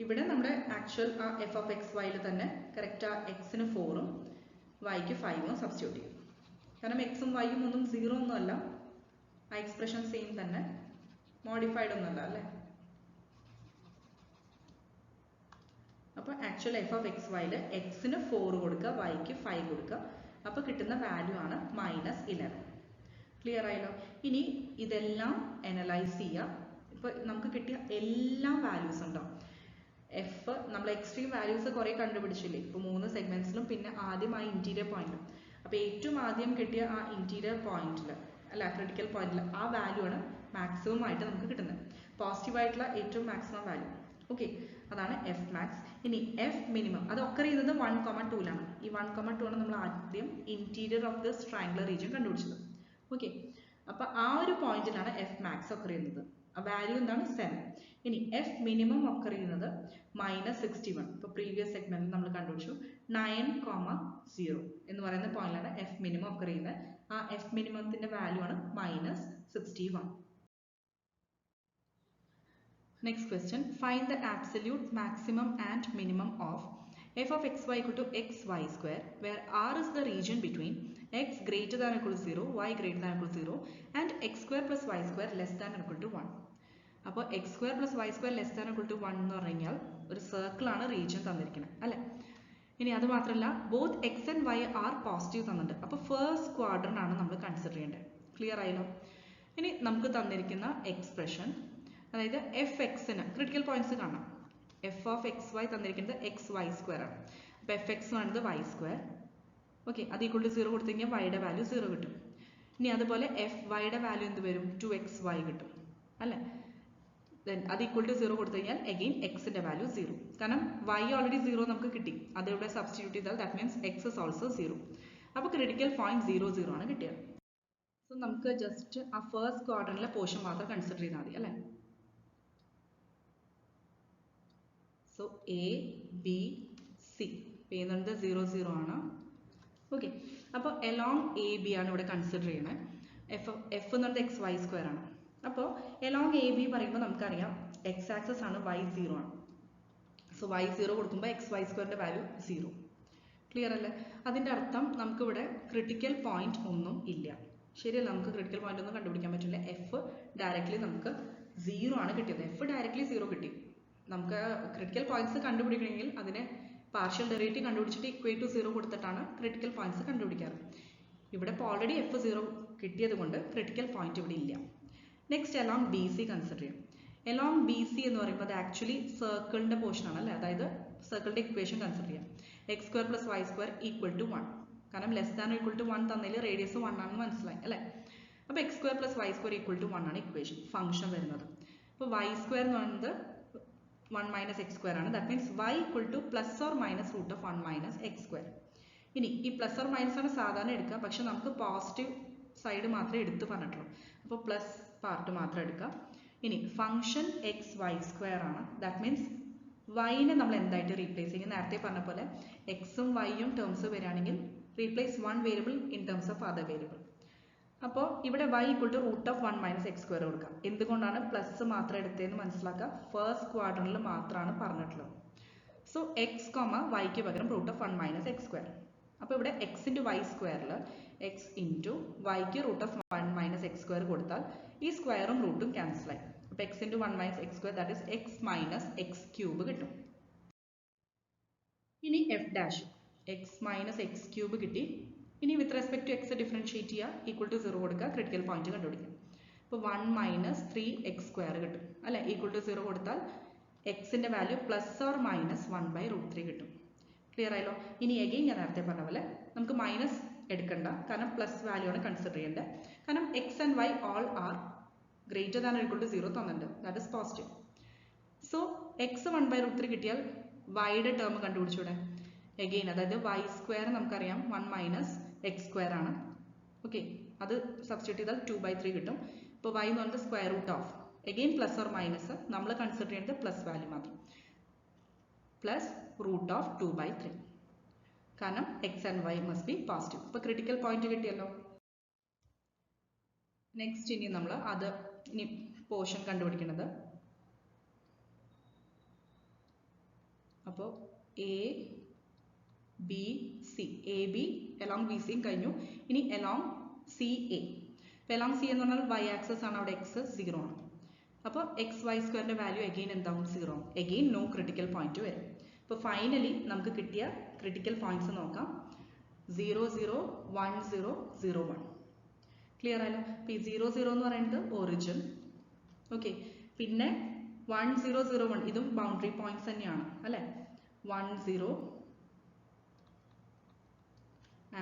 ഇവിടെ നമ്മുടെ ആക്ച്വൽ ആ എഫ് ഓഫ് എക്സ് വൈയിൽ തന്നെ കറക്റ്റ് ആ എക്സിന് 4ഉം വൈക്ക് 5ഉം സബ്സ്റ്റിറ്റ്യൂട്ട് ചെയ്യും. കാരണം എക്സും വൈയും ഒന്നും 0 ഒന്നും അല്ല, ആ എക്സ്പ്രഷൻ സെയിം തന്നെ, മോഡിഫൈഡ് ഒന്നുമല്ല അല്ലേ? അപ്പോൾ ആക്ച്വൽ എഫ് ഓഫ് എക്സ് വൈയിൽ എക്സിന് 4 കൊടുക്കുക, വൈക്ക് 5 കൊടുക്കുക. അപ്പോൾ കിട്ടുന്ന വാല്യൂ ആണ് -11. ക്ലിയർ ആയല്ലോ? ഇനി ഇതെല്ലാം അനലൈസ് ചെയ്യുക. ഇപ്പോൾ നമുക്ക് കിട്ടിയ എല്ലാ വാല്യൂസ് ഉണ്ടാവും. എഫ് നമ്മൾ എക്സ്ട്രീം വാല്യൂസ് കുറേ കണ്ടുപിടിച്ചില്ലേ? ഇപ്പോൾ 3 സെഗ്മെന്റ്സിലും പിന്നെ ആദ്യം ആ ഇന്റീരിയർ പോയിന്റും. അപ്പോൾ ഏറ്റവും ആദ്യം കിട്ടിയ ആ ഇന്റീരിയർ പോയിന്റിൽ അല്ല ക്രിട്ടിക്കൽ പോയിന്റിൽ ആ വാല്യൂ ആണ് മാക്സിമം ആയിട്ട് നമുക്ക് കിട്ടുന്നത്. പോസിറ്റീവായിട്ടുള്ള ഏറ്റവും മാക്സിമം വാല്യൂ. ഓക്കെ, അതാണ് എഫ് മാക്സ്. ഇനി എഫ് മിനിമം അത് ഒക്കെ ചെയ്യുന്നത് 1, 2ലാണ്. ഈ 1, 2 ആണ് നമ്മൾ ആദ്യം interior of this triangular region കണ്ടുപിടിച്ചത്. ഓക്കെ, അപ്പോൾ ആ ഒരു പോയിന്റിലാണ് എഫ് മാക്സ് ഒക്കർ ചെയ്യുന്നത്. ആ വാല്യൂ എന്താണ് 7. ഇനി എഫ് മിനിമം ഒക്കർ ചെയ്യുന്നത് -61. ഇപ്പോൾ പ്രീവിയസ് സെഗ്മെന്റിൽ നമ്മൾ കണ്ടുപിടിച്ചു 9,0 എന്ന് പറയുന്ന പോയിന്റിലാണ് എഫ് മിനിമം ഒക്കർ ചെയ്യുന്നത്. ആ എഫ് മിനിമത്തിന്റെ വാല്യൂ ആണ് -61. Next question, find the absolute maximum and minimum of f of xy equal to xy square, where r is the region between x greater than or equal to 0, y greater than or equal to 0, and x square plus y square less than or equal to 1. അപ്പോൾ x square plus y square less than or equal to 1 എന്ന് പറഞ്ഞു കഴിഞ്ഞാൽ ഒരു സർക്കിൾ ആണ് റീജിയൻ തന്നിരിക്കുന്നത് അല്ലേ. ഇനി അത് മാത്രമല്ല both x and y are positive തന്നിട്ടുണ്ട്. അപ്പോൾ ഫസ്റ്റ് ക്വാഡ്രന്റ് ആണ് നമ്മൾ കൺസിഡർ ചെയ്യേണ്ടത്. ക്ലിയർ ആയല്ലോ. ഇനി നമുക്ക് തന്നിരിക്കുന്ന എക്സ്പ്രഷൻ, അതായത് എഫ് എക്സിന് ക്രിട്ടിക്കൽ പോയിന്റ്സ് കാണാം. എഫ് ഓഫ് എക്സ് വൈ തന്നിരിക്കുന്നത് എക്സ് വൈ സ്ക്വയർ ആണ്. അപ്പോൾ എഫ് എക്സ് ആണത് വൈ സ്ക്വയർ. ഓക്കെ, അത് ഈക്വൽ ടു 0 കൊടുത്തു കഴിഞ്ഞാൽ വൈയുടെ വാല്യൂ 0 കിട്ടും. ഇനി അതുപോലെ എഫ് വൈയുടെ വാല്യൂ എന്ത് വരും? 2xy കിട്ടും അല്ലേ. ദെൻ അത് ഈക്വൽ ടു 0 കൊടുത്തു കഴിഞ്ഞാൽ അഗെയിൻ എക്സിന്റെ വാല്യൂ 0. കാരണം y ഓൾറെഡി 0 നമുക്ക് കിട്ടി, അതിവിടെ സബ്സ്റ്റിറ്റ്യൂട്ട് ചെയ്താൽ that means X is also 0. അപ്പോൾ ക്രിട്ടിക്കൽ പോയിന്റ് 0 0 ആണ് കിട്ടിയത്. സോ നമുക്ക് ജസ്റ്റ് ആ ഫസ്റ്റ് ക്വാഡ്രന്റിലെ പോർഷൻ മാത്രം കൺസിഡർ ചെയ്താൽ മതി അല്ലേ. സോ എ ബി സി ചെയ്യുന്നത് 0 0 ആണ്. ഓക്കെ, അപ്പോൾ എലോങ് എ ബി ആണ് ഇവിടെ കൺസിഡർ ചെയ്യുന്നത്. എഫ് എന്ന് പറയുന്നത് എക്സ് വൈ സ്ക്വയർ ആണ്. അപ്പോൾ എലോങ് എ ബി പറയുമ്പോൾ നമുക്കറിയാം എക്സ് ആക്സസ് ആണ്, y 0 ആണ്. സോ y 0 കൊടുക്കുമ്പോൾ എക്സ് വൈ സ്ക്വയറിന്റെ വാല്യൂ 0. ക്ലിയർ അല്ലേ? അതിൻ്റെ അർത്ഥം നമുക്കിവിടെ ക്രിട്ടിക്കൽ പോയിന്റ് ഒന്നും ഇല്ല. ശരിയല്ല, നമുക്ക് ക്രിട്ടിക്കൽ പോയിന്റ് ഒന്നും കണ്ടുപിടിക്കാൻ പറ്റില്ല. എഫ് ഡയറക്റ്റ്ലി നമുക്ക് 0 ആണ് കിട്ടിയത്. എഫ് ഡയറക്റ്റ്ലി 0 കിട്ടി. നമുക്ക് ക്രിട്ടിക്കൽ പോയിന്റ്സ് കണ്ടുപിടിക്കണമെങ്കിൽ അതിനെ പാർഷ്യൽ ഡെറിവേറ്റീവ് കണ്ടുപിടിച്ചിട്ട് ഇക്വേറ്റ് ടു 0 കൊടുത്തിട്ടാണ് ക്രിട്ടിക്കൽ പോയിന്റ്സ് കണ്ടുപിടിക്കാറ്. ഇവിടെ ഇപ്പോൾ ഓൾറെഡി എഫ് 0 കിട്ടിയത് കൊണ്ട് ക്രിട്ടിക്കൽ പോയിന്റ് ഇവിടെ ഇല്ല. Next along B C consider ചെയ്യും. എലോങ് ബി സി എന്ന് പറയുമ്പോൾ അത് ആക്ച്വലി സർക്കിളിന്റെ പോർഷൻ ആണ് അല്ലേ. അതായത് സർക്കിളിന്റെ ഇക്വേഷൻ കൺസിഡർ ചെയ്യാം. X square plus Y square equal to 1. കാരണം ലെസ് ദാൻ ഈക്വൽ ടു 1 തന്നതിൽ റേഡിയസ് 1 ആണെന്ന് മനസ്സിലായി അല്ലേ. അപ്പോൾ x square plus Y square equal to 1 ആണ് ഇക്വേഷൻ ഫംഗ്ഷൻ വരുന്നത്. അപ്പോൾ വൈ സ്ക്വയർ എന്ന് പറയുന്നത് 1 മൈനസ് എക്സ് സ്ക്വയർ ആണ്. That means y equal to plus or minus root of 1 minus x square. ഇനി ഈ പ്ലസ് ഓർ മൈനസ് ആണ് സാധാരണ എടുക്കുക, പക്ഷെ നമുക്ക് പോസിറ്റീവ് സൈഡ് മാത്രമേ എടുത്ത് പറഞ്ഞിട്ടുള്ളൂ. അപ്പോൾ പ്ലസ് പാർട്ട് മാത്രം എടുക്കാം. ഇനി ഫംഗ്ഷൻ എക്സ് വൈ സ്ക്വയർ ആണ്. ദാറ്റ് മീൻസ് വൈനെ നമ്മൾ എന്തായിട്ട് റീപ്ലേസ് ചെയ്യും? നേരത്തെ പറഞ്ഞ പോലെ എക്സും വൈയും ടേംസ് വരികയാണെങ്കിൽ replace 1 variable in terms of other variable. അപ്പോൾ ഇവിടെ y equal to root of 1 minus x square കൊടുക്കാം. എന്തുകൊണ്ടാണ് പ്ലസ് മാത്രം എടുത്തതെന്ന് മനസ്സിലാക്കുക. ഫസ്റ്റ് ക്വാഡ്രന്റിൽ മാത്രമാണ് പറഞ്ഞിട്ടുള്ളത്. സോ എക്സ് കോമ വൈക്ക് പകരം root of 1 minus x square. അപ്പോൾ ഇവിടെ എക്സ് ഇൻറ്റു വൈ സ്ക്വയറിൽ എക്സ് ഇൻറ്റു വൈക്ക് root of 1 minus x square കൊടുത്താൽ ഈ സ്ക്വയറും റൂട്ടും ക്യാൻസൽ ആയി. അപ്പോൾ x into 1 minus x square that is x minus x cube കിട്ടും. ഇനി f dash x minus x cube കിട്ടി. ഇനി with respect to x differentiate ചെയ്യുക, ഈക്വൽ ടു 0 കൊടുക്കുക, ക്രിട്ടിക്കൽ പോയിന്റ് കണ്ടുപിടിക്കുക. അപ്പോൾ 1 മൈനസ് 3x സ്ക്വയർ കിട്ടും അല്ലേ. ഈക്വൽ ടു 0 കൊടുത്താൽ എക്സിൻ്റെ വാല്യൂ പ്ലസ് ഓർ മൈനസ് 1/√3 കിട്ടും. ക്ലിയർ ആയല്ലോ. ഇനി എഗെയിൻ ഞാൻ നേരത്തെ പറഞ്ഞ പോലെ നമുക്ക് മൈനസ് എടുക്കണ്ട, കാരണം പ്ലസ് വാല്യൂ ആണ് കൺസിഡർ ചെയ്യേണ്ടത്. കാരണം x and y all are greater than or equal to 0 തന്നിട്ടുണ്ട്, that is positive. So x 1/√3 കിട്ടിയാൽ വൈയുടെ ടേം കണ്ടുപിടിച്ചൂടെ. എഗെയിൻ അതായത് വൈ സ്ക്വയർ നമുക്കറിയാം 1 മൈനസ് എക്സ് സ്ക്വയർ ആണ്. ഓക്കെ, അത് സബ്സ്റ്റിറ്റ്യൂട്ട് ചെയ്താൽ 2/3 കിട്ടും. ഇപ്പോൾ y എന്ന് പറയുന്നത് square root of again plus or minus നമ്മൾ കൺസിഡർ ചെയ്യുന്നത് പ്ലസ് വാല്യൂ മാത്രം, പ്ലസ് റൂട്ട് ഓഫ് 2/3. കാരണം x and y must be positive. ഇപ്പോൾ ക്രിട്ടിക്കൽ പോയിന്റ് കിട്ടിയല്ലോ. നെക്സ്റ്റ് ഇനി നമ്മൾ ഇനി പോർഷൻ കണ്ടുപിടിക്കുന്നത്. അപ്പോൾ A B C, A B along B സിയും കഴിഞ്ഞു. ഇനി എലോങ് സി എ. അപ്പോൾ എലോങ് സി എന്ന് പറഞ്ഞാൽ വൈ ആക്സസ് ആണ്, അവിടെ എക്സ് 0 ആണ്. അപ്പോൾ എക്സ് വൈ സ്ക്വയറിൻ്റെ വാല്യൂ എഗെയിൻ എന്താവും? 0. എഗെയിൻ നോ ക്രിട്ടിക്കൽ പോയിന്റ് വരും. അപ്പോൾ ഫൈനലി നമുക്ക് കിട്ടിയ ക്രിട്ടിക്കൽ പോയിന്റ്സ് നോക്കാം. 0 0 1 0 0 1. ക്ലിയർ ആയല്ലോ. അപ്പോൾ ഈ 0 0 എന്ന് പറയുന്നത് ഒറിജിൻ. ഓക്കെ, പിന്നെ 1 0 0 1 ഇതും ബൗണ്ടറി പോയിന്റ്സ് തന്നെയാണ് അല്ലേ. 1 0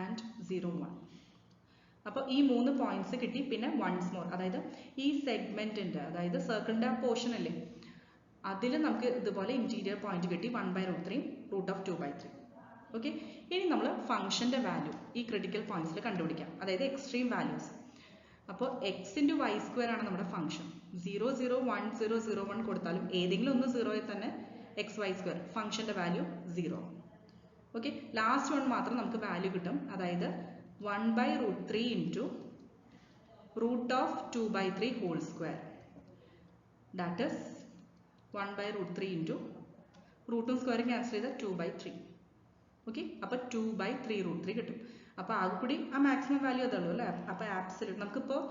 ആൻഡ് 0 1. അപ്പോൾ ഈ 3 പോയിന്റ്സ് കിട്ടി. പിന്നെ വൺസ് മോർ, അതായത് ഈ സെഗ്മെന്റിന്റെ, അതായത് സർക്കിളിന്റെ ആ പോർഷൻ അല്ലേ, അതിൽ നമുക്ക് ഇതുപോലെ ഇന്റീരിയർ പോയിന്റ് കിട്ടി 1/√3 റൂട്ട് ഓഫ് 2/3. ഓക്കെ, ഇനി നമ്മൾ ഫംഗ്ഷന്റെ വാല്യൂ ഈ ക്രിട്ടിക്കൽ പോയിന്റ്സിൽ കണ്ടുപിടിക്കാം, അതായത് എക്സ്ട്രീം വാല്യൂസ്. അപ്പോൾ എക്സ് ഇൻറ്റു വൈ സ്ക്വയർ ആണ് നമ്മുടെ ഫംഗ്ഷൻ. 0 0 1 0 0 1 കൊടുത്താലും ഏതെങ്കിലും ഒന്ന് 0യിൽ തന്നെ എക്സ് വൈ സ്ക്വയർ ഫംഗ്ഷൻ്റെ വാല്യൂ 0. ഓക്കെ, ലാസ്റ്റ് വൺ മാത്രം നമുക്ക് വാല്യൂ കിട്ടും. അതായത് 1/√3 into √2/3 whole square. That is 1/√3 into റൂട്ടും സ്ക്വയറും ക്യാൻസൽ ചെയ്താൽ 2/3. ഓക്കെ, അപ്പോൾ 2/3√3 കിട്ടും. അപ്പോൾ ആകെ കൂടി ആ മാക്സിമം വാല്യൂ അതുള്ളൂ അല്ലേ. അപ്പോൾ ആബ്സല്യൂട്ട് നമുക്കിപ്പോൾ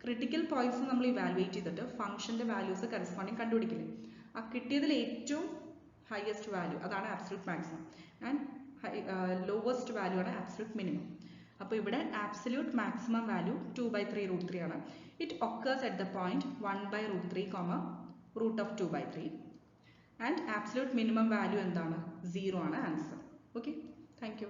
ക്രിട്ടിക്കൽ പോയിന്റ്സ് നമ്മൾ ഇവാലുവേറ്റ് ചെയ്തിട്ട് ഫംഗ്ഷൻ്റെ വാല്യൂസ് കറസ്പോണ്ടിങ് കണ്ടുപിടിക്കില്ലേ, ആ കിട്ടിയതിൽ ഏറ്റവും ഹയസ്റ്റ് വാല്യൂ അതാണ് absolute maximum and lowest value ആണ് ആബ്സല്യൂട്ട് മിനിമം. അപ്പോൾ ഇവിടെ ആബ്സല്യൂട്ട് മാക്സിമം വാല്യൂ 2/3√3 ആണ്. It occurs at the point 1/√3, √2/3 and absolute minimum value എന്താണ് 0 ആണ് ആൻസർ. Okay, thank you.